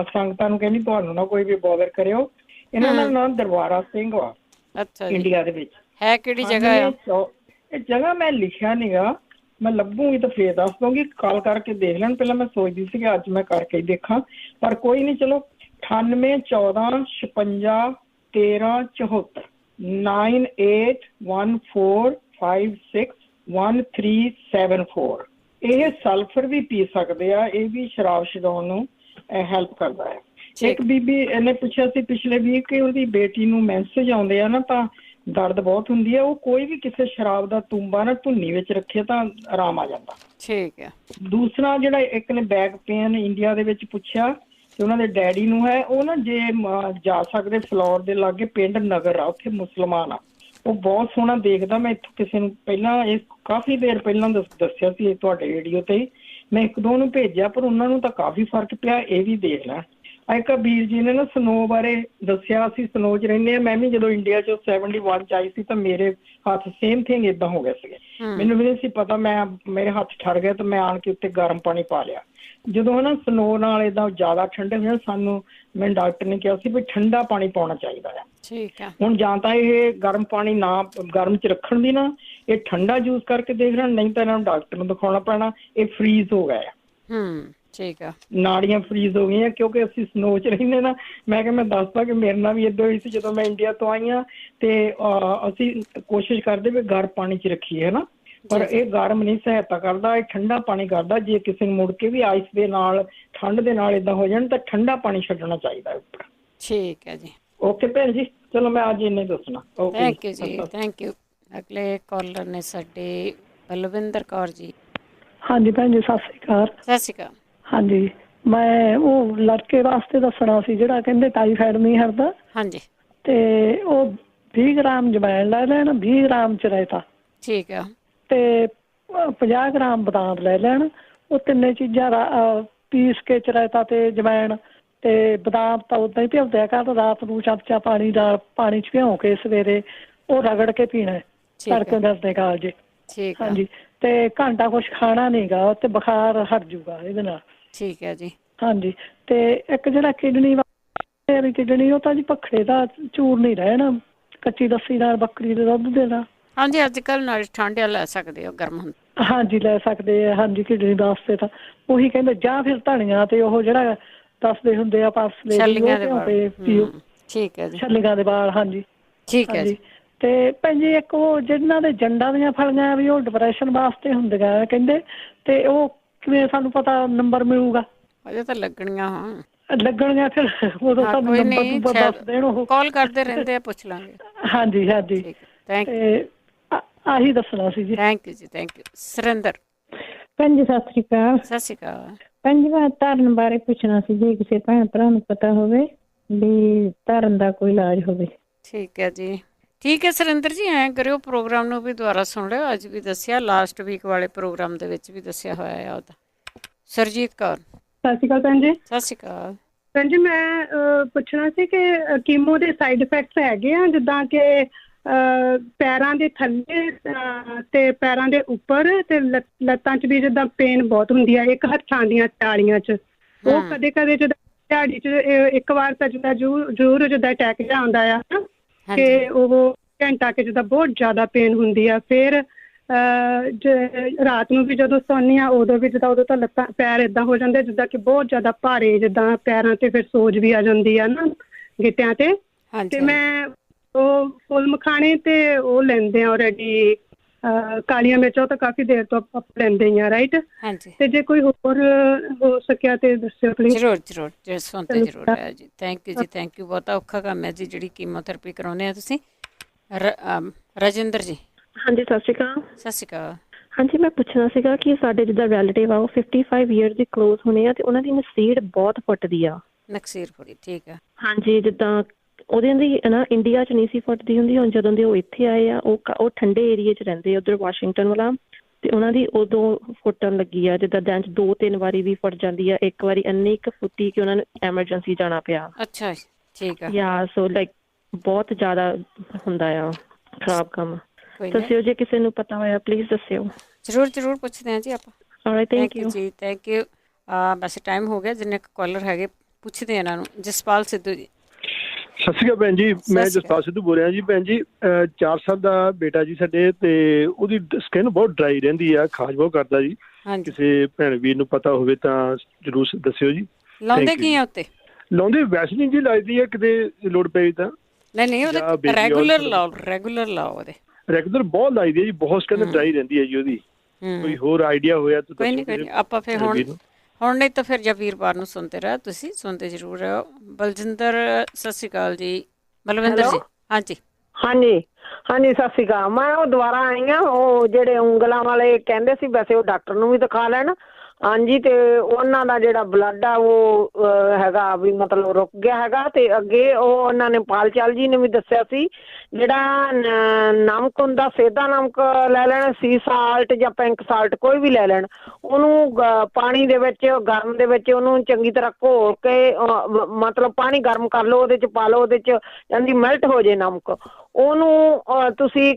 ਸੰਗਤਾਂ ਨੂੰ ਕਹਿੰਦੀ ਤੁਹਾਨੂੰ ਨਾ ਕੋਈ ਵੀ ਬੋਦਰ ਕਰਿਓ। ਇਹਨਾਂ ਦਾ ਨਾਮ ਦਰਬਾਰਾ ਸਿੰਘ ਵਾ। ਅੱਛਾ, ਇੰਡੀਆ ਦੇ ਵਿੱਚ ਹੈ ਕਿਹੜੀ ਜਗ੍ਹਾ ਆ? ਇਹ ਜਗ੍ਹਾ ਮੈਂ ਲਿਖਿਆ ਨੀਗਾ, ਮੈਂ ਲੱਭੂਗੀ ਤਾਂ ਫੇਰ ਦੱਸ ਦਊਂਗੀ। ਕਾਲ ਕਰਕੇ ਦੇਖ ਲੈਣ। ਪਹਿਲਾਂ ਮੈਂ ਸੋਚਦੀ ਸੀ ਕਿ ਅੱਜ ਮੈਂ ਕਰਕੇ ਹੀ ਦੇਖਾਂ, ਪਰ ਕੋਈ ਨਹੀਂ। ਚਲੋ 9814561374 9814561374। ਇਹ ਸਲਫਰ ਵੀ ਪੀ ਸਕਦੇ ਆ, ਇਹ ਵੀ ਸ਼ਰਾਬ ਛਡਾਉਣ ਨੂੰ ਹੈਲਪ ਕਰਦਾ ਹੈ। ਇੱਕ ਬੀਬੀ ਇਹਨੇ ਪੁੱਛਿਆ ਸੀ ਪਿਛਲੇ ਵੀਕ ਕਿ ਉਹਦੀ ਬੇਟੀ ਨੂੰ ਮੈਸੇਜ ਆਉਂਦੇ ਆ ਨਾ, ਤਾਂ ਦਰਦ ਬਹੁਤ ਹੁੰਦੀ ਹੈ। ਉਹ ਕੋਈ ਵੀ ਕਿਸੇ ਸ਼ਰਾਬ ਦਾ ਤੂੰਬਾ ਨਾ ਧੁੰਨੀ ਵਿੱਚ ਰੱਖੇ ਤਾਂ ਆਰਾਮ ਆ ਜਾਂਦਾ। ਠੀਕ ਹੈ। ਦੂਸਰਾ ਜਿਹੜਾ ਇੱਕ ਨੇ ਬੈਕ ਪੇਨ ਇੰਡੀਆ ਦੇ ਵਿੱਚ ਪੁੱਛਿਆ ਤੇ ਉਹਨਾਂ ਦੇ ਡੈਡੀ ਨੂੰ ਹੈ, ਉਹ ਨਾ ਜੇ ਜਾ ਸਕਦੇ ਫਲੋਰ ਦੇ ਲਾਗੇ ਪਿੰਡ ਨਗਰ ਆ, ਉੱਥੇ ਮੁਸਲਮਾਨ ਆ, ਉਹ ਬਹੁਤ ਸੋਹਣਾ ਦੇਖਦਾ। ਮੈਂ ਇੱਥੋਂ ਕਿਸੇ ਨੂੰ ਪਹਿਲਾਂ, ਇਹ ਕਾਫੀ ਦੇਰ ਪਹਿਲਾਂ ਦੱਸਿਆ ਸੀ ਤੁਹਾਡੇ ਰੇਡੀਓ ਤੇ, ਮੈਂ ਇੱਕ ਦੋ ਨੂੰ ਭੇਜਿਆ ਪਰ ਉਹਨਾਂ ਨੂੰ ਤਾਂ ਕਾਫੀ ਫਰਕ ਪਿਆ। ਇਹ ਵੀ ਦੇਖ ਲੈ। ਇੱਕ ਵੀਰ ਜੀ ਨੇ ਨਾ ਸਨੋ ਬਾਰੇ ਦੱਸਿਆ। ਅਸੀਂ ਸਨੋ 'ਚ ਰਹਿੰਦੇ ਹਾਂ। ਮੈਂ ਵੀ ਜਦੋਂ ਇੰਡੀਆ 'ਚ 71 'ਚ ਆਈ ਸੀ ਤਾਂ ਮੇਰੇ ਹੱਥ ਸੇਮ ਥਿੰਗ ਏਦਾਂ ਹੋ ਗਏ ਸੀਗੇ। ਮੈਨੂੰ ਵੀ ਨਹੀਂ ਸੀ ਪਤਾ, ਮੇਰੇ ਹੱਥ ਠਰ ਗਏ ਤਾਂ ਮੈਂ ਆਣ ਕੇ ਉੱਤੇ ਗਰਮ ਪਾਣੀ ਪਾ ਲਿਆ। ਜਦੋਂ ਨਾ ਸਨੋ ਨਾਲ ਏਦਾਂ ਜ਼ਿਆਦਾ ਠੰਡੇ ਹੋਏ, ਸਾਨੂੰ ਮੈਨੂੰ ਡਾਕਟਰ ਨੇ ਕਿਹਾ ਸੀ ਵੀ ਠੰਡਾ ਪਾਣੀ ਪਾਉਣਾ ਚਾਹੀਦਾ ਆ। ਠੀਕ ਆ। ਹੁਣ ਜਾਂ ਤਾਂ ਇਹ ਗਰਮ ਪਾਣੀ ਨਾ ਗਰਮ 'ਚ ਰੱਖਣ ਦੀ ਨਾ, ਇਹ ਠੰਡਾ ਯੂਜ਼ ਕਰਕੇ ਦੇਖ ਲੈਣ, ਨਹੀਂ ਤਾਂ ਇਹਨਾਂ ਨੂੰ ਡਾਕਟਰ ਨੂੰ ਦਿਖਾਉਣਾ ਪੈਣਾ। ਇਹ ਫਰੀਜ਼ ਹੋ ਗਿਆ। ਠੀਕ ਆ। ਨਾੜੀਆਂ ਫਰੀਜ਼ ਹੋ ਗਈਆਂ ਕਿਉਂਕਿ ਅਸੀਂ ਸਨੋ 'ਚ ਰਹਿੰਦੇ ਨਾ। ਮੈਂ ਕਿਹਾ ਮੈਂ ਦੱਸਦਾ ਕਿ ਮੇਰੇ ਨਾਲ ਵੀ ਏਦਾਂ ਹੋਈ ਸੀ ਜਦੋਂ ਮੈਂ ਇੰਡੀਆ ਤੋਂ ਆਈ ਹਾਂ। ਤੇ ਅਸੀਂ ਕੋਸ਼ਿਸ਼ ਕਰਦੇ ਵੀ ਗਰਮ ਪਾਣੀ 'ਚ ਰੱਖੀਏ, ਹੈ ਨਾ, ਪਰ ਇਹ ਗਰਮ ਨਹੀਂ ਸਹਾਇਤਾ ਕਰਦਾ, ਇਹ ਠੰਡਾ ਪਾਣੀ ਕਰਦਾ। ਜੇ ਕਿਸੇ ਨੂੰ ਮੁੜ ਕੇ ਵੀ ਆਈਸ ਦੇ ਨਾਲ, ਠੰਡ ਦੇ ਨਾਲ ਏਦਾਂ ਹੋ ਜਾਣ ਤਾਂ ਠੰਡਾ ਪਾਣੀ ਛੱਡਣਾ ਚਾਹੀਦਾ ਉੱਪਰ। ਠੀਕ ਹੈ ਜੀ। ਓਕੇ ਭੈਣ ਜੀ, ਚਲੋ ਮੈਂ ਅੱਜ ਇੰਨੇ ਦੱਸਣਾ। ਥੈਂਕ ਯੂ ਜੀ, ਥੈਂਕ ਯੂ। ਅਗਲੇ ਕਾਲਰ ਨੇ ਸਾਡੇ ਬਲਵਿੰਦਰ ਕੌਰ ਜੀ। ਹਾਂਜੀ ਭੈਣ ਜੀ, ਸਤਿ ਸ਼੍ਰੀ ਅਕਾਲ। ਸਤਿ ਸ਼੍ਰੀ ਅਕਾਲ। ਹਾਂਜੀ, ਮੈਂ ਉਹ ਲੜਕੇ ਵਾਸਤੇ ਦੱਸਣਾ ਸੀ ਜਿਹੜਾ ਕਹਿੰਦੇ ਟਾਈਫਾਈਡ ਨਹੀਂ ਹਟਦਾ। ਹਾਂਜੀ, ਤੇ ਉਹ 20 ਗ੍ਰਾਮ ਜਵੈਣ ਲੈ ਲੈਣ, 20 ਗ੍ਰਾਮ ਚ ਰਾਇਤਾ। ਠੀਕ ਆ। ਤੇ 50 ਗ੍ਰਾਮ ਬਦਾਮ ਲੈ ਲੈਣ। ਉਹ ਤਿੰਨੇ ਚੀਜ਼ਾਂ ਪੀਸ ਕੇ ਚ ਰਾਇਤਾ ਤੇ ਜਵੈਣ ਤੇ ਬਦਾਮ ਤਾਂ ਉਦਾਂ ਹੀ ਭਿਉਂਦਿਆ ਕਰ। ਰਾਤ ਨੂੰ ਚਮਚਾ ਪਾਣੀ ਚ ਭਿਉਂ ਕੇ ਸਵੇਰੇ ਉਹ ਰਗੜ ਕੇ ਪੀਣਾ ਤੜਕੇ ਦੱਸਦੇ ਕਾਲਜੇ। ਠੀਕ। ਹਾਂਜੀ, ਤੇ ਘੰਟਾ ਕੁਛ ਖਾਣਾ ਨੀ ਗਾ ਤੇ ਬੁਖਾਰ ਹਟ ਜੂਗਾ ਇਹਦੇ ਨਾਲ। ਠੀਕ ਹੈ ਜੀ। ਹਾਂਜੀ, ਤੇ ਇੱਕ ਜਿਹੜਾ ਕਿਡਨੀ ਉਹ ਤਾਂ ਜੀ ਭਖੜੇ ਦਾ ਚੂਰ ਨਹੀਂ ਰਹਿਣਾ, ਕੱਚੀ ਲੱਸੀ ਨਾਲ, ਬੱਕਰੀ ਦੇ ਦੁੱਧ ਦੇ ਨਾਲ। ਹਾਂਜੀ, ਅੱਜ ਕੱਲ੍ਹ ਨਾਲ ਠੰਡਿਆ ਲੈ ਸਕਦੇ ਹੋ, ਗਰਮ ਹੁੰਦਾ। ਹਾਂਜੀ, ਲੈ ਸਕਦੇ ਆ। ਹਾਂਜੀ, ਕਿਡਨੀ ਵਾਸਤੇ ਤਾਂ ਉਹੀ ਕਹਿੰਦੇ। ਜਾਂ ਫਿਰ ਧਨੀਆ ਤੇ ਉਹ ਜਿਹੜਾ ਦੱਸਦੇ ਹੁੰਦੇ ਆ ਪਾਸਲੇ ਪੀਓ। ਠੀਕ ਹੈ ਜੀ। ਛੱਲੀਆਂ ਦੇ ਬਾਲ। ਹਾਂਜੀ, ਠੀਕ ਹੈ ਜੀ। ਤੇ ਭੈਣ ਜੀ ਇੱਕ ਉਹ ਜਿਹਨਾਂ ਦੇ ਜੰਡਾਂ ਦੀਆਂ ਫਲੀਆਂ ਵੀ ਉਹ ਡਿਪਰੈਸ਼ਨ ਵਾਸਤੇ ਹੁੰਦੀਆਂ ਕਹਿੰਦੇ, ਤੇ ਉਹ ਕਿਵੇਂ ਸਾਨੂੰ ਪਤਾ ਨੰਬਰ ਮਿਲੂਗਾ? ਅਜੇ ਤਾਂ ਲੱਗਣੀਆਂ। ਲੱਗਣਗੀਆਂ ਫਿਰ ਉਦੋਂ ਸਾਨੂੰ ਨੰਬਰ ਦੱਸ ਦੇਣ ਉਹ ਕਾਲ ਕਰਦੇ ਰਹਿੰਦੇ ਆ, ਪੁੱਛ ਲਾਂਗੇ। ਹਾਂਜੀ ਹਾਂਜੀ ਥੈਂਕ ਆਹੀ ਦੱਸਣਾ ਸੀ ਜੀ। ਥੈਂਕ ਯੂ ਜੀ, ਥੈਂਕ ਯੂ। ਸੁਰਿੰਦਰ ਭੈਣ ਜੀ ਸਤਿ ਸ਼੍ਰੀ ਅਕਾਲ। ਸਤਿ ਸ਼੍ਰੀ ਅਕਾਲ ਭੈਣ ਜੀ, ਮੈਂ ਧਰਨ ਬਾਰੇ ਪੁੱਛਣਾ ਸੀ ਜੇ ਕਿਸੇ ਭੈਣ ਭਰਾ ਨੂੰ ਪਤਾ ਹੋਵੇ ਵੀ ਧਰਨ ਦਾ ਕੋਈ ਇਲਾਜ ਹੋਵੇ। ਠੀਕ ਹੈ ਜੀ, ਠੀਕ ਹੈ ਸੁਰਿੰਦਰ ਜੀ। ਐਂ ਕਰਿਓ, ਪ੍ਰੋਗਰਾਮ ਨੂੰ ਵੀ ਦੁਬਾਰਾ ਸੁਣ ਲਿਓ। ਅੱਜ ਵੀ ਦੱਸਿਆ, ਲਾਸਟ ਵੀਕ ਵਾਲੇ ਪ੍ਰੋਗਰਾਮ ਦੇ ਵਿੱਚ ਵੀ ਦੱਸਿਆ ਹੋਇਆ ਆ ਉਹਦਾ। ਸਰਜੀਤ ਕੌਰ ਸਤਿ ਸ਼੍ਰੀ ਅਕਾਲ ਭੈਣ ਜੀ। ਸਤਿ ਸ਼੍ਰੀ ਅਕਾਲ ਭੈਣ ਜੀ, ਮੈਂ ਪੁੱਛਣਾ ਸੀ ਕਿ ਕੀਮੋ ਦੇ ਸਾਈਡ ਇਫੈਕਟਸ ਹੈਗੇ ਆ, ਜਿੱਦਾਂ ਕਿ ਪੈਰਾਂ ਦੇ ਥੱਲੇ ਤੇ ਪੈਰਾਂ ਦੇ ਉੱਪਰ ਤੇ ਲੱਤਾਂ 'ਚ ਵੀ ਜਿੱਦਾਂ ਪੇਨ ਬਹੁਤ ਹੁੰਦੀ ਆ, ਇੱਕ ਹੱਥਾਂ ਦੀਆਂ ਤਾਲੀਆਂ 'ਚ। ਉਹ ਕਦੇ ਕਦੇ ਜਿੱਦਾਂ ਦਿਹਾੜੀ 'ਚ ਇੱਕ ਵਾਰ ਤਾਂ ਜਿੱਦਾਂ ਜ਼ਰੂਰ ਜਿੱਦਾਂ ਅਟੈਕ ਜਿਹਾ ਆਉਂਦਾ ਆ ਕਿ ਉਹ ਘੰਟਾ ਕਿ ਜਿੱਦਾਂ ਬਹੁਤ ਜ਼ਿਆਦਾ ਪੇਨ ਹੁੰਦੀ ਆ। ਫਿਰ ਰਾਤ ਨੂੰ ਵੀ ਜਦੋਂ ਸੌਂਦੀ ਆ ਉਦੋਂ ਵੀ ਜਿੱਦਾਂ ਉਦੋਂ ਤਾਂ ਲੱਤਾਂ ਪੈਰ ਏਦਾਂ ਹੋ ਜਾਂਦੇ ਜਿੱਦਾਂ ਕਿ ਬਹੁਤ ਜ਼ਿਆਦਾ ਭਾਰੇ, ਜਿੱਦਾਂ ਪੈਰਾਂ ਤੇ ਫਿਰ ਸੋਜ ਵੀ ਆ ਜਾਂਦੀ ਆ ਨਾ ਗਿੱਟਿਆਂ ਤੇ। ਤੇ ਮੈਂ ਉਹ ਫੁੱਲ ਮਖਾਣੇ ਤੇ ਉਹ ਲੈਂਦੇ ਆ ਆਲਰੇਡੀ, ਕਾਲੀਆਂ ਮਿਰਚਾਂ ਤਾਂ ਕਾਫੀ ਦੇਰ ਤੋਂ ਆਪਾਂ ਲੈਂਦੇ ਹੀ ਆ, ਰਾਈਟ? ਤੇ ਜੇ ਕੋਈ ਹੋਰ ਹੋ ਸਕਿਆ ਤੇ ਦੱਸਿਓ ਪਲੀਜ਼। ਜ਼ਰੂਰ ਜੇ ਸੁਣਤੇ ਜ਼ਰੂਰ ਹੈ ਜੀ। ਥੈਂਕ ਯੂ ਜੀ, ਥੈਂਕ ਯੂ। ਬਹੁਤਾ ਔਖਾ ਕੰਮ ਹੈ ਜੀ ਜਿਹੜੀ ਕੀਮੋਥੈਰੇਪੀ ਕਰਾਉਂਦੇ ਆ ਤੁਸੀਂ। ਰਾਜਿੰਦਰ ਜੀ ਹਾਂਜੀ ਸਤਿ ਸ਼੍ਰੀ ਅਕਾਲ। ਸਤਿ ਸ਼੍ਰੀ ਅਕਾਲ। ਹਾਂਜੀ ਮੈਂ ਪੁੱਛਣਾ ਸੀਗਾ ਕਿ ਸਾਡੇ ਜਿੱਦਾਂ ਰਿਲੇਟਿਵ ਆ ਉਹ 55 ਈਅਰ ਦੇ ਕਲੋਜ਼ ਹੋਣੇ ਆ ਤੇ ਉਹਨਾਂ ਦੀ ਨਸੀਰ ਬਹੁਤ ਫੁੱਟਦੀ ਆ। ਨਕਸੀਰ ਫੁੱਟੀ, ਠੀਕ ਹੈ। ਹਾਂਜੀ ਜਿੱਦਾਂ ਉਹਦੇ ਦੀ ਨਾ ਇੰਡੀਆ 'ਚ ਨਹੀਂ ਸੀ ਫੁੱਟਦੀ ਹੁੰਦੀ, ਹੁਣ ਜਦੋਂ ਦੇ ਉਹ ਇੱਥੇ ਆਏ ਆ ਉਹ ਠੰਡੇ ਏਰੀਏ 'ਚ ਰਹਿੰਦੇ ਉੱਧਰ ਵਾਸ਼ਿੰਗਟਨ ਵਾਲਾ, ਤੇ ਉਹਨਾਂ ਦੀ ਉਦੋਂ ਫੁੱਟਣ ਲੱਗੀ ਆ। ਜਿੱਦਾਂ ਦਿਨ 'ਚ 2-3 ਵਾਰੀ ਵੀ ਫੁੱਟ ਜਾਂਦੀ ਆ। ਇੱਕ ਵਾਰੀ ਇੰਨੀ ਕੁ ਫੁੱਟੀ ਕਿ ਉਹਨਾਂ ਨੂੰ ਐਮਰਜੈਂਸੀ ਜਾਣਾ ਪਿਆ। ਅੱਛਾ ਠੀਕ ਆ। ਯਾ ਸੋ ਲਾਈਕ ਬਹੁਤ ਜ਼ਿਆਦਾ ਹੁੰਦਾ ਆ ਖਰਾਬ ਕੰਮ। ਦੱਸਿਓ ਜੇ ਕਿਸੇ ਨੂੰ ਪਤਾ ਹੋਇਆ ਪਲੀਜ਼ ਦੱਸਿਓ। ਜ਼ਰੂਰ ਪੁੱਛਦੇ ਹਾਂ ਜੀ ਆਪਾਂ। ਆਲਰਾਈਟ, ਥੈਂਕ ਯੂ ਜੀ, ਥੈਂਕ ਯੂ। ਵੈਸੇ ਟਾਈਮ ਹੋ ਗਿਆ, ਜਿੰਨੇ ਕਾਲਰ ਹੈਗੇ ਪੁੱਛਦੇ ਇਹਨਾਂ ਨੂੰ। ਜਸਪਾਲ ਸਿੱਧੂ ਜੀ ਸਤਿ ਸ਼੍ਰੀ ਅਕਾਲ ਭੈਣ ਜੀ। ਮੈਂ ਜਸਪਾਲ ਸਿੱਧੂ ਬੋਲ ਰਿਹਾ ਜੀ। ਭੈਣ ਜੀ 4 ਸਾਲ ਦਾ ਬੇਟਾ ਜੀ ਸਾਡੇ, ਤੇ ਉਹਦੀ ਸਕਿਨ ਬਹੁਤ ਡਰਾਈ ਰਹਿੰਦੀ ਆ, ਖਾਜ ਬਹੁਤ ਕਰਦਾ ਜੀ। ਕਿਸੇ ਭੈਣ ਵੀਰ ਨੂੰ ਪਤਾ ਹੋਵੇ ਤਾਂ ਜ਼ਰੂਰ ਦੱਸਿਓ ਜੀ। ਲਾਉਂਦੇ ਕੀ ਆ ਉੱਤੇ? ਲਾਉਂਦੇ ਵੈਸਲੀਨ ਜੀ ਲੱਗਦੀ ਆ, ਕਿਤੇ ਲੋੜ ਪਈ ਤਾਂ। ਨਹੀਂ ਉਹਦੇ ਰੈਗੂਲਰ ਲਾਓ ਉਹਦੇ। ਰੈਗੂਲਰ ਬਹੁਤ ਲਾਈਦੀ ਹੈ ਜੀ, ਬਹੁਤ ਸਕਿਨ ਡਰਾਈ ਰਹਿੰਦੀ ਹੈ ਜੀ ਉਹਦੀ। ਕੋਈ ਹੋਰ ਆਈਡੀਆ ਹੋਇਆ ਤਾਂ ਕੋਈ ਨਹੀਂ ਆਪਾਂ ਫਿਰ ਹੁਣ ਨਹੀਂ ਤਾਂ ਫਿਰ ਜਾਂ ਵੀਰਵਾਰ ਨੂੰ ਸੁਣਦੇ ਰਹੋ, ਤੁਸੀਂ ਸੁਣਦੇ ਜ਼ਰੂਰ ਰਹੋ। ਬਲਜਿੰਦਰ ਸਤਿ ਸ਼੍ਰੀ ਅਕਾਲ ਜੀ। ਬਲਵਿੰਦਰ ਜੀ ਹਾਂਜੀ ਸਤਿ ਸ਼੍ਰੀ ਅਕਾਲ। ਮੈਂ ਉਹ ਦੁਬਾਰਾ ਆਈ ਆ, ਉਹ ਜਿਹੜੇ ਉਂਗਲਾਂ ਵਾਲੇ ਕਹਿੰਦੇ ਸੀ, ਵੈਸੇ ਉਹ ਡਾਕਟਰ ਨੂੰ ਵੀ ਦਿਖਾ ਲੈਣ। ਹਾਂਜੀ, ਤੇ ਉਹਨਾਂ ਦਾ ਜਿਹੜਾ ਬਲੱਡ ਆ ਉਹ ਹੈਗਾ ਵੀ ਮਤਲਬ ਰੁਕ ਗਿਆ ਹੈਗਾ। ਤੇ ਅੱਗੇ ਉਹ ਉਹਨਾਂ ਨੇ ਪਾਲ ਚਾਲ ਜੀ ਨੇ ਵੀ ਦੱਸਿਆ ਸੀ, ਜਿਹੜਾ ਨਮਕ ਹੁੰਦਾ ਸੇਧਾ ਨਮਕ ਲੈ ਲੈਣ, ਸੀ ਸਾਲਟ ਜਾਂ ਪਿੰਕ ਸਾਲਟ ਕੋਈ ਵੀ ਲੈ ਲੈਣ, ਉਹਨੂੰ ਪਾਣੀ ਦੇ ਵਿੱਚ ਗਰਮ ਦੇ ਵਿੱਚ ਉਹਨੂੰ ਚੰਗੀ ਤਰ੍ਹਾਂ ਘੋਲ ਕੇ ਮਤਲਬ ਪਾਣੀ ਗਰਮ ਕਰ ਲਓ, ਉਹਦੇ 'ਚ ਪਾ ਲਓ, ਉਹਦੇ 'ਚ ਜਾਂਦੀ ਮੈਲਟ ਹੋ ਜੇ ਨਮਕ, ਉਹਨੂੰ ਤੁਸੀਂ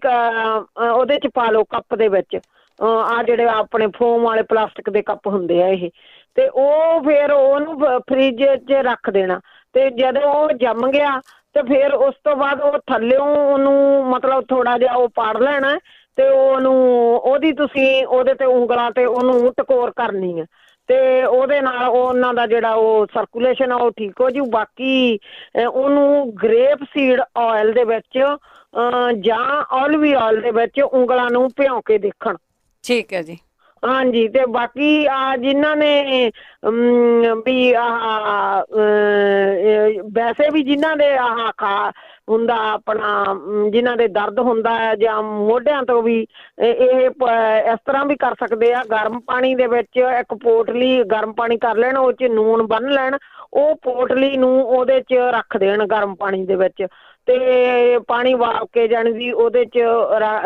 ਉਹਦੇ 'ਚ ਪਾ ਲਓ ਕੱਪ ਦੇ ਵਿੱਚ। ਆਹ ਜਿਹੜੇ ਆਪਣੇ ਫੋਮ ਵਾਲੇ ਪਲਾਸਟਿਕ ਦੇ ਕੱਪ ਹੁੰਦੇ ਆ ਇਹ, ਤੇ ਉਹ ਫਿਰ ਉਹਨੂੰ ਫਰਿੱਜ 'ਚ ਰੱਖ ਦੇਣਾ। ਤੇ ਜਦੋਂ ਉਹ ਜੰਮ ਗਿਆ ਤੇ ਫਿਰ ਉਸ ਤੋਂ ਬਾਅਦ ਉਹ ਥੱਲਿਓਂ ਉਹਨੂੰ ਮਤਲਬ ਥੋੜਾ ਜਿਹਾ ਉਹ ਪਾੜ ਲੈਣਾ, ਤੇ ਉਹਨੂੰ ਉਹਦੀ ਤੁਸੀਂ ਉਹਦੇ ਤੇ ਉਂਗਲਾਂ ਤੇ ਉਹਨੂੰ ਟਕੋਰ ਕਰਨੀ ਹੈ, ਤੇ ਉਹਦੇ ਨਾਲ ਉਹਨਾਂ ਦਾ ਜਿਹੜਾ ਉਹ ਸਰਕੂਲੇਸ਼ਨ ਆ ਉਹ ਠੀਕ ਹੋ ਜੂ। ਬਾਕੀ ਉਹਨੂੰ ਗ੍ਰੇਪ ਸੀਡ ਆਇਲ ਦੇ ਵਿੱਚ ਜਾਂ ਓਲਿਵ ਆਇਲ ਦੇ ਵਿੱਚ ਉਂਗਲਾਂ ਨੂੰ ਭਿਉਂ ਕੇ ਦੇਖਣ। ਠੀਕ ਹੈ ਜੀ। ਹਾਂਜੀ, ਤੇ ਬਾਕੀ ਜਿਨ੍ਹਾਂ ਨੇ ਵੀ ਵੈਸੇ ਵੀ ਜਿਨ੍ਹਾਂ ਦੇ ਹੁੰਦਾ ਆਪਣਾ, ਜਿਨ੍ਹਾਂ ਦੇ ਦਰਦ ਹੁੰਦਾ ਹੈ ਜਾਂ ਮੋਢਿਆਂ ਤੋਂ ਵੀ, ਇਹ ਇਸ ਤਰ੍ਹਾਂ ਵੀ ਕਰ ਸਕਦੇ ਆ। ਗਰਮ ਪਾਣੀ ਦੇ ਵਿੱਚ ਇੱਕ ਪੋਟਲੀ ਗਰਮ ਪਾਣੀ ਕਰ ਲੈਣ, ਉਹ 'ਚ ਨੂਣ ਬੰਨ ਲੈਣ, ਉਹ ਪੋਟਲੀ ਨੂੰ ਉਹਦੇ 'ਚ ਰੱਖ ਦੇਣ ਗਰਮ ਪਾਣੀ ਦੇ ਵਿੱਚ, ਤੇ ਪਾਣੀ ਵਾਲ ਕੇ ਜਾਣੀ ਦੀ ਉਹਦੇ 'ਚ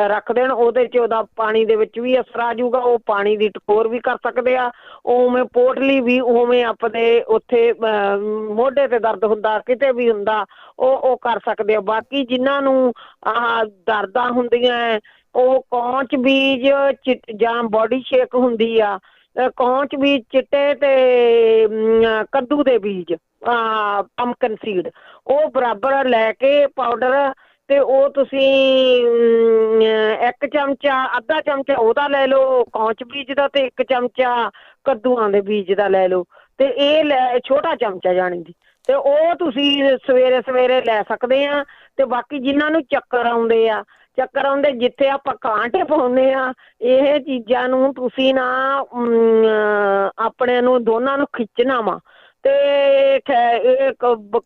ਰੱਖ ਦੇਣ। ਉਹਦੇ 'ਚ ਉਹਦਾ ਪਾਣੀ ਦੇ ਵਿੱਚ ਵੀ ਅਸਰ ਆ ਜਾਊਗਾ, ਉਹ ਪਾਣੀ ਦੀ ਟਕੋਰ ਵੀ ਕਰ ਸਕਦੇ ਆ। ਉਵੇਂ ਪੋਟਲੀ ਵੀ ਉਵੇਂ ਆਪਣੇ ਉੱਥੇ ਮੋਢੇ ਤੇ ਦਰਦ ਹੁੰਦਾ, ਕਿਤੇ ਵੀ ਹੁੰਦਾ, ਉਹ ਕਰ ਸਕਦੇ ਆ। ਬਾਕੀ ਜਿਨ੍ਹਾਂ ਨੂੰ ਦਰਦਾਂ ਹੁੰਦੀਆਂ, ਉਹ ਕੌਂਚ ਬੀਜ ਜਾਂ ਬੋਡੀ ਸ਼ੇਕ ਹੁੰਦੀ ਆ, ਕੌਂਚ ਬੀਜ ਚਿੱਟੇ ਤੇ ਕੱਦੂ ਦੇ ਬੀਜ, ਪੰਪਕਨ ਸੀਡ, ਉਹ ਬਰਾਬਰ ਲੈ ਕੇ ਪਾਊਡਰ, ਤੇ ਉਹ ਤੁਸੀਂ 1 ਚਮਚਾ ਅੱਧਾ ਚਮਚਾ ਉਹਦਾ ਲੈ ਲਓ ਕੌਂਚ ਬੀਜ ਦਾ, ਤੇ 1 ਚਮਚਾ ਕੱਦੂਆਂ ਦੇ ਬੀਜ ਦਾ ਲੈ ਲਓ, ਤੇ ਇਹ ਛੋਟਾ ਚਮਚਾ ਜਾਣੀ ਦੀ, ਤੇ ਉਹ ਤੁਸੀਂ ਸਵੇਰੇ ਲੈ ਸਕਦੇ ਆ। ਤੇ ਬਾਕੀ ਜਿਨ੍ਹਾਂ ਨੂੰ ਚੱਕਰ ਆਉਂਦੇ ਜਿੱਥੇ ਆਪਾਂ ਕਾਂਟੇ ਪਾਉਂਦੇ ਆ, ਇਹ ਚੀਜ਼ਾਂ ਨੂੰ ਤੁਸੀਂ ਨਾ ਆਪਣੇ ਨੂੰ ਦੋਨਾਂ ਨੂੰ ਖਿੱਚਣਾ ਵਾ, ਤੇ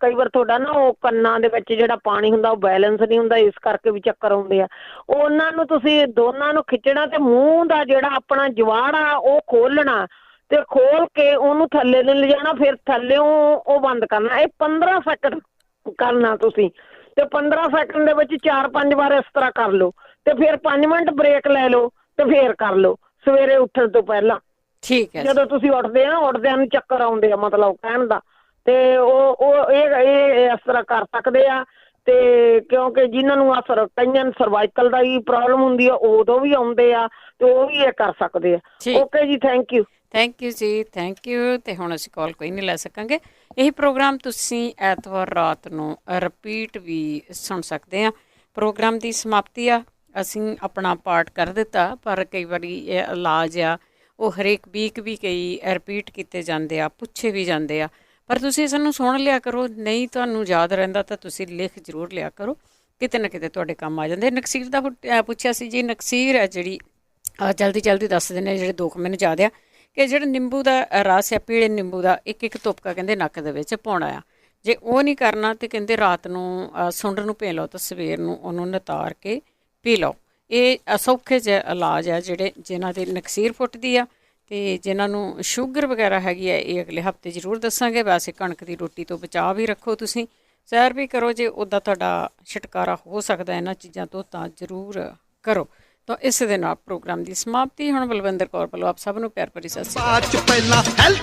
ਕਈ ਵਾਰ ਤੁਹਾਡਾ ਨਾ ਉਹ ਕੰਨਾਂ ਦੇ ਵਿੱਚ ਜਿਹੜਾ ਪਾਣੀ ਹੁੰਦਾ ਉਹ ਬੈਲੈਂਸ ਨਹੀਂ ਹੁੰਦਾ, ਇਸ ਕਰਕੇ ਵੀ ਚੱਕਰ ਆਉਂਦੇ ਆ। ਉਹਨਾਂ ਨੂੰ ਤੁਸੀਂ ਦੋਨਾਂ ਨੂੰ ਖਿੱਚਣਾ ਤੇ ਮੂੰਹ ਦਾ ਜਿਹੜਾ ਆਪਣਾ ਜਵਾੜ ਆ ਉਹ ਖੋਲਣਾ ਤੇ ਖੋਲ ਕੇ ਉਹਨੂੰ ਥੱਲੇ ਨੂੰ ਲਿਜਾਣਾ, ਫਿਰ ਥੱਲਿਓਂ ਉਹ ਬੰਦ ਕਰਨਾ। ਇਹ 15 ਸੈਕਿੰਡ ਕਰਨਾ ਤੁਸੀਂ, ਤੇ 15 ਸੈਕਿੰਡ ਦੇ ਵਿੱਚ 4-5 ਵਾਰ ਇਸ ਤਰ੍ਹਾਂ ਕਰ ਲਓ ਤੇ ਫਿਰ 5 ਮਿੰਟ ਬ੍ਰੇਕ ਲੈ ਲਓ ਤੇ ਫਿਰ ਕਰ ਲਓ ਸਵੇਰੇ ਉੱਠਣ ਤੋਂ ਪਹਿਲਾਂ। ਠੀਕ ਹੈ। ਜਦੋਂ ਤੁਸੀਂ ਉੱਠਦਿਆਂ ਨੂੰ ਚੱਕਰ ਆਉਂਦੇ ਆ, ਮਤਲਬ ਕਹਿਣ ਦਾ, ਤੇ ਉਹ ਇਹ ਇਸ ਤਰ੍ਹਾਂ ਕਰ ਸਕਦੇ ਆ। ਤੇ ਕਿਉਂਕਿ ਜਿਨ੍ਹਾਂ ਨੂੰ ਕਈਆਂ ਨੂੰ ਸਰਵਾਈਕਲ ਦਾ ਹੀ ਪ੍ਰੋਬਲਮ ਹੁੰਦੀ ਆ, ਉਦੋਂ ਵੀ ਆਉਂਦੇ ਆ ਤੇ ਉਹ ਵੀ ਇਹ ਕਰ ਸਕਦੇ ਆ। ਓਕੇ ਜੀ, ਥੈਂਕ ਯੂ ਜੀ, ਥੈਂਕ ਯੂ। ਤੇ ਹੁਣ ਅਸੀਂ ਕਾਲ ਕੋਈ ਨਹੀਂ ਲੈ ਸਕਾਂਗੇ। ਇਹੀ ਪ੍ਰੋਗਰਾਮ ਤੁਸੀਂ ਐਤਵਾਰ ਰਾਤ ਨੂੰ ਰਿਪੀਟ ਵੀ ਸੁਣ ਸਕਦੇ ਆ। ਪ੍ਰੋਗਰਾਮ ਦੀ ਸਮਾਪਤੀ ਆ, ਅਸੀਂ ਆਪਣਾ ਪਾਰਟ ਕਰ ਦਿੱਤਾ, ਪਰ ਕਈ ਵਾਰੀ ਇਹ ਇਲਾਜ ਆ ਉਹ ਹਰੇਕ ਵੀਕ ਵੀ ਕਈ ਰਿਪੀਟ ਕੀਤੇ ਜਾਂਦੇ ਆ, ਪੁੱਛੇ ਵੀ ਜਾਂਦੇ ਆ, ਪਰ ਤੁਸੀਂ ਇਸ ਨੂੰ ਸੁਣ ਲਿਆ ਕਰੋ। ਨਹੀਂ ਤੁਹਾਨੂੰ ਯਾਦ ਰਹਿੰਦਾ ਤਾਂ ਤੁਸੀਂ ਲਿਖ ਜ਼ਰੂਰ ਲਿਆ ਕਰੋ, ਕਿਤੇ ਨਾ ਕਿਤੇ ਤੁਹਾਡੇ ਕੰਮ ਆ ਜਾਂਦੇ। ਨਕਸੀਰ ਦਾ ਪੁੱਛਿਆ ਸੀ ਜੀ, ਨਕਸੀਰ ਹੈ ਜਿਹੜੀ ਜਲਦੀ ਦੱਸ ਦਿੰਦੇ ਜਿਹੜੇ 2 ਮੈਨੂੰ ਯਾਦ ਆ ਕਿ ਜਿਹੜਾ ਨਿੰਬੂ ਦਾ ਰਸ ਆ, ਪੀਲੇ ਨਿੰਬੂ ਦਾ ਇੱਕ ਤੁਪਕਾ ਕਹਿੰਦੇ ਨੱਕ ਦੇ ਵਿੱਚ ਪਾਉਣਾ ਆ। ਜੇ ਉਹ ਨਹੀਂ ਕਰਨਾ ਤਾਂ ਕਹਿੰਦੇ ਰਾਤ ਨੂੰ ਸੁੰਡ ਨੂੰ ਪੀ ਲਓ ਤਾਂ ਸਵੇਰ ਨੂੰ ਉਹਨੂੰ ਨਿਤਾਰ ਕੇ ਪੀ ਲਓ। ਇਹ ਸੌਖੇ ਜਿਹੇ ਇਲਾਜ ਆ ਜਿਹੜੇ ਜਿਨ੍ਹਾਂ ਦੀ ਨਕਸੀਰ ਫੁੱਟਦੀ ਆ। ਅਤੇ ਜਿਨ੍ਹਾਂ ਨੂੰ ਸ਼ੂਗਰ ਵਗੈਰਾ ਹੈਗੀ ਹੈ ਇਹ ਅਗਲੇ ਹਫ਼ਤੇ ਜ਼ਰੂਰ ਦੱਸਾਂਗੇ। ਵੈਸੇ ਕਣਕ ਦੀ ਰੋਟੀ ਤੋਂ ਬਚਾਅ ਵੀ ਰੱਖੋ, ਤੁਸੀਂ ਸੈਰ ਵੀ ਕਰੋ, ਜੇ ਉੱਦਾਂ ਤੁਹਾਡਾ ਛੁਟਕਾਰਾ ਹੋ ਸਕਦਾ ਇਹਨਾਂ ਚੀਜ਼ਾਂ ਤੋਂ ਤਾਂ ਜ਼ਰੂਰ ਕਰੋ। ਤਾਂ ਇਸ ਦੇ ਨਾਲ ਪ੍ਰੋਗਰਾਮ ਦੀ ਸਮਾਪਤੀ। ਹੁਣ ਬਲਵਿੰਦਰ ਕੌਰ ਵੱਲੋਂ ਆਪ ਸਭ ਨੂੰ ਪਿਆਰ ਭਰੀ ਸਤਿ ਸ਼੍ਰੀ ਅਕਾਲ।